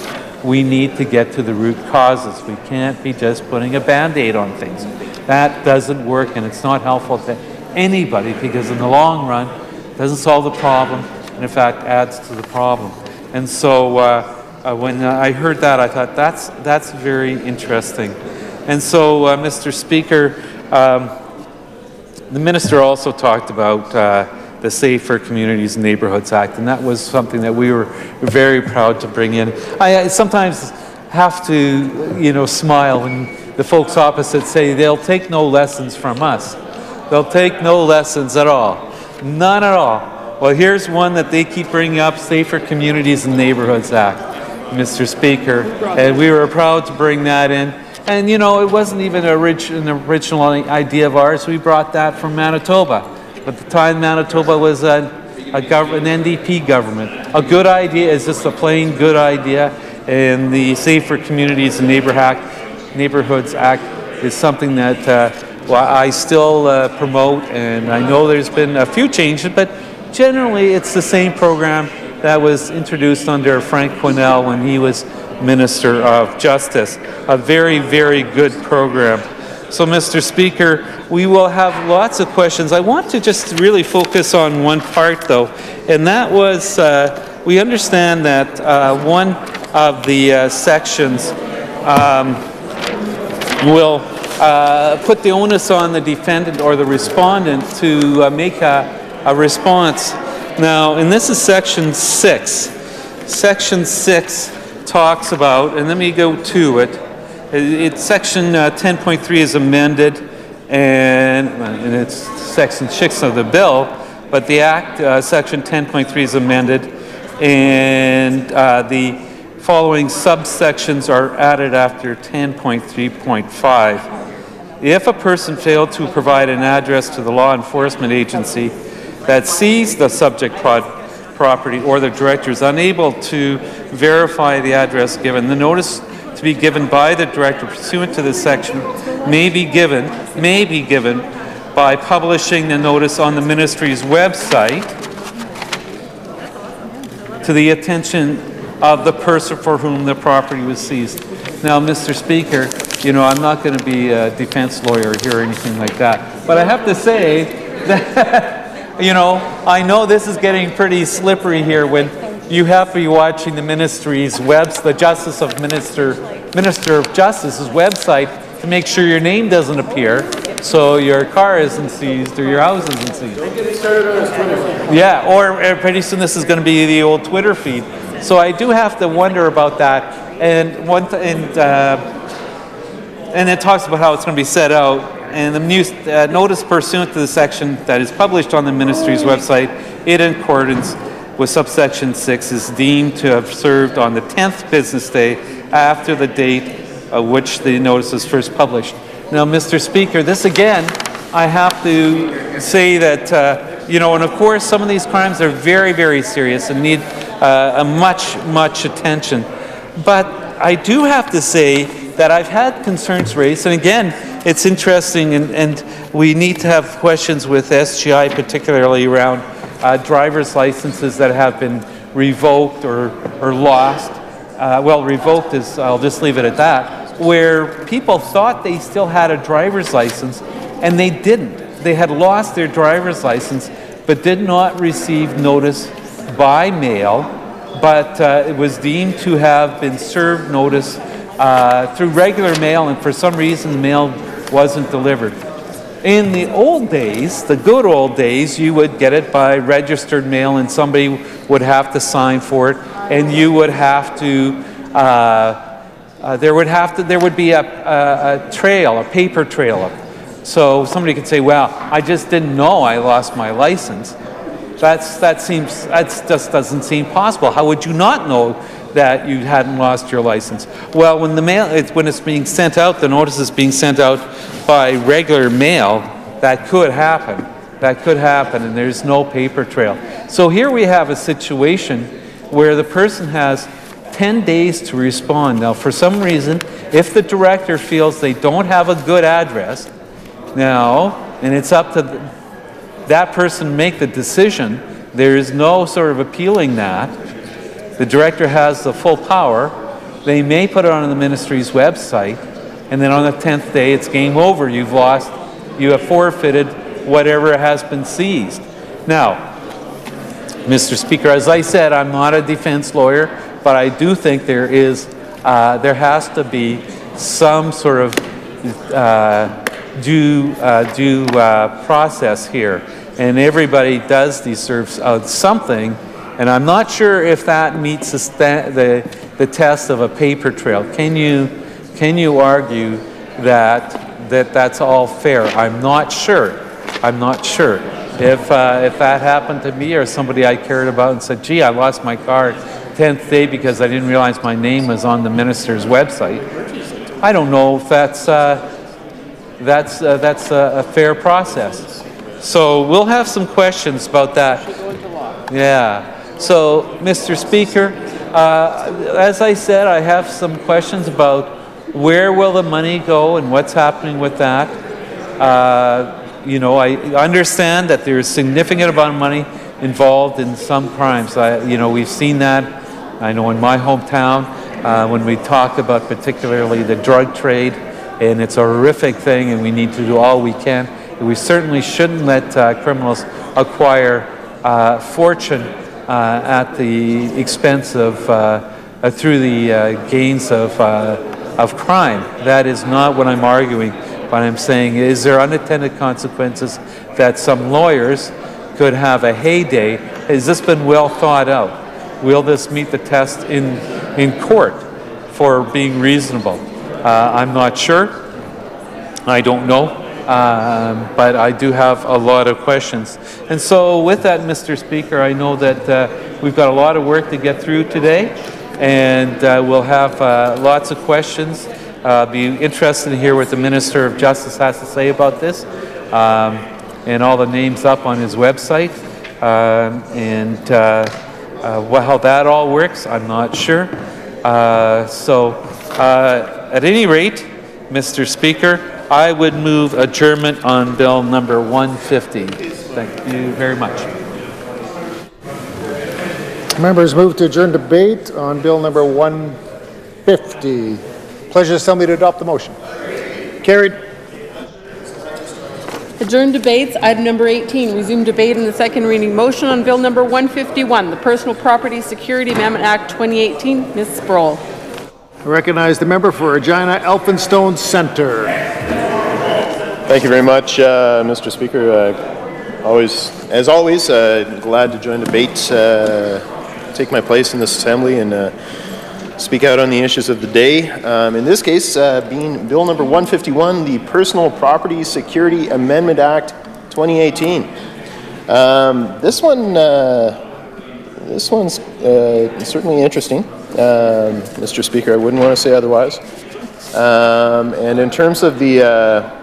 We need to get to the root causes. We can't be just putting a Band-Aid on things. That doesn't work, and it's not helpful to anybody, because in the long run, it doesn't solve the problem, and in fact adds to the problem. And so when I heard that, I thought that's very interesting. And so, Mr. Speaker, the minister also talked about the Safer Communities and Neighbourhoods Act, and that was something that we were very proud to bring in. I sometimes have to, smile when the folks opposite say they'll take no lessons from us. They'll take no lessons at all. None at all. Well, here's one that they keep bringing up, Safer Communities and Neighbourhoods Act, Mr. Speaker, and we were proud to bring that in. And, it wasn't even an original idea of ours. We brought that from Manitoba. At the time, Manitoba was an NDP government. A good idea is just a plain good idea, and the Safer Communities and Neighbourhoods Act is something that I still promote, and I know there's been a few changes, but generally it's the same program that was introduced under Frank Quinnell when he was Minister of Justice. A very, very good program. So, Mr. Speaker, we will have lots of questions. I want to just really focus on one part, though, and that was we understand that one of the sections will put the onus on the defendant or the respondent to make a response. Now, and this is Section 6. Section 6 talks about, and let me go to it. It's Section 10.3 is amended, and it's Section 6 of the bill, but the Act, Section 10.3 is amended, and the following subsections are added after 10.3.5. If a person failed to provide an address to the law enforcement agency that seized the subject property, or the director is unable to verify the address given, the notice to be given by the director pursuant to this section may be given by publishing the notice on the ministry's website to the attention of the person for whom the property was seized. Now, Mr. Speaker, I'm not going to be a defense lawyer here or anything like that, but I have to say that I know this is getting pretty slippery here when you have to be watching the ministry's Minister of Justice's website to make sure your name doesn't appear, so your car isn't seized or your house isn't seized. Don't get started on his Twitter feed. Yeah, or pretty soon this is going to be the old Twitter feed. So I do have to wonder about that, and it talks about how it's going to be set out. And the notice pursuant to the section that is published on the ministry's website in accordance with subsection 6 is deemed to have served on the 10th business day after the date of which the notice was first published. Now, Mr. Speaker, this again, I have to say that, and of course some of these crimes are very, very serious and need much attention. But I do have to say that I've had concerns raised, and again, it's interesting, and we need to have questions with SGI, particularly around driver's licenses that have been revoked or lost. Well, revoked is, I'll just leave it at that, where people thought they still had a driver's license, and they didn't. They had lost their driver's license, but did not receive notice by mail, but it was deemed to have been served notice through regular mail, and for some reason the mail wasn't delivered. In the old days, the good old days, you would get it by registered mail, and somebody would have to sign for it, and you would have to, there would be a trail, a paper trail. So somebody could say, well, I just didn't know I lost my license. That just doesn't seem possible. How would you not know that you hadn't lost your license. Well, when when it's being sent out, the notice is being sent out by regular mail, that could happen. That could happen, and there's no paper trail. So here we have a situation where the person has 10 days to respond. Now, for some reason, if the director feels they don't have a good address, now, and it's up to that person to make the decision, there is no sort of appealing that. The director has the full power. They may put it on the ministry's website, and then on the 10th day, it's game over. You've lost, you have forfeited whatever has been seized. Now, Mr. Speaker, as I said, I'm not a defense lawyer, but I do think there has to be some sort of due process here, and everybody does deserve something. And I'm not sure if that meets the test of a paper trail. Can you argue that that's all fair? I'm not sure. I'm not sure. If that happened to me or somebody I cared about and said, gee, I lost my car 10th day because I didn't realize my name was on the minister's website, I don't know if that's a fair process. So we'll have some questions about that. Yeah. So, Mr. Speaker, as I said, I have some questions about where will the money go and what's happening with that. You know, I understand that there's a significant amount of money involved in some crimes. You know, we've seen that, I know, in my hometown, when we talk about particularly the drug trade, and it's a horrific thing, and we need to do all we can. We certainly shouldn't let criminals acquire fortune at the expense of, through the gains of crime. That is not what I'm arguing. What I'm saying is there unintended consequences that some lawyers could have a heyday. Has this been well thought out? Will this meet the test in court for being reasonable? I'm not sure. I don't know. But I do have a lot of questions. And so with that, Mr. Speaker, I know that we've got a lot of work to get through today, and we'll have lots of questions. Be interested to hear what the Minister of Justice has to say about this, and all the names up on his website, and how that all works, I'm not sure. At any rate, Mr. Speaker, I would move adjournment on Bill number 150. Thank you very much. Members move to adjourn debate on Bill number 150. Pleasure to somebody to adopt the motion. Carried. Adjourn debates. Item number 18. Resume debate on the second reading motion on Bill number 151, the Personal Property Security Amendment Act 2018. Ms. Sproul. I recognize the member for Regina Elphinstone Centre. Thank you very much, Mr. Speaker. As always, glad to join debate, take my place in this assembly, and speak out on the issues of the day. In this case, being Bill number 151, the Personal Property Security Amendment Act 2018. This one's certainly interesting, Mr. Speaker. I wouldn't want to say otherwise. And in terms of the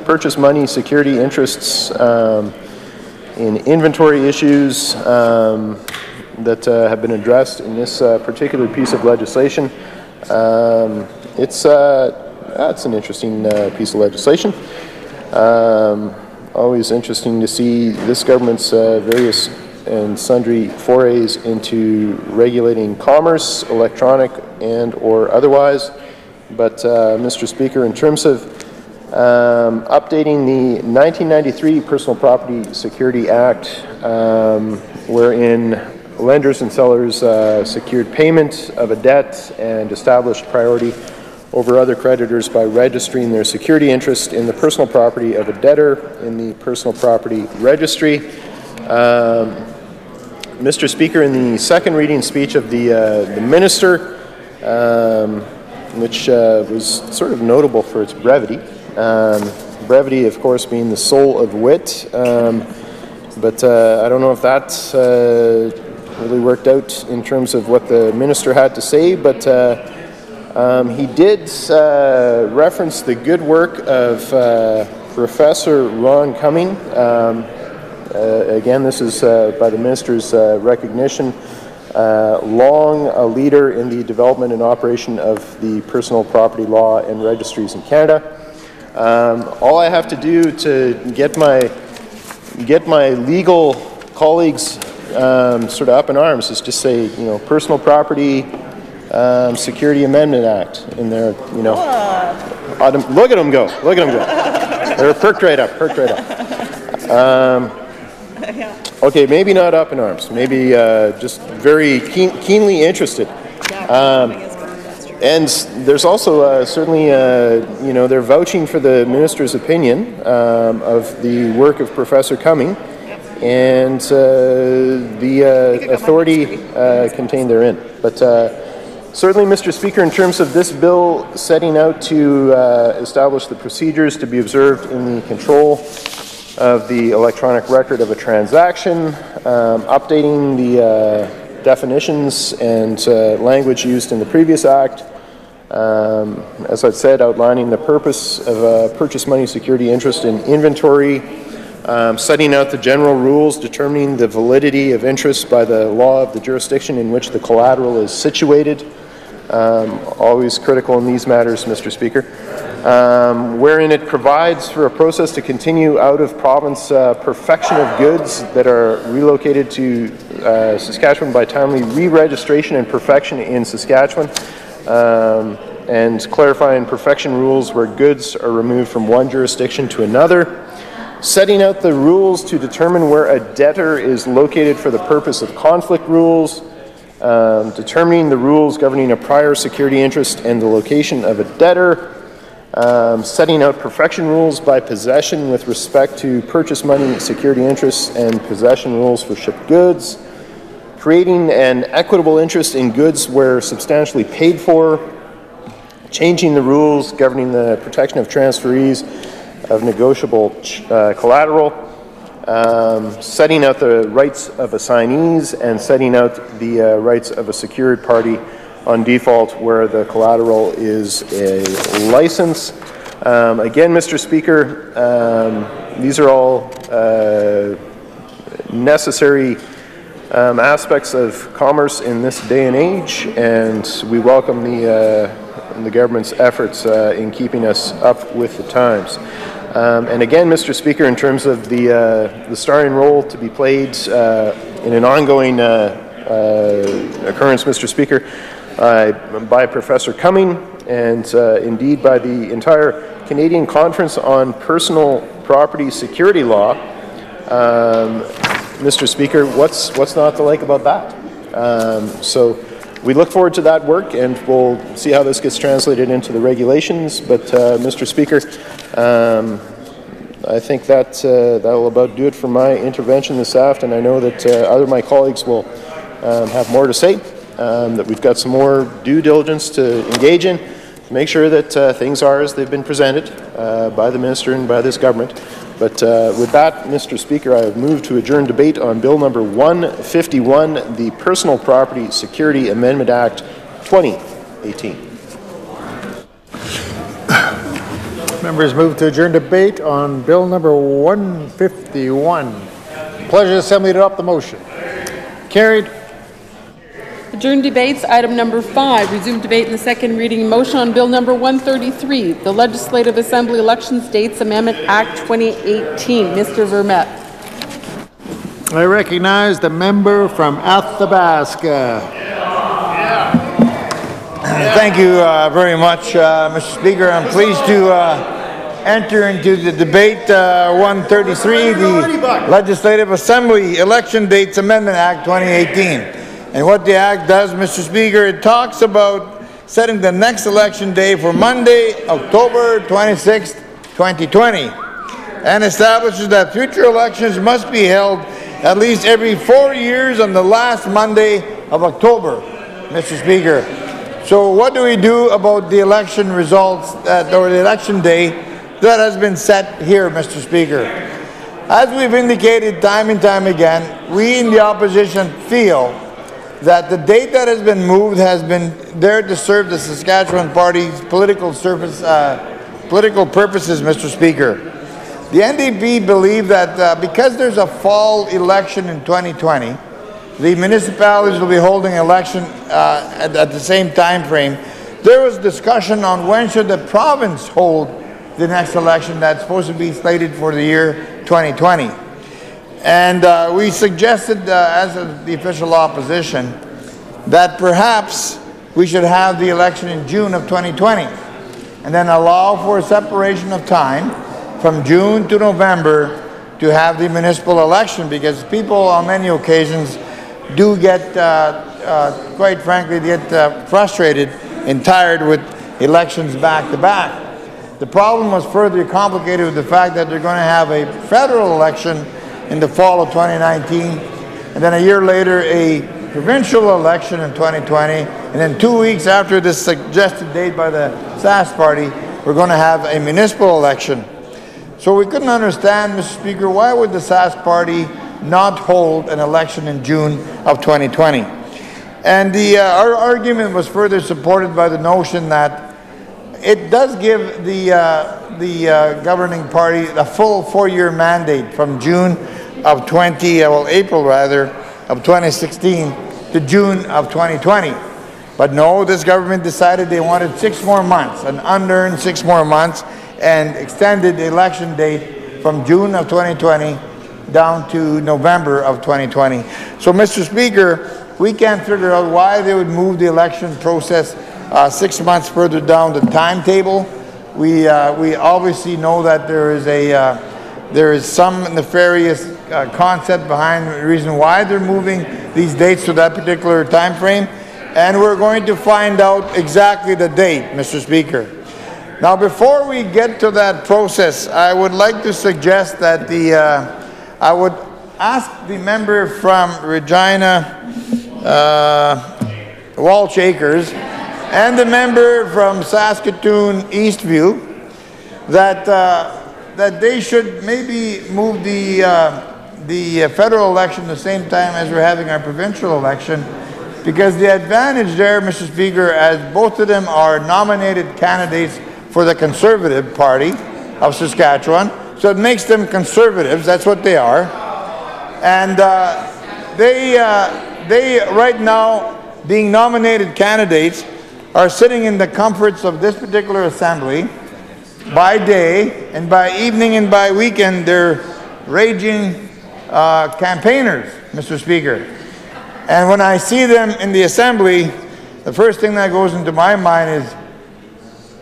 purchase money security interests in inventory issues that have been addressed in this particular piece of legislation, it's an interesting piece of legislation. Always interesting to see this government's various and sundry forays into regulating commerce, electronic and or otherwise. But Mr. Speaker, in terms of updating the 1993 Personal Property Security Act, wherein lenders and sellers secured payment of a debt and established priority over other creditors by registering their security interest in the personal property of a debtor in the personal property registry. Mr. Speaker, in the second reading speech of the minister, which was sort of notable for its brevity, brevity, of course, being the soul of wit, but I don't know if that really worked out in terms of what the minister had to say, but he did reference the good work of Professor Ron Cumming. Again, this is by the minister's recognition. Long a leader in the development and operation of the personal property law and registries in Canada. All I have to do to get my legal colleagues sort of up in arms is just say, you know, Personal Property Security Amendment Act in there, you know. Look at them go, look at them go. They're perked right up, perked right up. Okay, maybe not up in arms, maybe just very keenly interested. And there's also certainly, you know, they're vouching for the minister's opinion of the work of Professor Cumming and the authority contained therein. But certainly, Mr. Speaker, in terms of this bill setting out to establish the procedures to be observed in the control of the electronic record of a transaction, updating the definitions and language used in the previous act, as I've said, outlining the purpose of a purchase money security interest in inventory, setting out the general rules determining the validity of interest by the law of the jurisdiction in which the collateral is situated, always critical in these matters, Mr. Speaker, wherein it provides for a process to continue out of province perfection of goods that are relocated to Saskatchewan by timely re-registration and perfection in Saskatchewan, and clarifying perfection rules where goods are removed from one jurisdiction to another, setting out the rules to determine where a debtor is located for the purpose of conflict rules, determining the rules governing a prior security interest and the location of a debtor, setting out perfection rules by possession with respect to purchase money security interests and possession rules for shipped goods, creating an equitable interest in goods where substantially paid for, changing the rules governing the protection of transferees of negotiable collateral, setting out the rights of assignees and setting out the rights of a secured party on default where the collateral is a license. Again, Mr. Speaker, these are all necessary aspects of commerce in this day and age, and we welcome the government's efforts in keeping us up with the times. And again, Mr. Speaker, in terms of the starring role to be played in an ongoing occurrence, Mr. Speaker, by Professor Cumming and indeed by the entire Canadian Conference on Personal Property Security Law, Mr. Speaker, what's not to like about that? So we look forward to that work, and we'll see how this gets translated into the regulations. But Mr. Speaker, I think that will about do it for my intervention this afternoon. I know that other of my colleagues will have more to say, that we've got some more due diligence to engage in to make sure that things are as they've been presented by the minister and by this government. But with that, Mr. Speaker, I have moved to adjourn debate on Bill number 151, the Personal Property Security Amendment Act 2018. Members move to adjourn debate on Bill number 151. Pleasure the Assembly to adopt the motion. Carried. Adjourn debates. Item number 5. Resume debate in the second reading. Motion on Bill number 133, the Legislative Assembly Elections Dates Amendment Act 2018. Mr. Vermette. I recognize the member from Athabasca. Thank you very much, Mr. Speaker. I'm pleased to enter into the debate 133, the Legislative Assembly Election Dates Amendment Act 2018. And what the Act does, Mr. Speaker, it talks about setting the next election day for Monday, October 26, 2020, and establishes that future elections must be held at least every 4 years on the last Monday of October, Mr. Speaker. So what do we do about the election results, or the election day that has been set here, Mr. Speaker? As we've indicated time and time again, we in the opposition feel that the date that has been moved has been there to serve the Saskatchewan Party's political purposes, Mr. Speaker. The NDP believe that because there's a fall election in 2020, the municipalities will be holding election at the same time frame. There was discussion on when should the province hold the next election that's supposed to be slated for the year 2020. And we suggested, as the official opposition, that perhaps we should have the election in June of 2020 and then allow for a separation of time from June to November to have the municipal election, because people on many occasions do get, quite frankly, frustrated and tired with elections back to back. The problem was further complicated with the fact that they're going to have a federal election in the fall of 2019, and then a year later a provincial election in 2020, and then 2 weeks after this suggested date by the SAS party, we're going to have a municipal election. So we couldn't understand, Mr. Speaker, why would the SAS party not hold an election in June of 2020? And our argument was further supported by the notion that it does give the governing party a full 4-year mandate from June of April rather, of 2016 to June of 2020. But no, this government decided they wanted 6 more months, an unearned 6 more months, and extended the election date from June of 2020 down to November of 2020. So, Mr. Speaker, we can't figure out why they would move the election process 6 months further down the timetable. We obviously know that there is some nefarious concept behind the reason why they're moving these dates to that particular time frame, and we're going to find out exactly the date, Mr. Speaker. Now, before we get to that process, I would like to suggest that I would ask the member from Regina Walsh Acres and the member from Saskatoon Eastview that they should maybe move the federal election the same time as we're having our provincial election, because the advantage there, Mr. Speaker, as both of them are nominated candidates for the Conservative Party of Saskatchewan, so it makes them conservatives. That's what they are, and they right now, being nominated candidates, are sitting in the comforts of this particular assembly by day, and by evening and by weekend they're raging campaigners, Mr. Speaker. And when I see them in the assembly, the first thing that goes into my mind is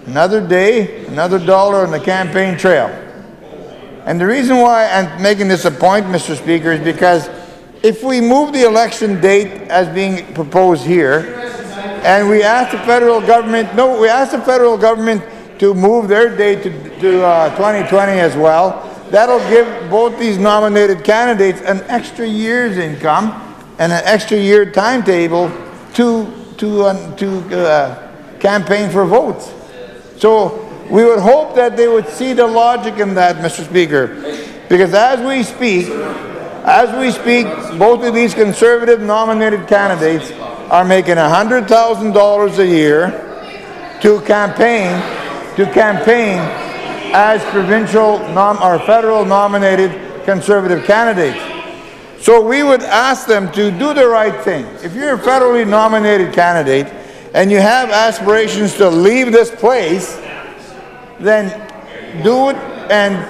another day, another dollar on the campaign trail. And the reason why I'm making this a point, Mr. Speaker, is because if we move the election date as being proposed here, and we ask the federal government, to move their date to 2020 as well, that'll give both these nominated candidates an extra year's income and an extra year timetable to campaign for votes. So we would hope that they would see the logic in that, Mr. Speaker, because as we speak, both of these Conservative nominated candidates are making $100,000 a year to campaign as provincial or federal nominated Conservative candidates. So we would ask them to do the right thing. If you're a federally nominated candidate and you have aspirations to leave this place, then do it and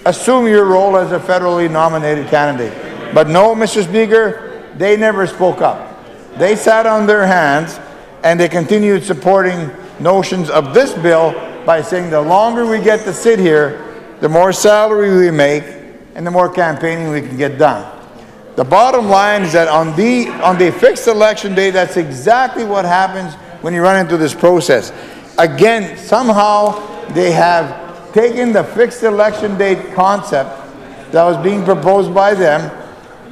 assume your role as a federally nominated candidate. But no, Mr. Speaker, they never spoke up. They sat on their hands and they continued supporting notions of this bill by saying the longer we get to sit here, the more salary we make and the more campaigning we can get done. The bottom line is that on the fixed election day, that's exactly what happens when you run into this process. Again, somehow they have taken the fixed election date concept that was being proposed by them,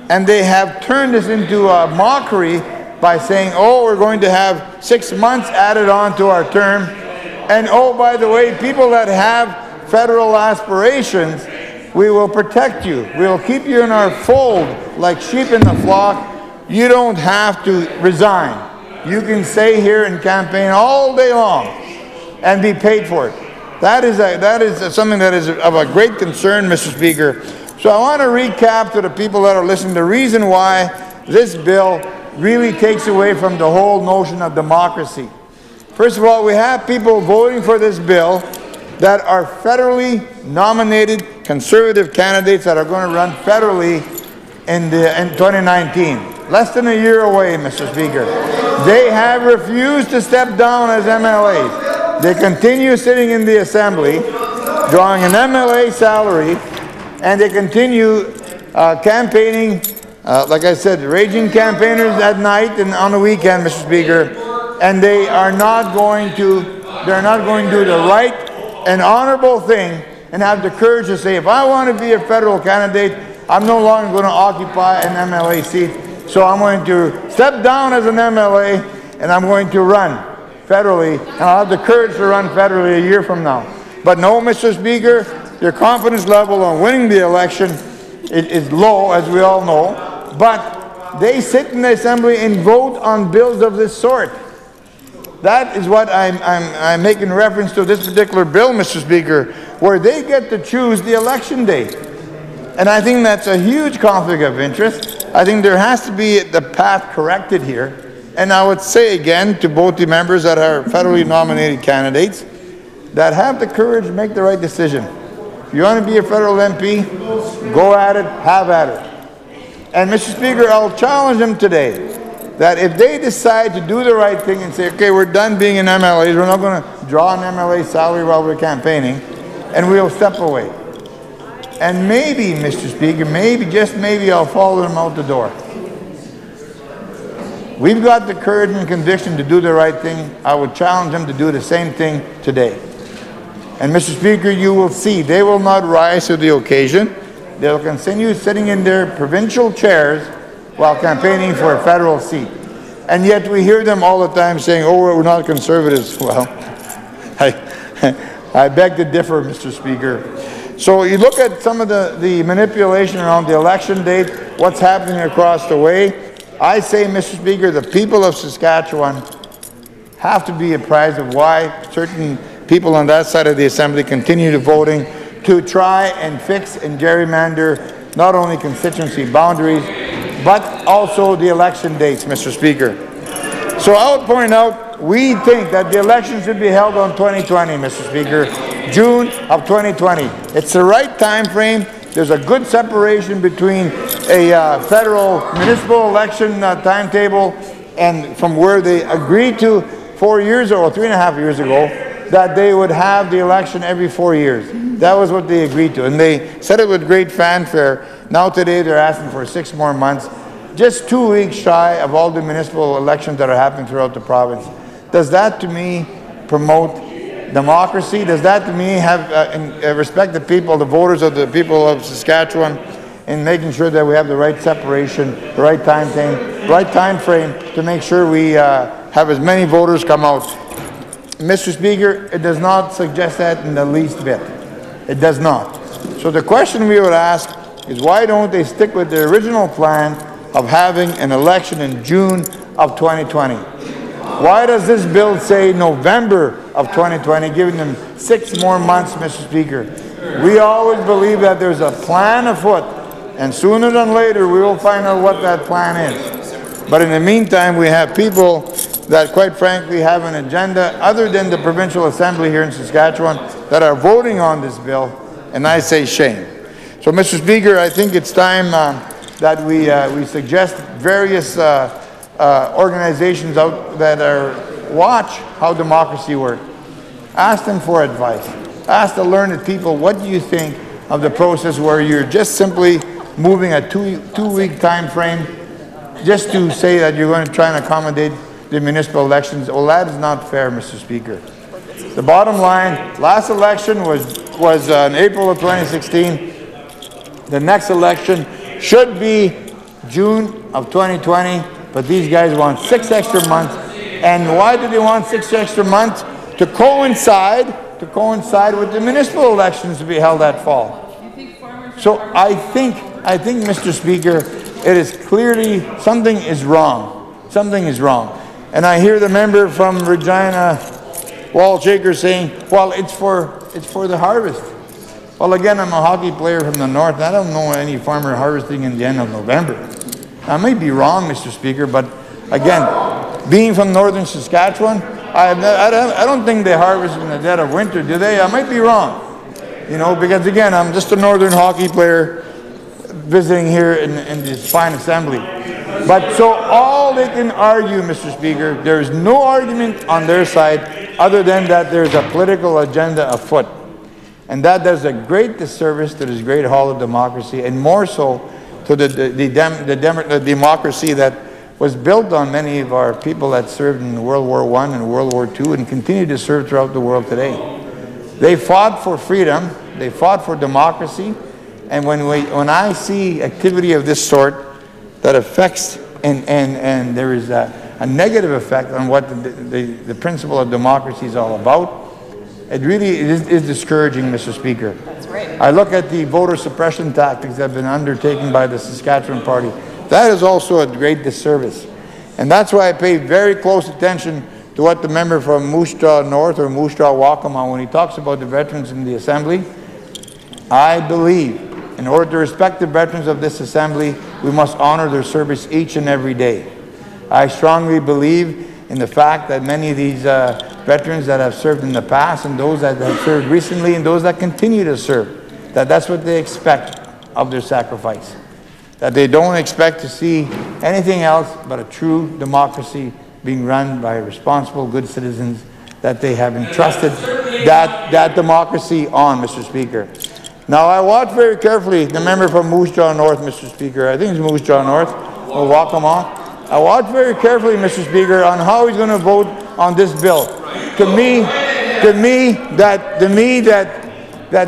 and they have turned this into a mockery by saying, oh, we're going to have 6 months added on to our term, and oh, by the way, people that have federal aspirations, we will protect you. We will keep you in our fold like sheep in the flock You don't have to resign. You can stay here and campaign all day long and be paid for it. That is something that is of a great concern, Mr. Speaker. So I want to recap to the people that are listening the reason why this bill really takes away from the whole notion of democracy. First of all, we have people voting for this bill that are federally nominated Conservative candidates that are going to run federally in 2019. Less than a year away, Mr. Speaker. They have refused to step down as MLAs. They continue sitting in the Assembly, drawing an MLA salary, and they continue campaigning, like I said, raging campaigners at night and on the weekend, Mr. Speaker, and they are not going to, they're not going to do the right and honorable thing and have the courage to say, if I want to be a federal candidate, I'm no longer going to occupy an MLA seat, so I'm going to step down as an MLA and I'm going to run federally, and I'll have the courage to run federally a year from now. But no, Mr. Speaker, their confidence level on winning the election is low, as we all know, but they sit in the Assembly and vote on bills of this sort. That is what I'm making reference to this particular bill, Mr. Speaker, where they get to choose the election date. And I think that's a huge conflict of interest. I think there has to be the path corrected here. And I would say again to both the members that are federally nominated candidates that have the courage to make the right decision. If you want to be a federal MP, go at it, have at it. And Mr. Speaker, I'll challenge them today that if they decide to do the right thing and say, okay, we're done being an MLA, we're not going to draw an MLA salary while we're campaigning, and we'll step away. And maybe, Mr. Speaker, maybe, just maybe, I'll follow them out the door. We've got the courage and conviction to do the right thing. I would challenge them to do the same thing today. And Mr. Speaker, you will see they will not rise to the occasion. They'll continue sitting in their provincial chairs while campaigning for a federal seat. And yet we hear them all the time saying, oh, we're not conservatives. Well, I beg to differ, Mr. Speaker. So you look at some of the manipulation around the election date, what's happening across the way. I say, Mr. Speaker, the people of Saskatchewan have to be apprised of why certain people on that side of the Assembly continue to voting to try and fix and gerrymander not only constituency boundaries, but also the election dates, Mr. Speaker. So I would point out, we think that the election should be held on 2020, Mr. Speaker, June of 2020. It's the right time frame. There's a good separation between a federal municipal election timetable and from where they agreed to 4 years or 3.5 years ago that they would have the election every 4 years. That was what they agreed to, and they said it with great fanfare. Now today they're asking for 6 more months, just 2 weeks shy of all the municipal elections that are happening throughout the province. Does that to me promote democracy? Does that to me have respect the people, the voters of the people of Saskatchewan, in making sure that we have the right separation, the right time frame to make sure we have as many voters come out? Mr. Speaker, it does not suggest that in the least bit. It does not. So the question we would ask is, why don't they stick with their original plan of having an election in June of 2020? Why does this bill say November of 2020, giving them 6 more months, Mr. Speaker? We always believe that there's a plan afoot, and sooner than later we will find out what that plan is. But in the meantime, we have people that, quite frankly, have an agenda other than the provincial assembly here in Saskatchewan that are voting on this bill, and I say shame. So, Mr. Speaker, I think it's time that we suggest various organizations out that watch how democracy works. Ask them for advice. Ask the learned people, what do you think of the process where you're just simply moving a two-week time frame just to say that you're going to try and accommodate the municipal elections? Well, that is not fair, Mr. Speaker. The bottom line, last election was in April of 2016. The next election should be June of 2020, but these guys want 6 extra months. And why do they want 6 extra months? To coincide with the municipal elections to be held that fall. So I think, Mr. Speaker, It is clearly, something is wrong. Something is wrong. And I hear the member from Regina, Wall Shaker, saying, well, it's for the harvest. Well, again, I'm a hockey player from the north. I don't know any farmer harvesting in the end of November. I may be wrong, Mr. Speaker, but again, being from northern Saskatchewan, I don't think they harvest in the dead of winter, do they? I might be wrong. You know, because again, I'm just a northern hockey player visiting here in this fine assembly. But so all they can argue, Mr. Speaker, there's no argument on their side other than that there's a political agenda afoot. And that does a great disservice to this great hall of democracy, and more so to the democracy that was built on many of our people that served in World War I and World War II and continue to serve throughout the world today. They fought for freedom, they fought for democracy, and when I see activity of this sort that affects and there is a negative effect on what the principle of democracy is all about, it really is discouraging, Mr. Speaker. That's right. I look at the voter suppression tactics that have been undertaken by the Saskatchewan Party. That is also a great disservice. And that's why I pay very close attention to what the member from Moose Jaw North or Moose Jaw Waccamaw, when he talks about the veterans in the Assembly. I believe in order to respect the veterans of this Assembly, we must honor their service each and every day. I strongly believe in the fact that many of these veterans that have served in the past and those that have served recently and those that continue to serve, that's what they expect of their sacrifice. That they don't expect to see anything else but a true democracy being run by responsible, good citizens that they have entrusted that democracy on, Mr. Speaker. Now, I watch very carefully the member from Moose Jaw North, Mr. Speaker. I think it's Moose Jaw North, or Waccamaw. I watch very carefully, Mr. Speaker, on how he's going to vote on this bill. To me, that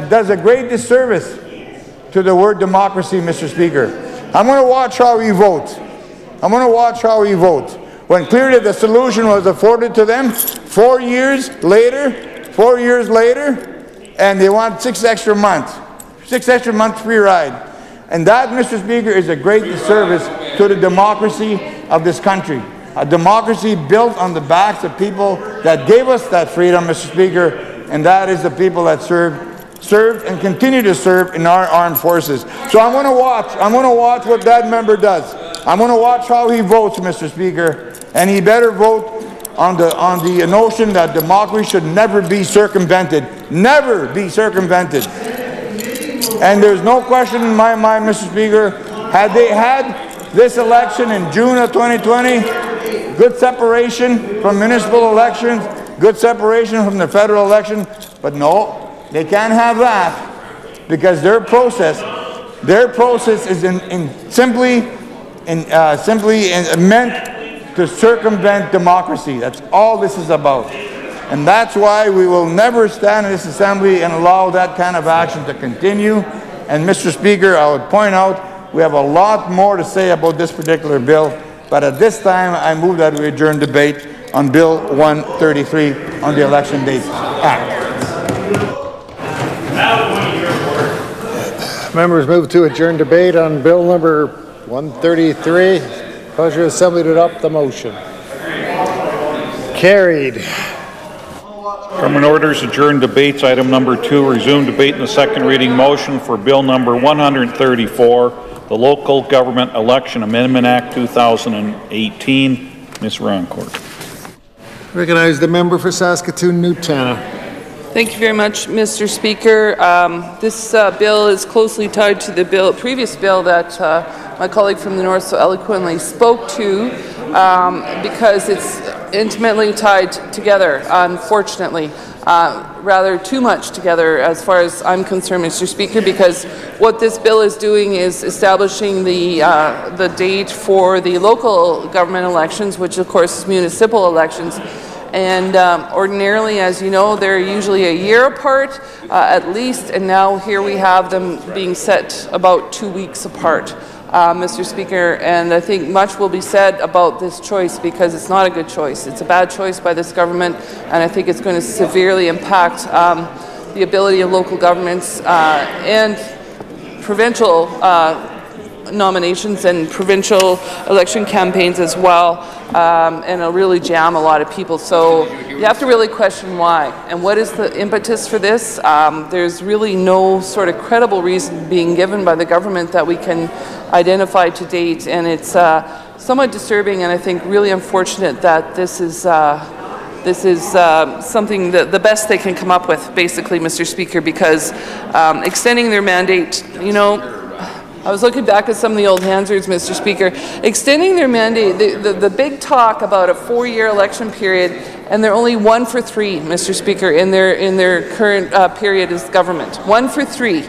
does a great disservice to the word democracy, Mr. Speaker. I'm going to watch how he votes. I'm going to watch how he votes. When clearly the solution was afforded to them 4 years later, and they want 6 extra months. 6 extra months free ride. And that, Mr. Speaker, is a great disservice to the democracy of this country. A democracy built on the backs of people that gave us that freedom, Mr. Speaker, and that is the people that served and continue to serve in our armed forces. So I'm going to watch what that member does. I'm going to watch how he votes, Mr. Speaker, and he better vote on the notion that democracy should never be circumvented. Never be circumvented. And there's no question in my mind, Mr. Speaker, had they had this election in June of 2020, good separation from municipal elections, good separation from the federal election, but no, they can't have that because their process is simply meant to circumvent democracy. That's all this is about. And that's why we will never stand in this Assembly and allow that kind of action to continue. And Mr. Speaker, I would point out we have a lot more to say about this particular bill, but at this time I move that we adjourn debate on Bill 133 on the Election Dates Act. Members move to adjourn debate on Bill number 133. Pleasure of the Assembly to adopt the motion. Carried. Government orders adjourn debates. Item number 2, resume debate in the second reading motion for Bill number 134, the Local Government Election Amendment Act 2018. Ms. Rancourt. Recognize the member for Saskatoon, Newtana. Thank you very much, Mr. Speaker. This bill is closely tied to the previous bill that my colleague from the North so eloquently spoke to, because it's intimately tied together, unfortunately. Rather too much together as far as I'm concerned, Mr. Speaker, because what this bill is doing is establishing the date for the local government elections, which of course is municipal elections. And ordinarily, as you know, they're usually a year apart at least, and now here we have them being set about 2 weeks apart, Mr. Speaker, and I think much will be said about this choice because it's not a good choice. It's a bad choice by this government, and I think it's going to severely impact the ability of local governments and provincial nominations and provincial election campaigns as well, and it'll really jam a lot of people. So you have to really question why. And what is the impetus for this? There's really no sort of credible reason being given by the government that we can identify to date, and it's somewhat disturbing and I think really unfortunate that this is something that the best they can come up with, basically, Mr. Speaker, because extending their mandate, you know, I was looking back at some of the old Hansards, Mr. Speaker. Extending their mandate, the big talk about a 4-year election period, and they're only 1 for 3, Mr. Speaker, in their current period as government. 1 for 3.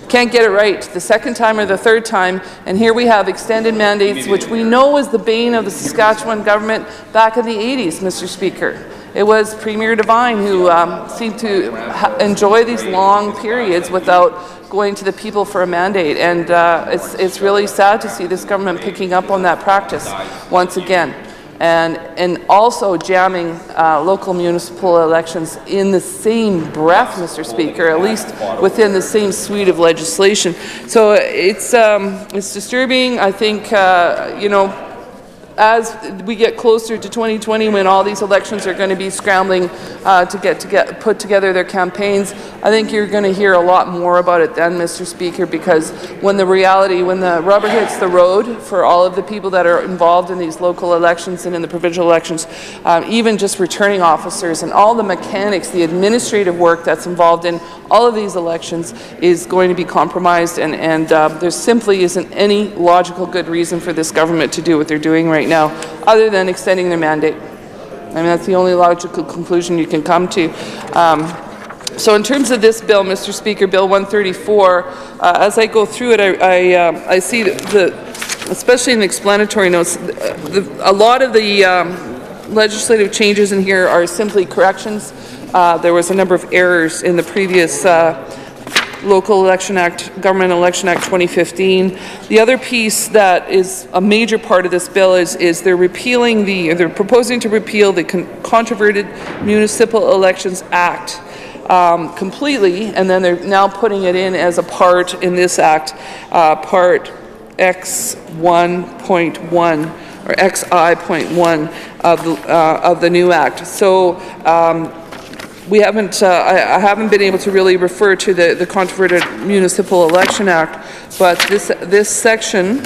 Can't get it right the second time or the third time, and here we have extended mandates, which we know was the bane of the Saskatchewan government back in the 80s, Mr. Speaker. It was Premier Devine who seemed to enjoy these long periods without going to the people for a mandate, and it's really sad to see this government picking up on that practice once again, and also jamming local municipal elections in the same breath, Mr. Speaker, at least within the same suite of legislation. So it's disturbing. I think you know, as we get closer to 2020, when all these elections are going to be scrambling to get put together their campaigns, I think you're going to hear a lot more about it then, Mr. Speaker, because when the rubber hits the road for all of the people that are involved in these local elections and in the provincial elections, even just returning officers and all the mechanics, the administrative work that's involved in all of these elections is going to be compromised, and there simply isn't any logical good reason for this government to do what they're doing right now, other than extending their mandate. I mean, that's the only logical conclusion you can come to. So in terms of this bill, Mr. Speaker, Bill 134, as I go through it, I see especially in the explanatory notes, a lot of the legislative changes in here are simply corrections. There was a number of errors in the previous Local Election Act, Government Election Act 2015. The other piece that is a major part of this bill is they're proposing to repeal the Controverted Municipal Elections Act completely, and then they're now putting it in as a part in this act, Part X1.1 or XI.1 of the new act. So we haven't, I haven't been able to really refer to the Controverted Municipal Election Act, but this section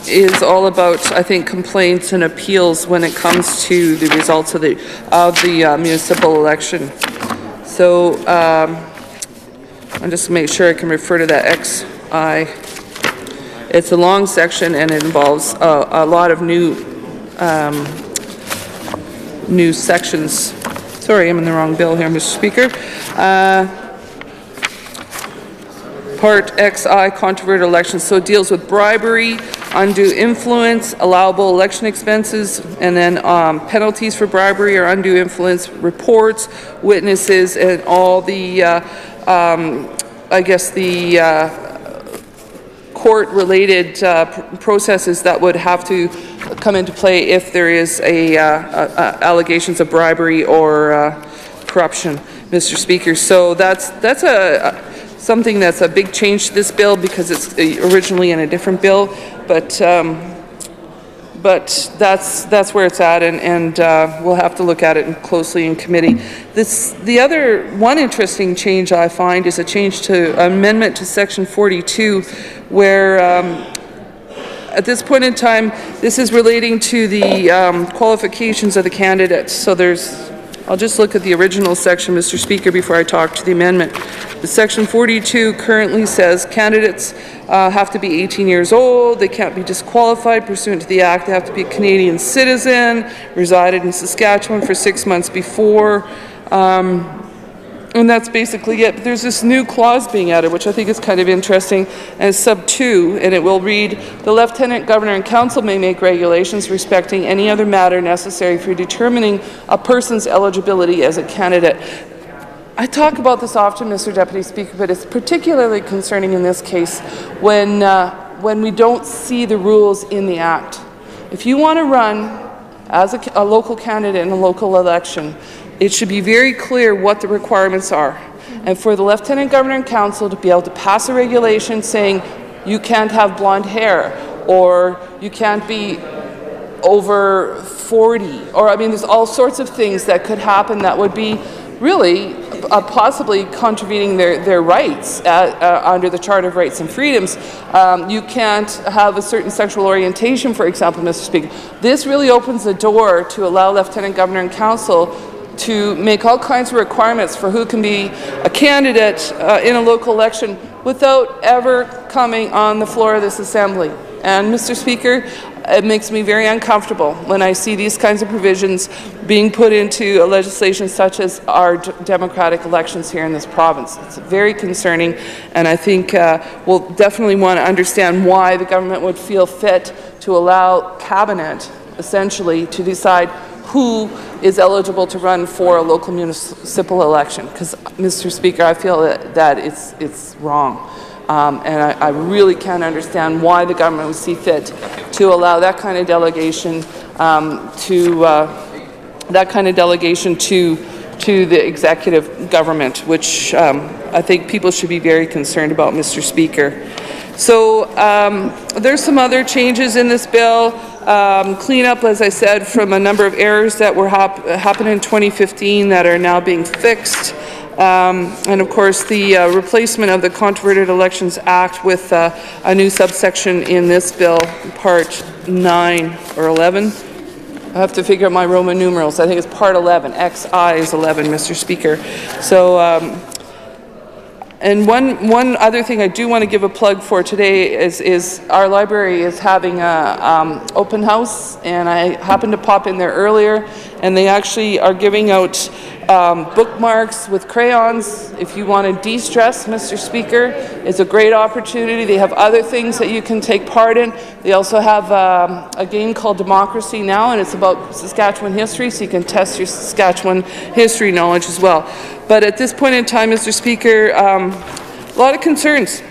is all about, I think, complaints and appeals when it comes to the results of the municipal election. So I'll just make sure I can refer to that XI. It's a long section and it involves a lot of new sections. Sorry, I'm in the wrong bill here, Mr. Speaker. Part XI, controverted elections, so it deals with bribery, undue influence, allowable election expenses, and then penalties for bribery or undue influence, reports, witnesses, and all the, I guess, the court-related processes that would have to come into play if there is allegations of bribery or corruption, Mr. Speaker. So that's something that's a big change to this bill because it's originally in a different bill, but that's where it's at, and we'll have to look at it closely in committee. The other one interesting change I find is a change to amendment to Section 42, where at this point in time, this is relating to the qualifications of the candidates. So I'll just look at the original section, Mr. Speaker, before I talk to the amendment. The Section 42 currently says candidates have to be 18 years old, they can't be disqualified pursuant to the Act, they have to be a Canadian citizen, resided in Saskatchewan for 6 months before, and that's basically it. But there's this new clause being added, which I think is kind of interesting, and it's sub 2, and it will read, the Lieutenant Governor and Council may make regulations respecting any other matter necessary for determining a person's eligibility as a candidate. I talk about this often, Mr. Deputy Speaker, but it's particularly concerning in this case when we don't see the rules in the Act. If you want to run as a local candidate in a local election, it should be very clear what the requirements are. And for the Lieutenant Governor and Council to be able to pass a regulation saying you can't have blonde hair, or you can't be over 40, or I mean, there's all sorts of things that could happen that would be really possibly contravening their rights under the Charter of Rights and Freedoms. You can't have a certain sexual orientation, for example, Mr. Speaker. This really opens the door to allow Lieutenant Governor and Council to make all kinds of requirements for who can be a candidate in a local election without ever coming on the floor of this Assembly. And, Mr. Speaker, it makes me very uncomfortable when I see these kinds of provisions being put into a legislation such as our democratic elections here in this province. It's very concerning, and I think we'll definitely want to understand why the government would feel fit to allow Cabinet, essentially, to decide who is eligible to run for a local municipal election. Because, Mr. Speaker, I feel that it's wrong. And I really can't understand why the government would see fit to allow that kind of delegation to the executive government, which I think people should be very concerned about, Mr. Speaker. So there's some other changes in this bill. Cleanup, as I said, from a number of errors that were happened in 2015 that are now being fixed. And of course, the replacement of the Controverted Elections Act with a new subsection in this bill, Part 9 or 11. I have to figure out my Roman numerals. I think it's Part 11. XI is 11, Mr. Speaker. So, and one other thing I do want to give a plug for today is our library is having a open house, and I happened to pop in there earlier, and they actually are giving out bookmarks with crayons. If you want to de-stress, Mr. Speaker, it's a great opportunity. They have other things that you can take part in. They also have a game called Democracy Now!, and it's about Saskatchewan history, so you can test your Saskatchewan history knowledge as well. But at this point in time, Mr. Speaker, a lot of concerns.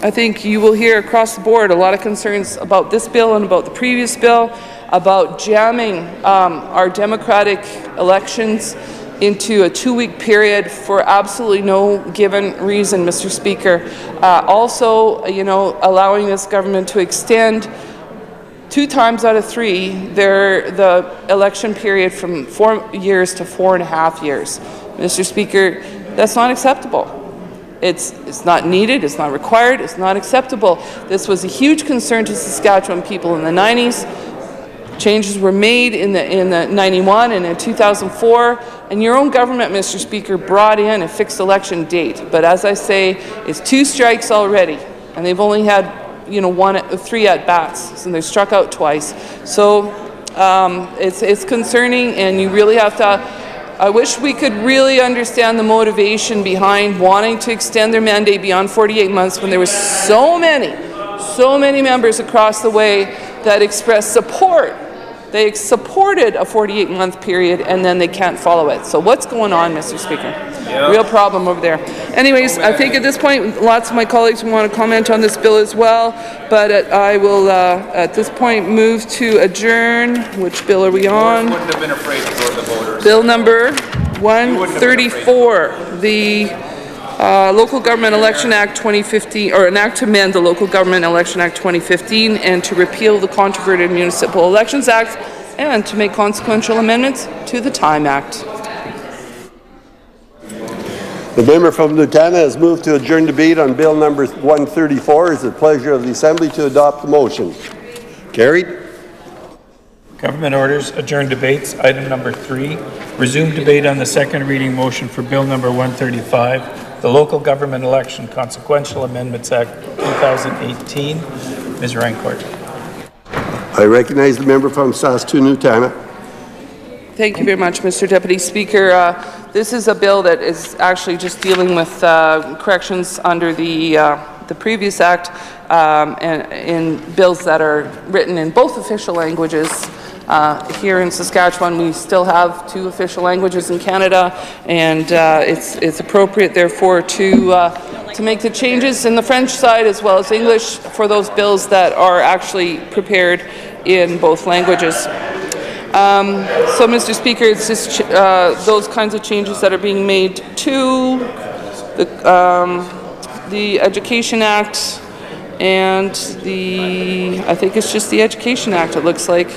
I think you will hear across the board a lot of concerns about this bill and about the previous bill, about jamming our democratic elections into a 2-week period for absolutely no given reason, Mr. Speaker. Also, you know, allowing this government to extend 2 times out of 3 the election period from 4 years to 4.5 years. Mr. Speaker, that's not acceptable. It's not needed, it's not required, it's not acceptable. This was a huge concern to Saskatchewan people in the 90s. Changes were made in the 91 and in 2004, and your own government, Mr. Speaker, brought in a fixed election date. But as I say, it's 2 strikes already, and they've only had, you know, 3 at-bats, and they've struck out twice. So it's concerning, and you really have to. I wish we could really understand the motivation behind wanting to extend their mandate beyond 48 months when there were so many members across the way that expressed support. They supported a 48-month period, and then they can't follow it. So what's going on, Mr. Speaker? Yeah. Real problem over there. Anyways, I think at this point, lots of my colleagues want to comment on this bill as well, but I will, at this point, move to adjourn. Which bill are we on? You wouldn't have been afraid to go to the voters. Bill number 134, the Local Government Election Act 2015, or an act to amend the Local Government Election Act 2015 and to repeal the Controverted Municipal Elections Act and to make consequential amendments to the Time Act. The member from Nutana has moved to adjourn debate on Bill number 134. It's the pleasure of the Assembly to adopt the motion. Carried. Government orders, adjourn debates. Item number 3, resume debate on the second reading motion for Bill number 135, the Local Government Election Consequential Amendments Act 2018. Ms. Rancourt. I recognize the member from Saskatoon-Nutana. Thank you very much, Mr. Deputy Speaker. This is a bill that is actually just dealing with corrections under the previous act and in bills that are written in both official languages. Here in Saskatchewan, we still have 2 official languages in Canada, and it's appropriate, therefore, to make the changes in the French side as well as English for those bills that are actually prepared in both languages. So, Mr. Speaker, it's just those kinds of changes that are being made to the Education Act and I think it's just the Education Act, it looks like,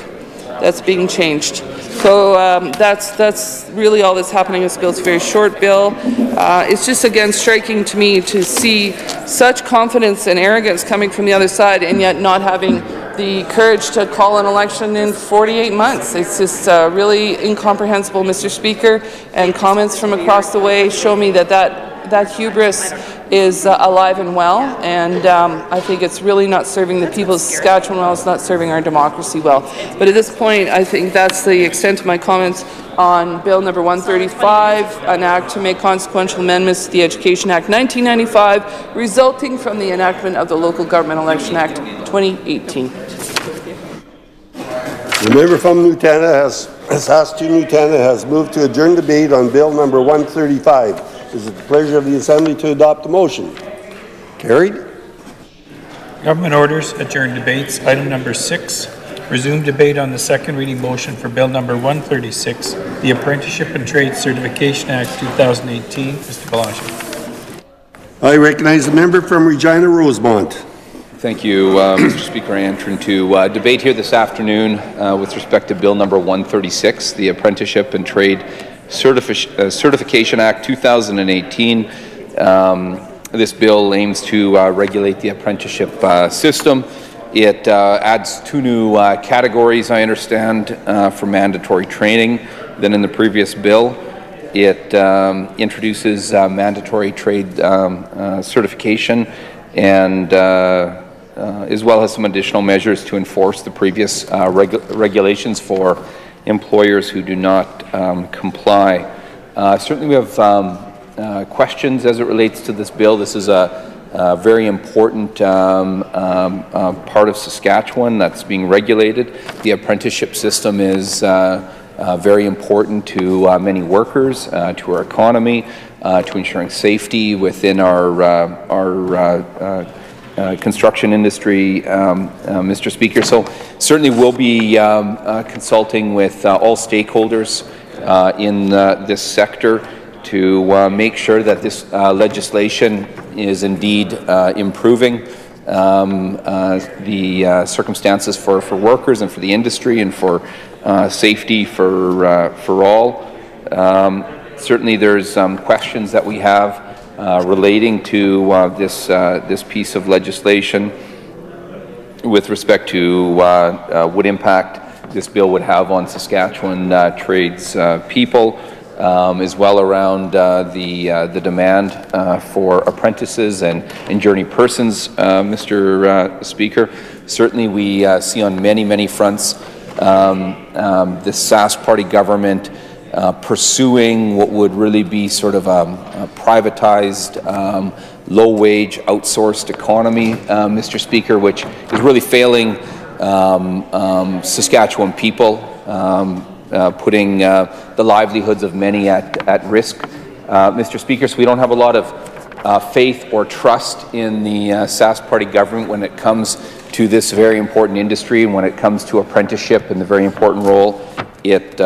that's being changed. So that's really all that's happening in this bill. It's a very short bill. It's just, again, striking to me to see such confidence and arrogance coming from the other side, and yet not having the courage to call an election in 48 months. It's just really incomprehensible, Mr. Speaker, and comments from across the way show me that hubris is alive and well, and I think it's really not serving the people of Saskatchewan well. It's not serving our democracy well. But at this point, I think that's the extent of my comments on Bill number 135, an act to make consequential amendments to the Education Act 1995, resulting from the enactment of the Local Government Election Act 2018. The member from Newtana Saskatoon-Newtana has moved to adjourn debate on Bill number 135. Is it the pleasure of the Assembly to adopt the motion? Carried. Government orders, adjourn debates. Item number 6, resume debate on the second reading motion for Bill number 136, the Apprenticeship and Trade Certification Act 2018. Mr. Belanger. I recognize the member from Regina Rosemont. Thank you, Mr. Speaker. I enter into debate here this afternoon with respect to Bill number 136, the Apprenticeship and Trade Certification Act 2018. This bill aims to regulate the apprenticeship system. It adds 2 new categories, I understand, for mandatory training than in the previous bill. It introduces mandatory trade certification and as well as some additional measures to enforce the previous regulations for employers who do not comply. Certainly we have questions as it relates to this bill. This is a very important part of Saskatchewan that's being regulated. The apprenticeship system is very important to many workers, to our economy, to ensuring safety within our construction industry, Mr. Speaker. So certainly we'll be consulting with all stakeholders in this sector to make sure that this legislation is indeed improving the circumstances for workers and for the industry and for safety for all. Certainly there's questions that we have relating to this piece of legislation with respect to what impact this bill would have on Saskatchewan trades people, as well around the demand for apprentices and journey persons, Mr. Speaker. Certainly we see on many fronts the Sask Party government pursuing what would really be sort of a privatized, low-wage, outsourced economy, Mr. Speaker, which is really failing Saskatchewan people, putting the livelihoods of many at risk, Mr. Speaker. So we don't have a lot of faith or trust in the Sask Party government when it comes to this very important industry and when it comes to apprenticeship and the very important role it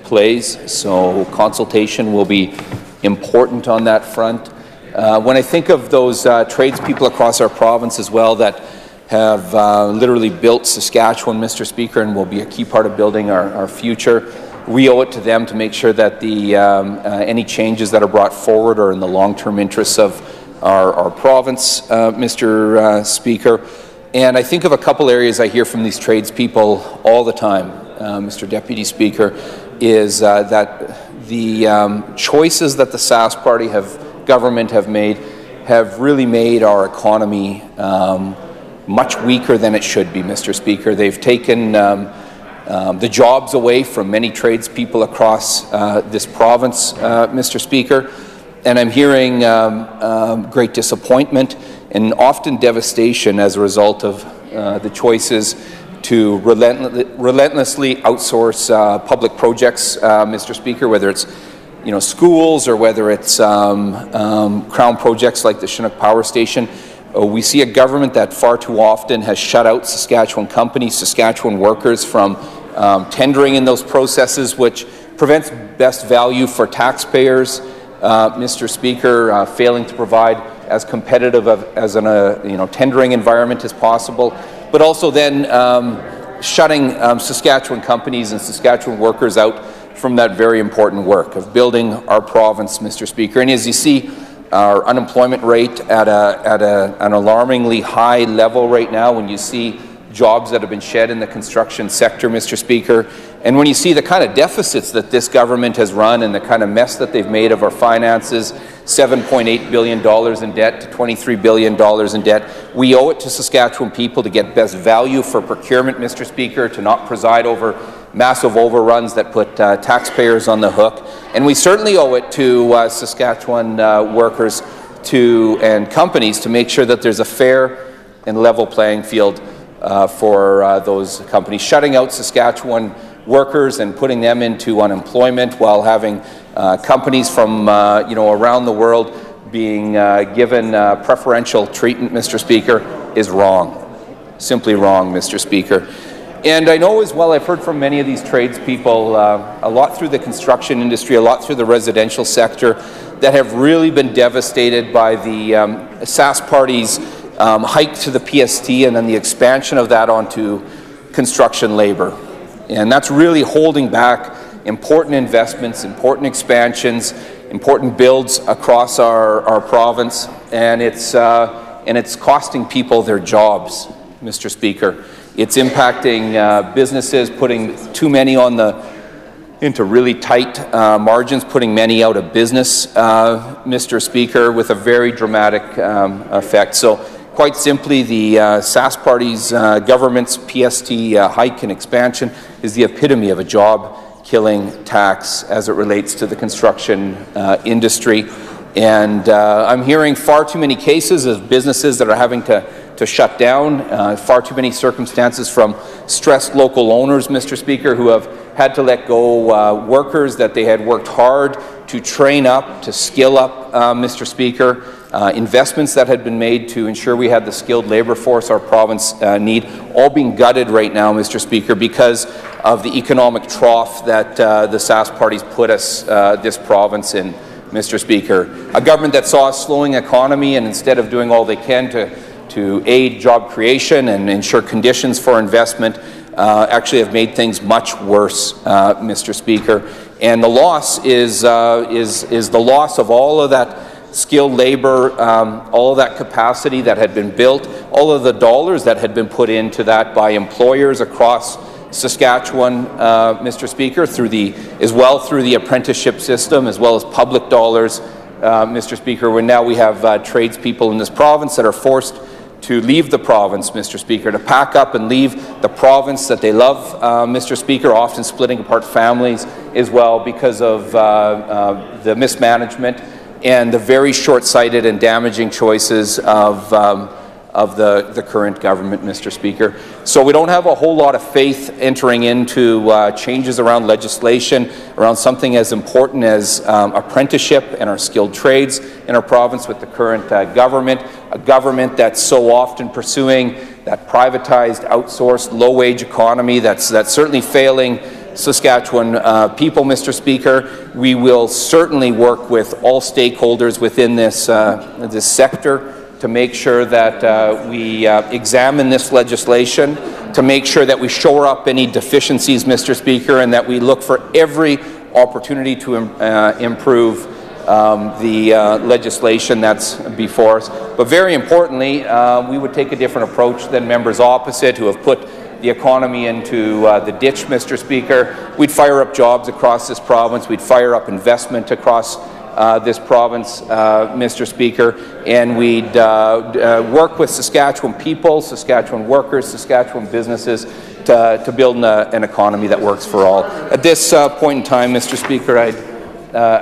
plays. So consultation will be important on that front. When I think of those tradespeople across our province as well that have literally built Saskatchewan, Mr. Speaker, and will be a key part of building our future, we owe it to them to make sure that any changes that are brought forward are in the long-term interests of our province, Mr. Speaker. And I think of a couple areas I hear from these tradespeople all the time, Mr. Deputy Speaker, is that the choices that the Sask Party government have made have really made our economy much weaker than it should be, Mr. Speaker. They've taken the jobs away from many tradespeople across this province, Mr. Speaker, and I'm hearing great disappointment and often devastation as a result of the choices to relentlessly outsource public projects, Mr. Speaker, whether it's schools or whether it's Crown projects like the Chinook Power Station. We see a government that far too often has shut out Saskatchewan companies, Saskatchewan workers from tendering in those processes, which prevents best value for taxpayers, Mr. Speaker, failing to provide as competitive as an tendering environment as possible, but also then shutting Saskatchewan companies and Saskatchewan workers out from that very important work of building our province, Mr. Speaker. And as you see, our unemployment rate at an alarmingly high level right now, when you see jobs that have been shed in the construction sector, Mr. Speaker, and when you see the kind of deficits that this government has run and the kind of mess that they've made of our finances, $7.8 billion in debt to $23 billion in debt, we owe it to Saskatchewan people to get best value for procurement, Mr. Speaker, to not preside over massive overruns that put taxpayers on the hook. And we certainly owe it to Saskatchewan workers and companies to make sure that there's a fair and level playing field for those companies. Shutting out Saskatchewan workers and putting them into unemployment while having companies from around the world being given preferential treatment, Mr. Speaker, is wrong. Simply wrong, Mr. Speaker. And I know as well, I've heard from many of these tradespeople, a lot through the construction industry, a lot through the residential sector, that have really been devastated by the Sask Party's hike to the PST and then the expansion of that onto construction labor. And that's really holding back important investments, important expansions, important builds across our province, and it's costing people their jobs, Mr. Speaker. It's impacting businesses, putting too many into really tight margins, putting many out of business, Mr. Speaker, with a very dramatic effect. So quite simply, the Sask Party's government's PST hike and expansion is the epitome of a job-killing tax as it relates to the construction industry. And I'm hearing far too many cases of businesses that are having to shut down, far too many circumstances from stressed local owners, Mr. Speaker, who have had to let go workers that they had worked hard to train up, to skill up, Mr. Speaker. Investments that had been made to ensure we had the skilled labor force our province need, all being gutted right now, Mr. Speaker, because of the economic trough that the Sask Party's put us, this province in, Mr. Speaker. A government that saw a slowing economy and instead of doing all they can to aid job creation and ensure conditions for investment, actually have made things much worse, Mr. Speaker. And the loss is the loss of all of that skilled labor, all of that capacity that had been built, all of the dollars that had been put into that by employers across Saskatchewan, Mr. Speaker, as well through the apprenticeship system, as well as public dollars, Mr. Speaker, when now we have tradespeople in this province that are forced to leave the province, Mr. Speaker, to pack up and leave the province that they love, Mr. Speaker, often splitting apart families as well because of the mismanagement and the very short-sighted and damaging choices of the current government, Mr. Speaker. So we don't have a whole lot of faith entering into changes around legislation, around something as important as apprenticeship and our skilled trades in our province with the current government, a government that's so often pursuing that privatized, outsourced, low-wage economy that's certainly failing Saskatchewan people, Mr. Speaker. We will certainly work with all stakeholders within this sector to make sure that we examine this legislation, to make sure that we shore up any deficiencies, Mr. Speaker, and that we look for every opportunity to improve the legislation that's before us. But very importantly, we would take a different approach than members opposite who have put the economy into the ditch, Mr. Speaker. We'd fire up jobs across this province. We'd fire up investment across this province, Mr. Speaker, and we'd work with Saskatchewan people, Saskatchewan workers, Saskatchewan businesses to build an economy that works for all. At this point in time, Mr. Speaker, I'd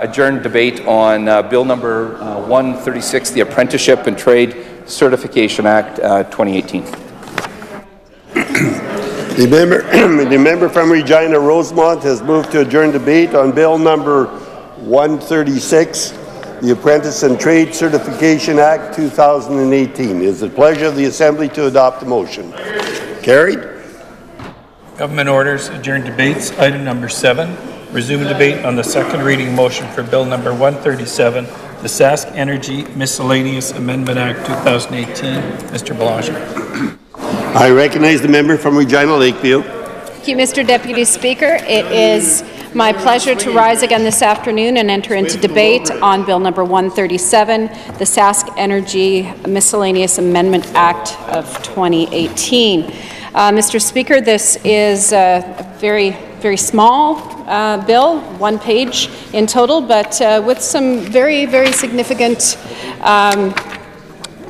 adjourn debate on Bill number 136, the Apprenticeship and Trade Certification Act 2018. The member from Regina Rosemont has moved to adjourn debate on Bill number 136, the Apprentice and Trade Certification Act 2018. It is the pleasure of the Assembly to adopt the motion. Carried. Government orders adjourn debates. Item number 7. Resume debate on the second reading motion for Bill number 137, the Sask Energy Miscellaneous Amendment Act 2018. Mr. Belanger. I recognize the member from Regina Lakeview. Thank you, Mr. Deputy Speaker. It is my pleasure to rise again this afternoon and enter into debate on Bill number 137, the Sask Energy Miscellaneous Amendment Act of 2018. Mr. Speaker, this is a very small bill, one page in total, but with some very significant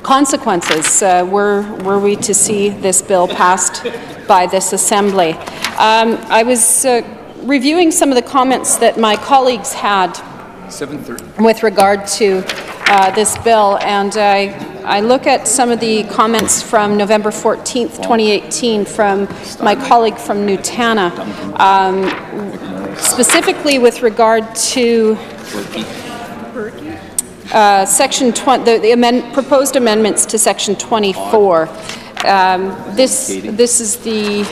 consequences were we to see this bill passed by this Assembly. I was reviewing some of the comments that my colleagues had with regard to this bill, and I look at some of the comments from November 14th, 2018 from my colleague from Newtana, specifically with regard to Section 20, the proposed amendments to Section 24. This is the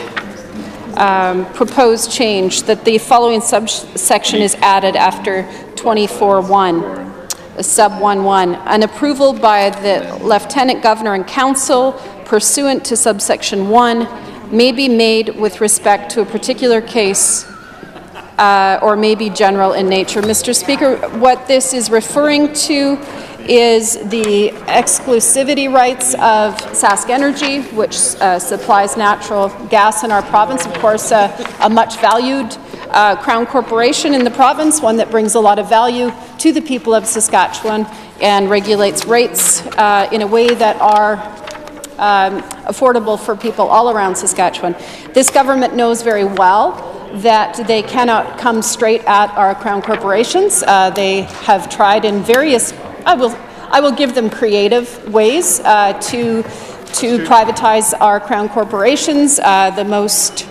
proposed change, that the following subsection is added after 24(1). Sub 1(1), an approval by the Lieutenant Governor and Council pursuant to subsection 1 may be made with respect to a particular case or may be general in nature. Mr. Speaker, what this is referring to is the exclusivity rights of Sask Energy, which supplies natural gas in our province. Of course, a much valued Crown corporation in the province, one that brings a lot of value to the people of Saskatchewan and regulates rates in a way that are affordable for people all around Saskatchewan. This government knows very well that they cannot come straight at our Crown corporations. They have tried in various, I will give them creative ways to privatize our Crown corporations. The most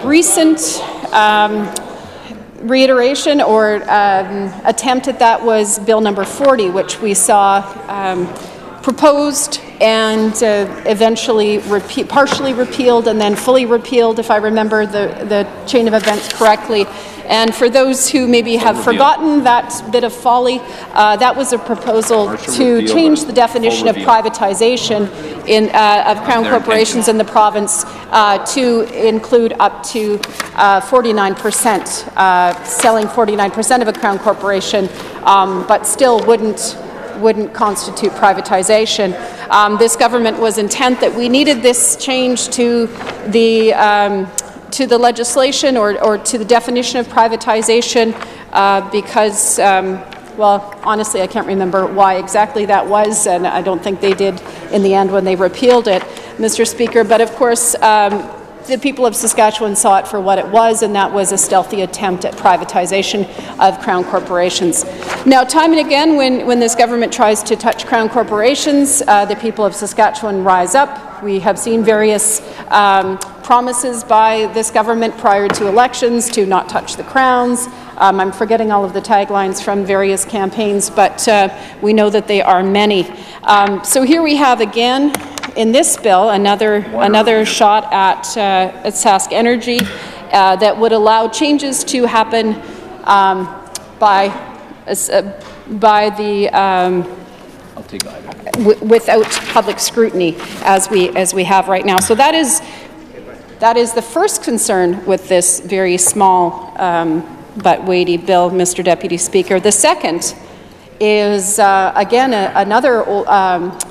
recent reiteration or attempt at that was Bill number 40, which we saw proposed and eventually partially repealed and then fully repealed, if I remember the chain of events correctly. And for those who maybe have forgotten that bit of folly, that was a proposal to change the definition of privatization of Crown corporations in the province to include up to 49%, selling 49% of a Crown corporation, but still wouldn't constitute privatization. This government was intent that we needed this change to the legislation or to the definition of privatization because, well, honestly, I can't remember why exactly that was, and I don't think they did in the end when they repealed it, Mr. Speaker. But of course, the people of Saskatchewan saw it for what it was, and that was a stealthy attempt at privatization of Crown corporations. Now, time and again, when this government tries to touch Crown corporations, the people of Saskatchewan rise up. We have seen various promises by this government prior to elections to not touch the Crowns. I'm forgetting all of the taglines from various campaigns, but we know that they are many. So here we have again, in this bill, another shot at Sask Energy that would allow changes to happen without public scrutiny, as we have right now. So that is the first concern with this very small but weighty bill, Mr. Deputy Speaker. The second is, again, another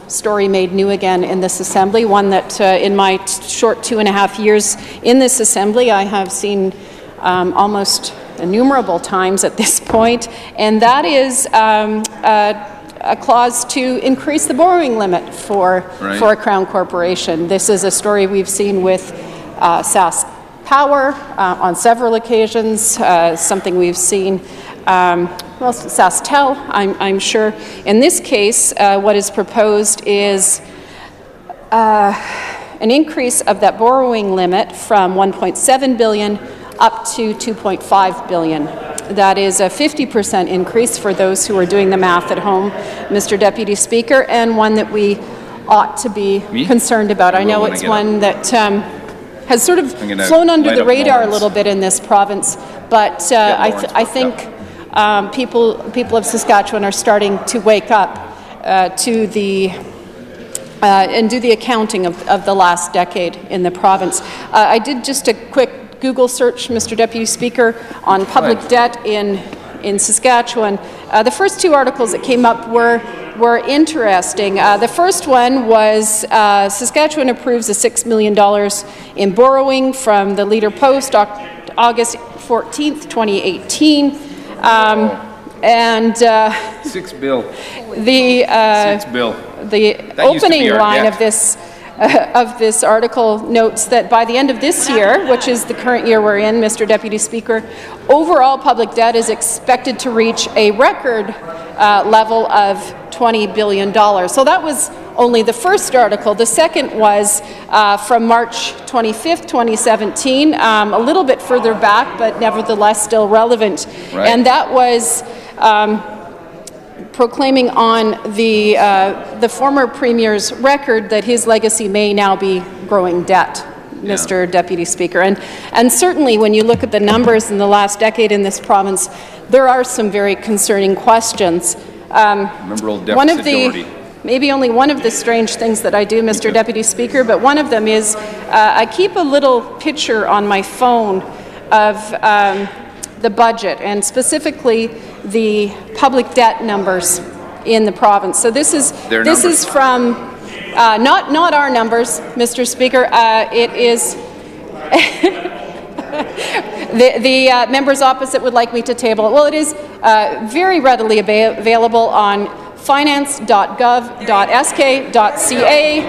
story made new again in this Assembly, one that in my short 2.5 years in this Assembly I have seen almost innumerable times at this point, and that is a clause to increase the borrowing limit for a Crown corporation. This is a story we've seen with Sask Power on several occasions, something we've seen well, SaskTel, I'm sure. In this case, what is proposed is an increase of that borrowing limit from $1.7 billion up to $2.5 billion. That is a 50% increase for those who are doing the math at home, Mr. Deputy Speaker, and one that we ought to be concerned about. I know it's one that has sort of flown under the radar a little bit in this province, but I think people of Saskatchewan are starting to wake up to the and do the accounting of the last decade in the province. I did just a quick Google search, Mr. Deputy Speaker, on public debt in Saskatchewan. The first two articles that came up were interesting. The first one was Saskatchewan approves a $6 million in borrowing from the Leader Post, August 14th, 2018. And $6 bill. The $6 bill. The opening line of this article notes that by the end of this year, which is the current year we're in, Mr. Deputy Speaker, overall public debt is expected to reach a record level of $20 billion. So that was only the first article. The second was from March 25th, 2017, a little bit further back, but nevertheless still relevant. Right. And that was proclaiming on the former Premier's record that his legacy may now be growing debt, Mr. Deputy Speaker. And certainly when you look at the numbers in the last decade in this province, there are some very concerning questions. Remember old deficit maybe only one of the strange things that I do, Mr. Deputy Speaker, but one of them is I keep a little picture on my phone of the budget, and specifically the public debt numbers in the province. So this is from not our numbers, Mr. Speaker. It is the members opposite would like me to table it. Well, it is very readily available on finance.gov.sk.ca,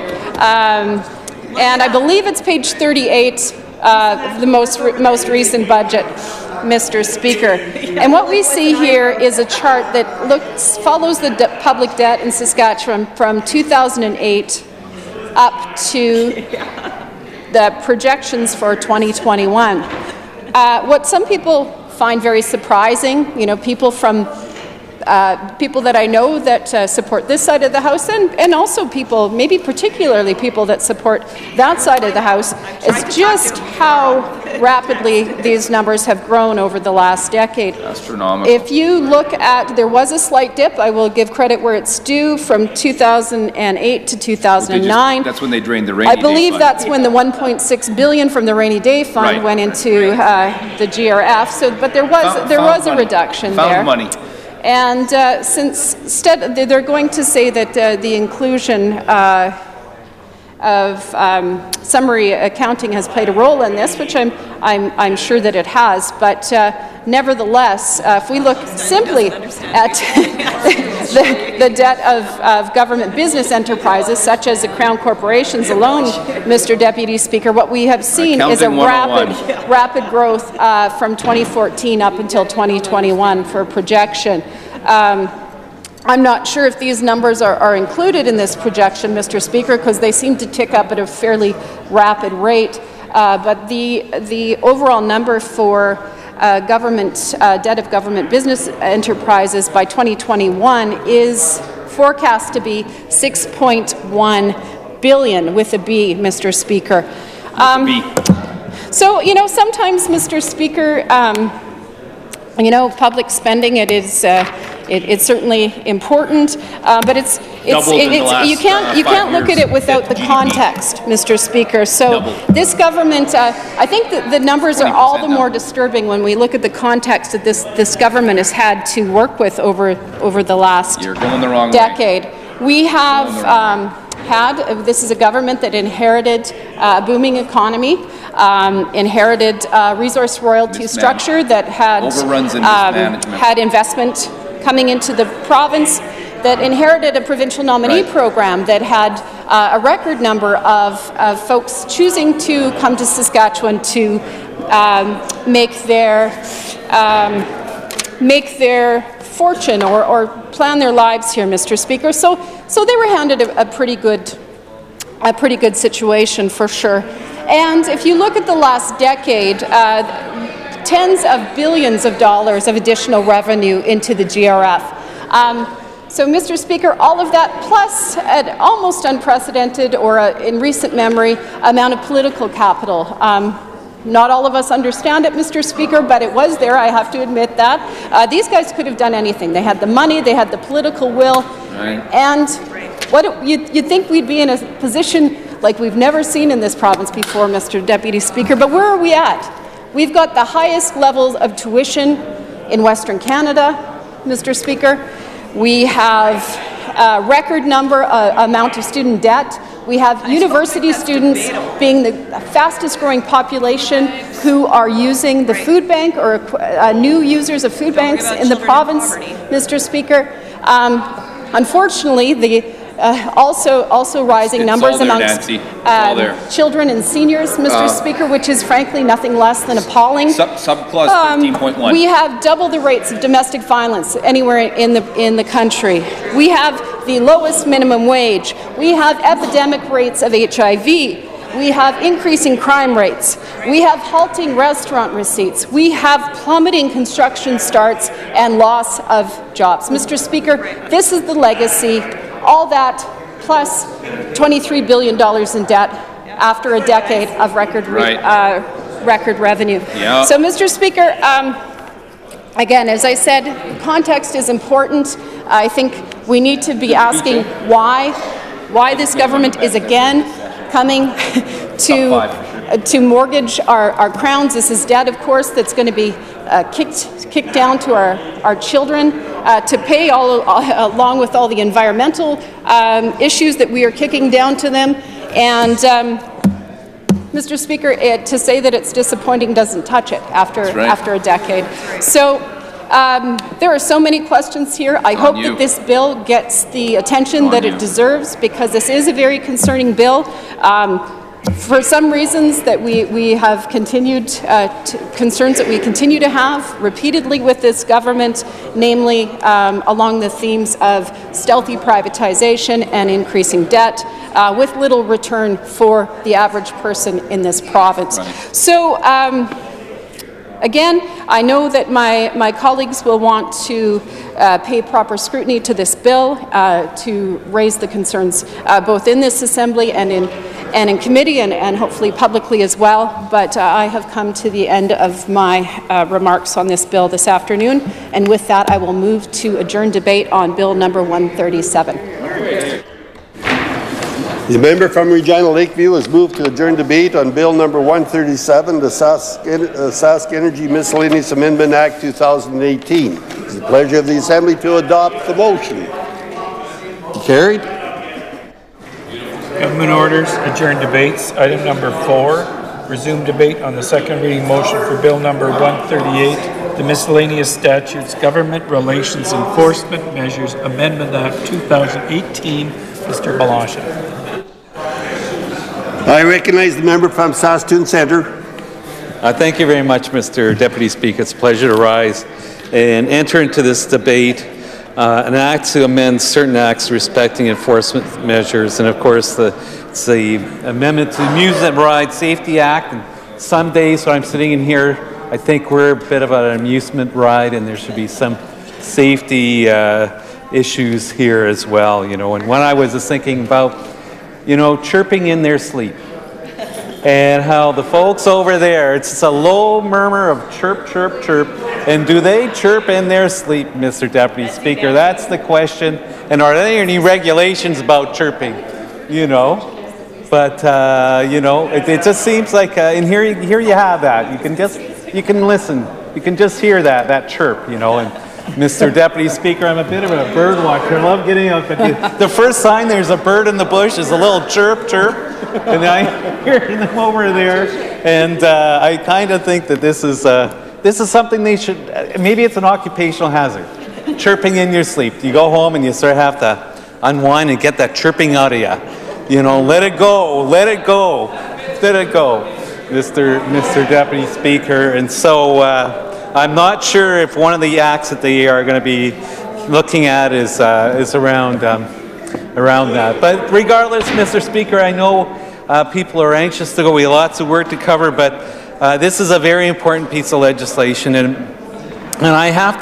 and I believe it's page 38 of the most recent budget, Mr. Speaker. And what we see here is a chart that follows the public debt in Saskatchewan from 2008 up to the projections for 2021. What some people find very surprising, people that I know that support this side of the House, and also people, maybe particularly people that support that side of the House, is just how rapidly these numbers have grown over the last decade. Astronomical. If you look at, there was a slight dip, I will give credit where it's due, from 2008 to 2009. That's when they drained the rainy day fund. I believe that's when the $1.6 billion from the rainy day fund went into the GRF. So, but there was a reduction there. Found money. And since instead they're going to say that the inclusion of summary accounting has played a role in this, which I'm sure that it has. But nevertheless, if we look simply at the debt of government business enterprises, such as the Crown corporations alone, Mr. Deputy Speaker, what we have seen is a rapid growth from 2014 up until 2021 for projection. I'm not sure if these numbers are included in this projection, Mr. Speaker, because they seem to tick up at a fairly rapid rate. But the overall number for government debt of government business enterprises by 2021 is forecast to be $6.1 billion with a B, Mr. Speaker. So, sometimes, Mr. Speaker, public spending, it's certainly important, but you can't look at it without the context, Mr. Speaker. So this government, I think that the numbers are all the more disturbing when we look at the context that this government has had to work with over the last decade. We have this is a government that inherited a booming economy, inherited resource royalty structure that had investment coming into the province, that inherited a provincial nominee program that had a record number of folks choosing to come to Saskatchewan to make their fortune or plan their lives here, Mr. Speaker. So they were handed a pretty good situation for sure. And if you look at the last decade, tens of billions of dollars of additional revenue into the GRF. So, Mr. Speaker, all of that plus an almost unprecedented, or in recent memory, amount of political capital Not all of us understand it, Mr. Speaker, but it was there, I have to admit that. These guys could have done anything. They had the money, they had the political will, and you'd think we'd be in a position like we've never seen in this province before, Mr. Deputy Speaker, but where are we at? We've got the highest levels of tuition in Western Canada, Mr. Speaker. We have a record amount of student debt. We have university students being the fastest growing population who are using the food bank or new users of food banks in the province, Mr. Speaker. Unfortunately, the also rising numbers amongst children and seniors, Mr. Speaker, which is frankly nothing less than appalling. Subclause 15.1. We have double the rates of domestic violence anywhere in the country. We have the lowest minimum wage. We have epidemic rates of HIV. We have increasing crime rates. We have halting restaurant receipts. We have plummeting construction starts and loss of jobs. Mr. Speaker, this is the legacy. All that plus $23 billion in debt after a decade of record revenue. Yeah. So, Mr. Speaker, again, as I said, context is important. I think we need to be asking why this government is again coming to mortgage our crowns. This is debt, of course, that's going to be kicked down to our children to pay along with all the environmental issues that we are kicking down to them. And Mr. Speaker, to say that it's disappointing doesn't touch it after a decade. So there are so many questions here. I hope that this bill gets the attention that it deserves, because this is a very concerning bill. For some reasons that we have continued, concerns that we continue to have repeatedly with this government, namely along the themes of stealthy privatization and increasing debt, with little return for the average person in this province. So, again, I know that my colleagues will want to pay proper scrutiny to this bill, to raise the concerns both in this Assembly and in committee and hopefully publicly as well. But I have come to the end of my remarks on this bill this afternoon, and with that I will move to adjourn debate on Bill number 137. The member from Regina Lakeview has moved to adjourn debate on Bill number 137, the Sask Energy Miscellaneous Amendment Act 2018. It's the pleasure of the Assembly to adopt the motion. Carried. Government orders, adjourn debates. Item number 4, resume debate on the second reading motion for Bill number 138, the Miscellaneous Statutes Government Relations Enforcement Measures Amendment Act 2018. Mr. Balasha. I recognize the member from Saskatoon Centre. Thank you very much, Mr. Deputy Speaker. It's a pleasure to rise and enter into this debate. An act to amend certain acts respecting enforcement measures, and of course it's the amendment to the Amusement Ride Safety Act. And some days when I'm sitting in here, I think we're a bit of an amusement ride, and there should be some safety issues here as well. You know, and when I was thinking about, you know, chirping in their sleep, and how the folks over there, it's just a low murmur of chirp, chirp, chirp. And do they chirp in their sleep, Mr. Deputy Speaker? That's the question. And are there any regulations about chirping? You know, but you know, it just seems like, and here you have that. You can listen. You can just hear that chirp. You know, and Mr. Deputy Speaker, I'm a bit of a bird watcher. I love getting up. But the first sign there's a bird in the bush is a little chirp, chirp. And I hear them over there. And I kind of think that this is something they should, maybe it's an occupational hazard. Chirping in your sleep. You go home and you sort of have to unwind and get that chirping out of you. You know, let it go, let it go, let it go, Mr. Deputy Speaker. And so I'm not sure if one of the acts that they are going to be looking at is around that. But regardless, Mr. Speaker, I know people are anxious to go. We have lots of work to cover, but this is a very important piece of legislation, and I have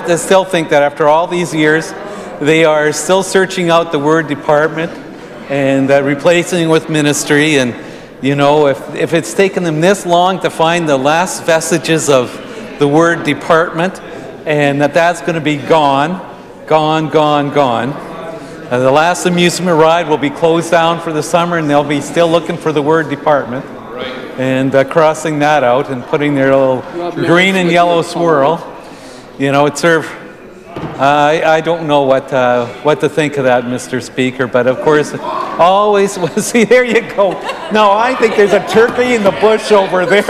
to still think that after all these years, they are still searching out the word department and replacing it with ministry. And you know, if it's taken them this long to find the last vestiges of the word department, and that's going to be gone. The last amusement ride will be closed down for the summer, and they'll be still looking for the word department. Right. And crossing that out and putting their little green and yellow swirl. You know, it served. I don't know what to think of that, Mr. Speaker, but of course, always, see, there you go. No, I think there's a turkey in the bush over there.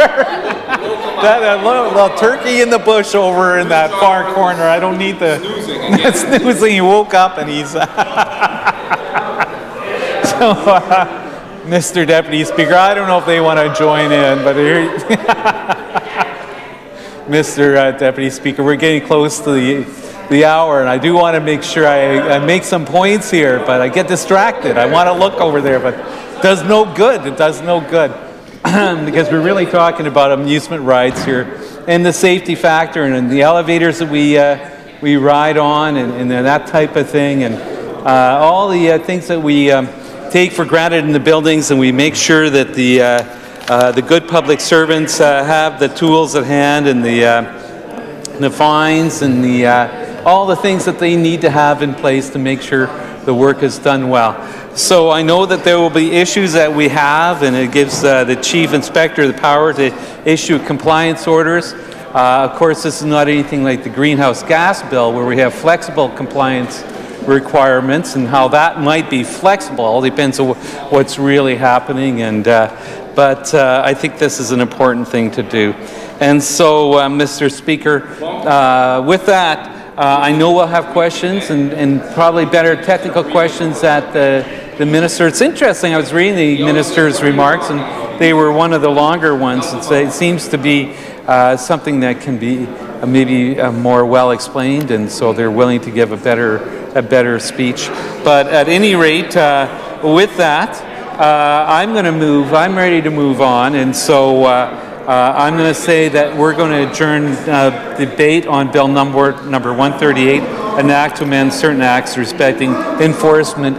that little turkey in the bush over in that far corner. I don't need the snoozing. He woke up and he's... Mr. Deputy Speaker, I don't know if they want to join in, but here... Mr. Deputy Speaker, we're getting close to the hour, and I do want to make sure I make some points here, but I get distracted. I want to look over there, but it does no good. It does no good. Because we're really talking about amusement rides here, and the safety factor, and the elevators that we ride on, and that type of thing, and all the things that we take for granted in the buildings, and we make sure that the good public servants have the tools at hand, and the fines, and all the things that they need to have in place to make sure the work is done well. So I know that there will be issues that we have, and it gives the Chief Inspector the power to issue compliance orders. Of course, this is not anything like the greenhouse gas bill, where we have flexible compliance requirements, and how that might be flexible. All depends on what's really happening. But I think this is an important thing to do. And so, Mr. Speaker, with that, I know we'll have questions, and probably better technical questions at the Minister. It's interesting, I was reading the Minister's remarks, and they were one of the longer ones. It seems to be something that can be maybe more well explained, and so they're willing to give a better speech. But at any rate, with that, I'm ready to move on, and so I'm going to say that we're going to adjourn debate on Bill number 138, an act to amend certain acts respecting enforcement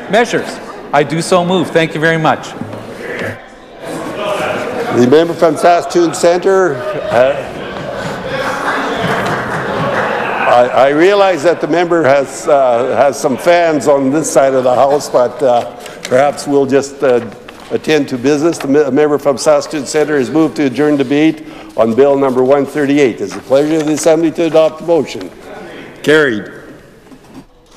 measures. I do so move. Thank you very much. The member from Saskatoon Centre. I realize that the member has some fans on this side of the House, but perhaps we'll just attend to business. The member from Saskatoon Centre has moved to adjourn debate on Bill number 138. Is the pleasure of the Assembly to adopt the motion? Carried.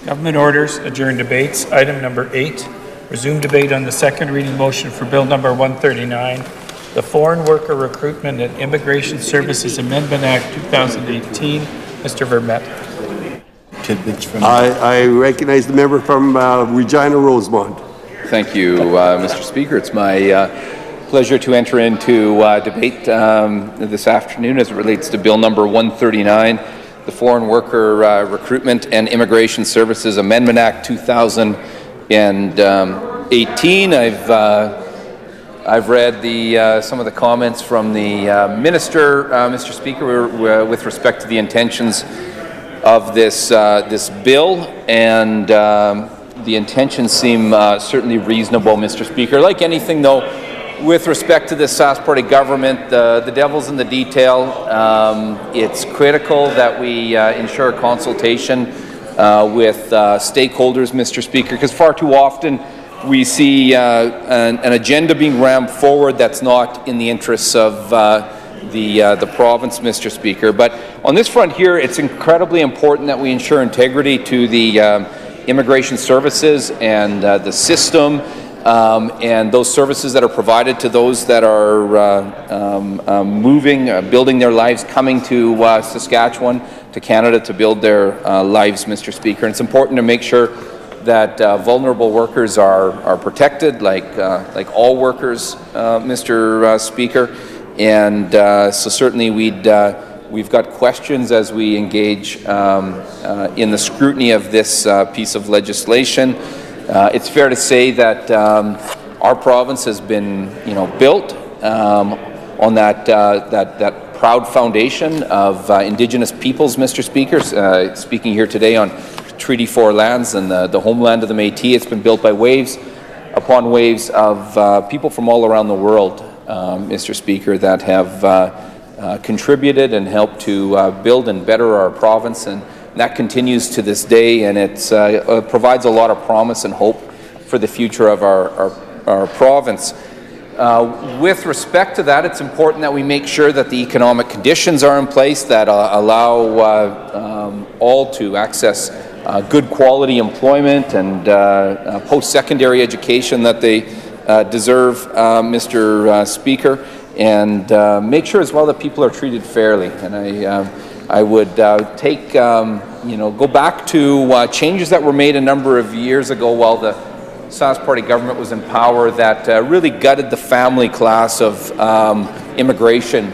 Government orders, adjourn debates. Item number 8, resume debate on the second reading motion for Bill number 139, the Foreign Worker Recruitment and Immigration Services Amendment Act 2018. Mr. Vermette. I recognize the member from Regina Rosemont. Thank you, Mr. Speaker. It's my pleasure to enter into debate this afternoon as it relates to Bill number 139, the Foreign Worker Recruitment and Immigration Services Amendment Act 2018. I've read some of the comments from the Minister, Mr. Speaker, with respect to the intentions of this bill, and the intentions seem certainly reasonable, Mr. Speaker. Like anything, though, with respect to the Sask Party government, the devil's in the detail. It's critical that we ensure consultation with stakeholders, Mr. Speaker, because far too often we see an agenda being rammed forward that's not in the interests of the province, Mr. Speaker. But on this front here, it's incredibly important that we ensure integrity to the immigration services and the system and those services that are provided to those that are moving, building their lives, coming to Saskatchewan, to Canada to build their lives, Mr. Speaker. And it's important to make sure that vulnerable workers are protected, like all workers, Mr. Speaker. And so certainly we've got questions as we engage in the scrutiny of this piece of legislation. It's fair to say that our province has been, built on that proud foundation of Indigenous peoples, Mr. Speaker. Speaking here today on Treaty 4 lands and the homeland of the Métis, it's been built by waves upon waves of people from all around the world, Mr. Speaker, that have contributed and helped to build and better our province, and that continues to this day, and it provides a lot of promise and hope for the future of our province. With respect to that, it's important that we make sure that the economic conditions are in place that allow all to access good quality employment and post-secondary education that they deserve, Mr. Speaker, and make sure as well that people are treated fairly. And I would go back to changes that were made a number of years ago while the Sask Party government was in power that really gutted the family class of immigration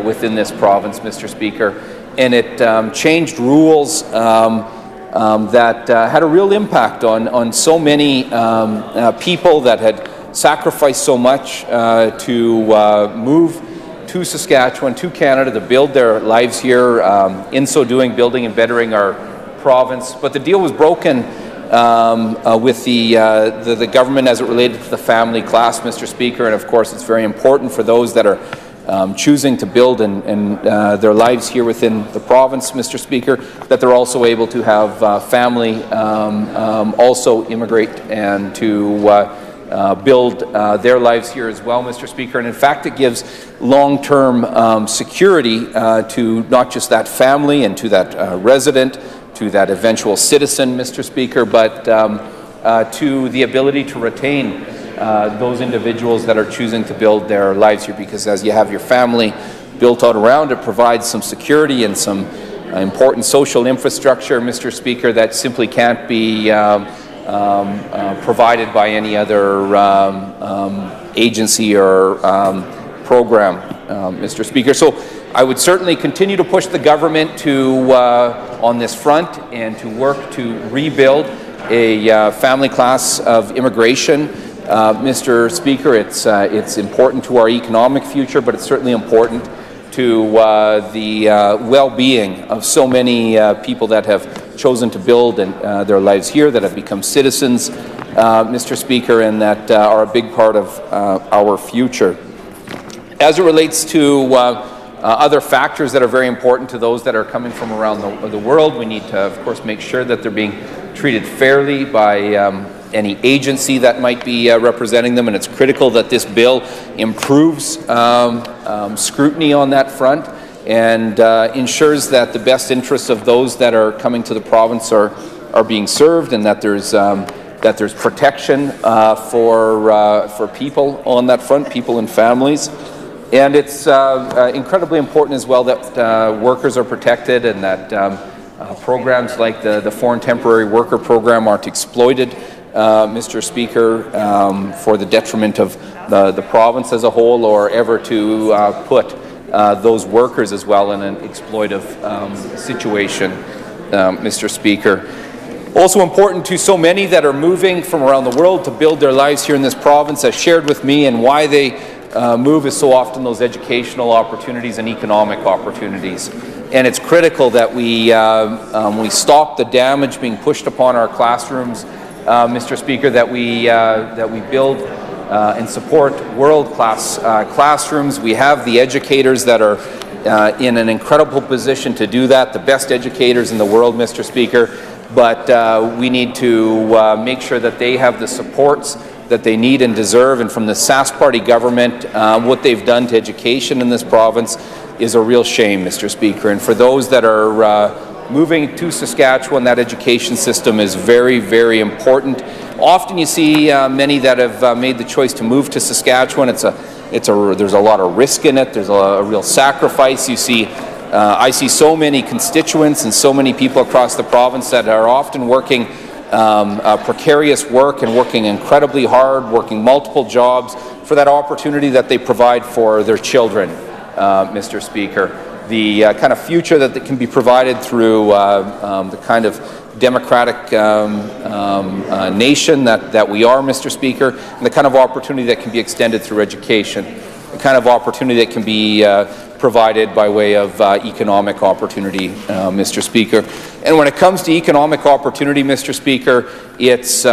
within this province, Mr. Speaker. And it changed rules that had a real impact on so many people that had sacrificed so much to move to Saskatchewan, to Canada, to build their lives here, in so doing, building and bettering our province. But the deal was broken with the government as it related to the family class, Mr. Speaker, and of course it's very important for those that are choosing to build and their lives here within the province, Mr. Speaker, that they're also able to have family also immigrate and to build their lives here as well, Mr. Speaker. And in fact, it gives long-term security to not just that family and to that resident, to that eventual citizen, Mr. Speaker, but to the ability to retain those individuals that are choosing to build their lives here, because as you have your family built out around, it provides some security and some important social infrastructure, Mr. Speaker, that simply can't be provided by any other agency or program, Mr. Speaker. So I would certainly continue to push the government to on this front and to work to rebuild a family class of immigration. Mr. Speaker, it's important to our economic future, but it's certainly important to the well-being of so many people that have chosen to build their lives here, that have become citizens, Mr. Speaker, and that are a big part of our future. As it relates to other factors that are very important to those that are coming from around the world, we need to, of course, make sure that they're being treated fairly by any agency that might be representing them, and it's critical that this bill improves scrutiny on that front and ensures that the best interests of those that are coming to the province are being served, and that there's protection for people on that front, people and families. And it's incredibly important as well that workers are protected, and that programs like the Foreign Temporary Worker Program aren't exploited, Mr. Speaker, for the detriment of the province as a whole, or ever to put those workers as well in an exploitive situation, Mr. Speaker. Also important to so many that are moving from around the world to build their lives here in this province, has shared with me, and why they move is so often those educational opportunities and economic opportunities. And it's critical that we stop the damage being pushed upon our classrooms, Mr. Speaker, that we build and support world-class classrooms. We have the educators that are in an incredible position to do that, the best educators in the world, Mr. Speaker, but we need to make sure that they have the supports that they need and deserve. And from the Sask Party government, what they've done to education in this province is a real shame, Mr. Speaker. And for those that are moving to Saskatchewan, that education system is very, very important. Often you see many that have made the choice to move to Saskatchewan. There's a lot of risk in it. There's a real sacrifice. You see, I see so many constituents and so many people across the province that are often working precarious work and working incredibly hard, working multiple jobs for that opportunity that they provide for their children, Mr. Speaker. The kind of future that can be provided through the kind of democratic nation that we are, Mr. Speaker, and the kind of opportunity that can be extended through education. kind of opportunity that can be provided by way of economic opportunity, Mr. Speaker. And when it comes to economic opportunity, Mr. Speaker, it's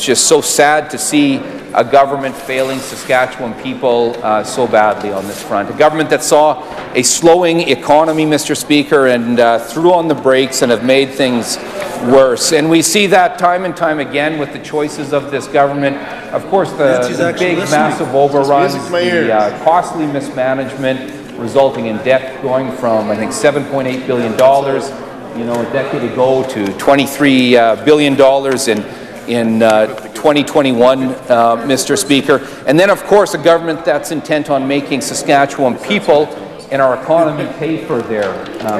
just so sad to see a government failing Saskatchewan people so badly on this front. A government that saw a slowing economy, Mr. Speaker, and threw on the brakes and have made things worse. And we see that time and time again with the choices of this government. Of course, the big, massive overruns, the costly mismanagement, resulting in debt going from, I think, $7.8 billion, a decade ago to $23 billion in 2021, Mr. Speaker. And then, of course, a government that's intent on making Saskatchewan people and our economy pay for their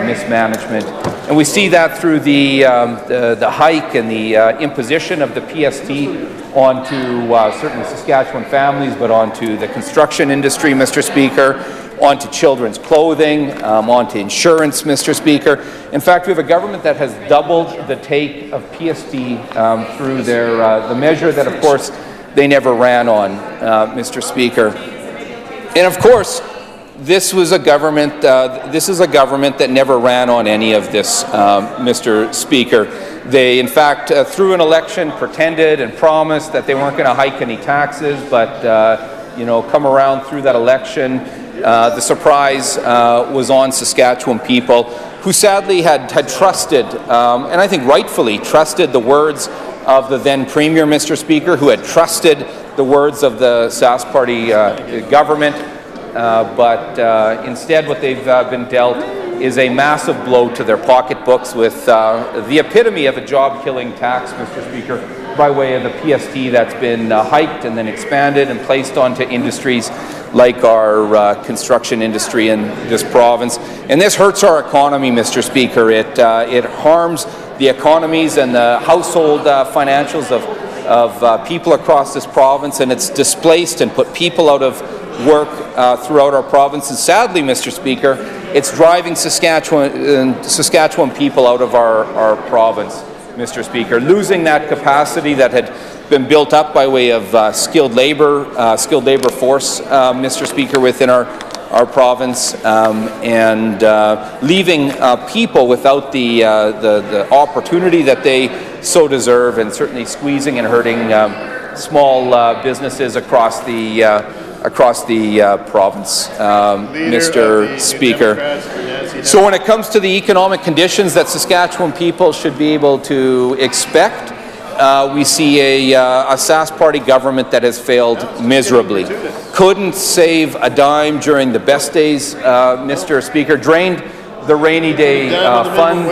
mismanagement. And we see that through the hike and the imposition of the PST onto certainly Saskatchewan families, but onto the construction industry, Mr. Speaker, onto children's clothing, onto insurance, Mr. Speaker. In fact, we have a government that has doubled the take of PST through the measure that, of course, they never ran on, Mr. Speaker. And of course, this is a government that never ran on any of this, Mr. Speaker. They, in fact, through an election, pretended and promised that they weren't going to hike any taxes, but come around through that election, the surprise was on Saskatchewan people, who sadly had trusted, and I think rightfully trusted, the words of the then Premier, Mr. Speaker, who had trusted the words of the Sask Party government. But instead, what they've been dealt is a massive blow to their pocketbooks with the epitome of a job-killing tax, Mr. Speaker, by way of the PST that's been hiked and then expanded and placed onto industries like our construction industry in this province. And this hurts our economy, Mr. Speaker. It harms the economies and the household financials of people across this province, and it's displaced and put people out of work throughout our province. And sadly, Mr. Speaker, it's driving Saskatchewan people out of our province, Mr. Speaker, losing that capacity that had been built up by way of skilled labor force, Mr. Speaker, within our province, and leaving people without the opportunity that they so deserve, and certainly squeezing and hurting small businesses across the province, Mr. Speaker. So when it comes to the economic conditions that Saskatchewan people should be able to expect, we see a Sask Party government that has failed miserably. Couldn't save a dime during the best days, Mr. Speaker. Drained the rainy day fund,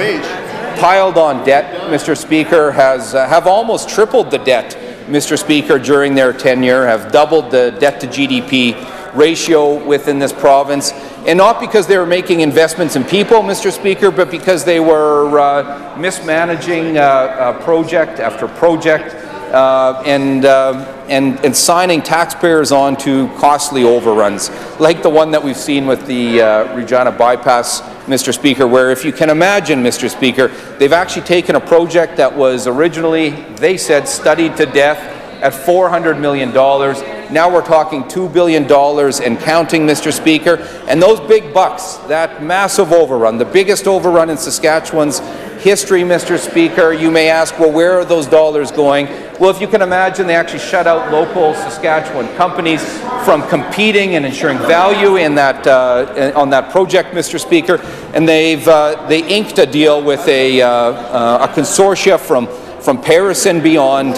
piled on debt, Mr. Speaker, have almost tripled the debt, Mr. Speaker, during their tenure, have doubled the debt to GDP ratio within this province, and not because they were making investments in people, Mr. Speaker, but because they were mismanaging project after project and signing taxpayers on to costly overruns, like the one that we've seen with the Regina bypass, Mr. Speaker, where, if you can imagine, Mr. Speaker, they've actually taken a project that was originally, they said, studied to death at $400 million. Now we're talking $2 billion and counting, Mr. Speaker. And those big bucks, that massive overrun, the biggest overrun in Saskatchewan's history, Mr. Speaker, you may ask, well, where are those dollars going? Well, if you can imagine, they actually shut out local Saskatchewan companies from competing and ensuring value in that on that project, Mr. Speaker. And they inked a deal with a consortia from Paris and beyond,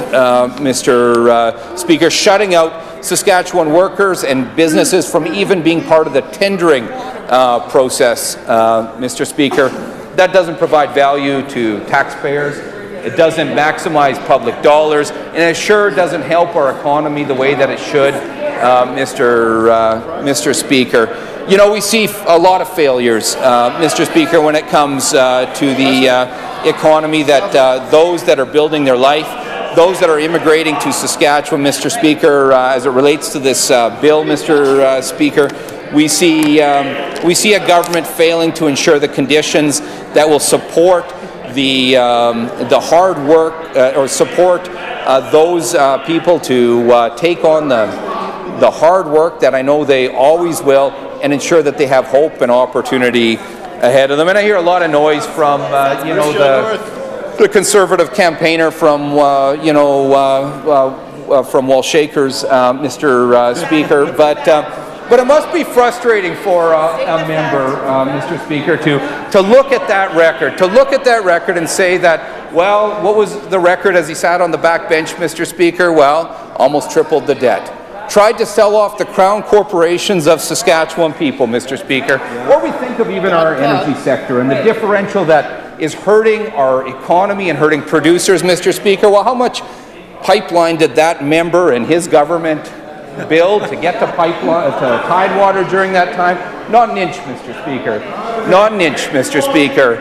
Mr. Speaker, shutting out Saskatchewan workers and businesses from even being part of the tendering process, Mr. Speaker. That doesn't provide value to taxpayers. It doesn't maximize public dollars, and it sure doesn't help our economy the way that it should, Mr. Speaker. You know, we see a lot of failures, Mr. Speaker, when it comes to the economy, that those that are building their life, those that are immigrating to Saskatchewan, Mr. Speaker, as it relates to this bill, Mr. Speaker, we see a government failing to ensure the conditions that will support the hard work or support those people to take on the hard work that I know they always will, and ensure that they have hope and opportunity ahead of them. And I hear a lot of noise from, you know, the Conservative campaigner from, you know, from Walshakers, Mr. Speaker, but it must be frustrating for a member, Mr. Speaker, to look at that record, and say that, well, what was the record as he sat on the back bench, Mr. Speaker? Well, almost tripled the debt. Tried to sell off the crown corporations of Saskatchewan people, Mr. Speaker. Or we think of even our energy sector and the differential that is hurting our economy and hurting producers, Mr. Speaker. Well, how much pipeline did that member and his government build to get to Tidewater during that time? Not an inch, Mr. Speaker. Not an inch, Mr. Speaker.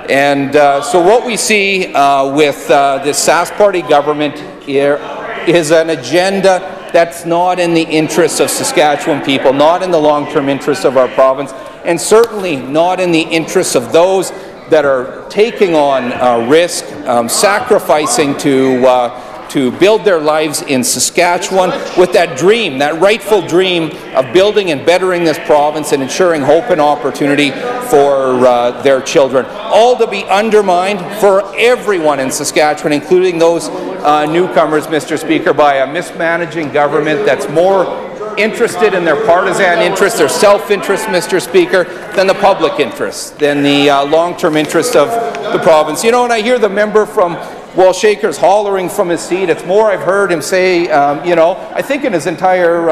And so what we see with this Sask Party government here is an agenda that's not in the interests of Saskatchewan people, not in the long-term interests of our province, and certainly not in the interests of those that are taking on risk, sacrificing to build their lives in Saskatchewan with that dream, that rightful dream of building and bettering this province and ensuring hope and opportunity for their children. All to be undermined for everyone in Saskatchewan, including those newcomers, Mr. Speaker, by a mismanaging government that's more interested in their partisan interests, their self-interest, Mr. Speaker, than the public interest, than the long-term interest of the province. You know, and I hear the member from Walshakers hollering from his seat. It's more I've heard him say, you know, I think in his entire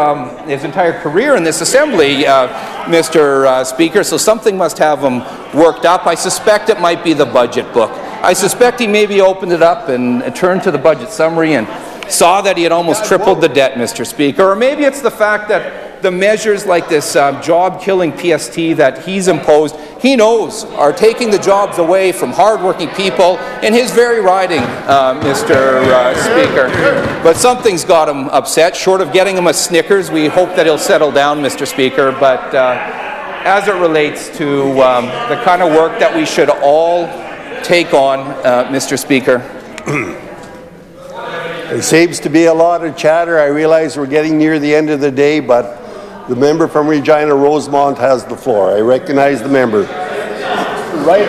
career in this assembly, Mr. Speaker, so something must have him worked up. I suspect it might be the budget book. I suspect he maybe opened it up and turned to the budget summary and saw that he had almost tripled the debt, Mr. Speaker. Or maybe it's the fact that the measures like this job-killing PST that he's imposed, he knows are taking the jobs away from hard-working people in his very riding, Mr. Speaker. But something's got him upset. Short of getting him a Snickers, we hope that he'll settle down, Mr. Speaker. But as it relates to the kind of work that we should all take on, Mr. Speaker, there seems to be a lot of chatter. I realize we're getting near the end of the day, but the member from Regina Rosemont has the floor. I recognize the member. Right.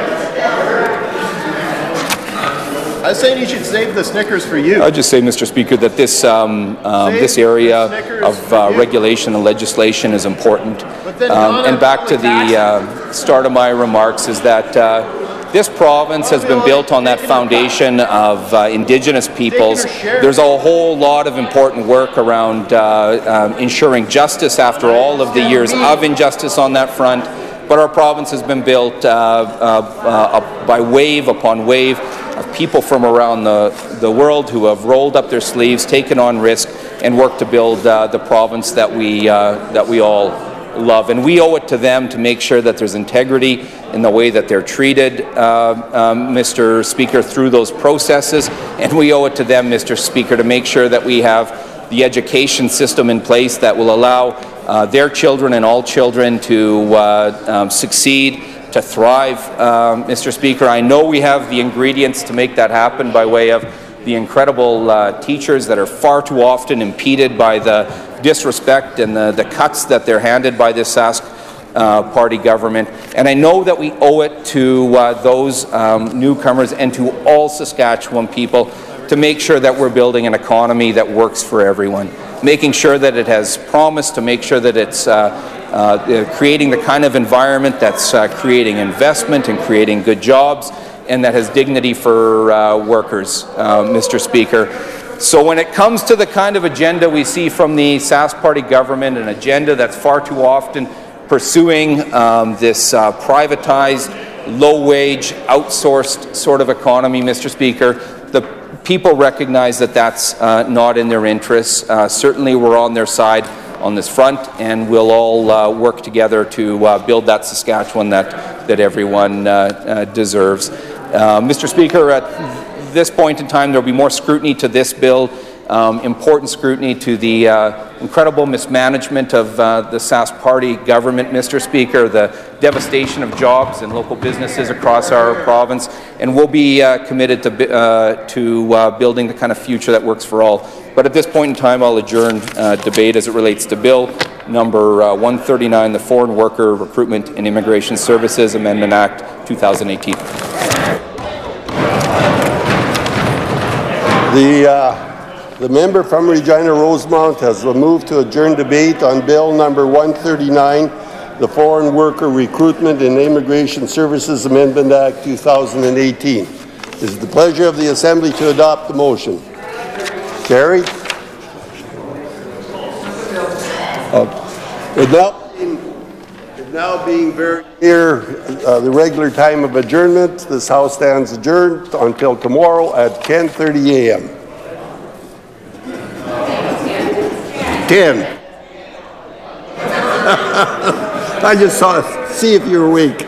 I was saying you should save the Snickers for you. I'll just say, Mr. Speaker, that this area of regulation and legislation is important. And back to the start of my remarks is that this province has been built on that foundation of Indigenous peoples. There's a whole lot of important work around ensuring justice after all of the years of injustice on that front. But our province has been built by wave upon wave of people from around the world who have rolled up their sleeves, taken on risk, and worked to build the province that we all love. And we owe it to them to make sure that there's integrity in the way that they're treated, Mr. Speaker, through those processes. And we owe it to them, Mr. Speaker, to make sure that we have the education system in place that will allow their children and all children to succeed, to thrive, Mr. Speaker. I know we have the ingredients to make that happen by way of the incredible teachers that are far too often impeded by the disrespect and the cuts that they're handed by this Sask Party government. And I know that we owe it to those newcomers and to all Saskatchewan people to make sure that we're building an economy that works for everyone, making sure that it has promise, to make sure that it's creating the kind of environment that's creating investment and creating good jobs, and that has dignity for workers, Mr. Speaker. So when it comes to the kind of agenda we see from the Sask Party government, an agenda that's far too often pursuing this privatized, low-wage, outsourced sort of economy, Mr. Speaker, the people recognize that that's not in their interests. Certainly we're on their side on this front, and we'll all work together to build that Saskatchewan that everyone deserves. Mr. Speaker, at this point in time, there will be more scrutiny to this bill important scrutiny to the incredible mismanagement of the Sask Party government, Mr. Speaker, the devastation of jobs and local businesses across our province, and we'll be committed to building the kind of future that works for all. But at this point in time, I'll adjourn debate as it relates to Bill number 139, the Foreign Worker Recruitment and Immigration Services Amendment Act 2018. The member from Regina Rosemont has moved to adjourn debate on Bill number 139, the Foreign Worker Recruitment and Immigration Services Amendment Act 2018. It is the pleasure of the Assembly to adopt the motion. Carried. It now being very near the regular time of adjournment, this House stands adjourned until tomorrow at 10:30 a.m. 10. I just saw see if you're awake.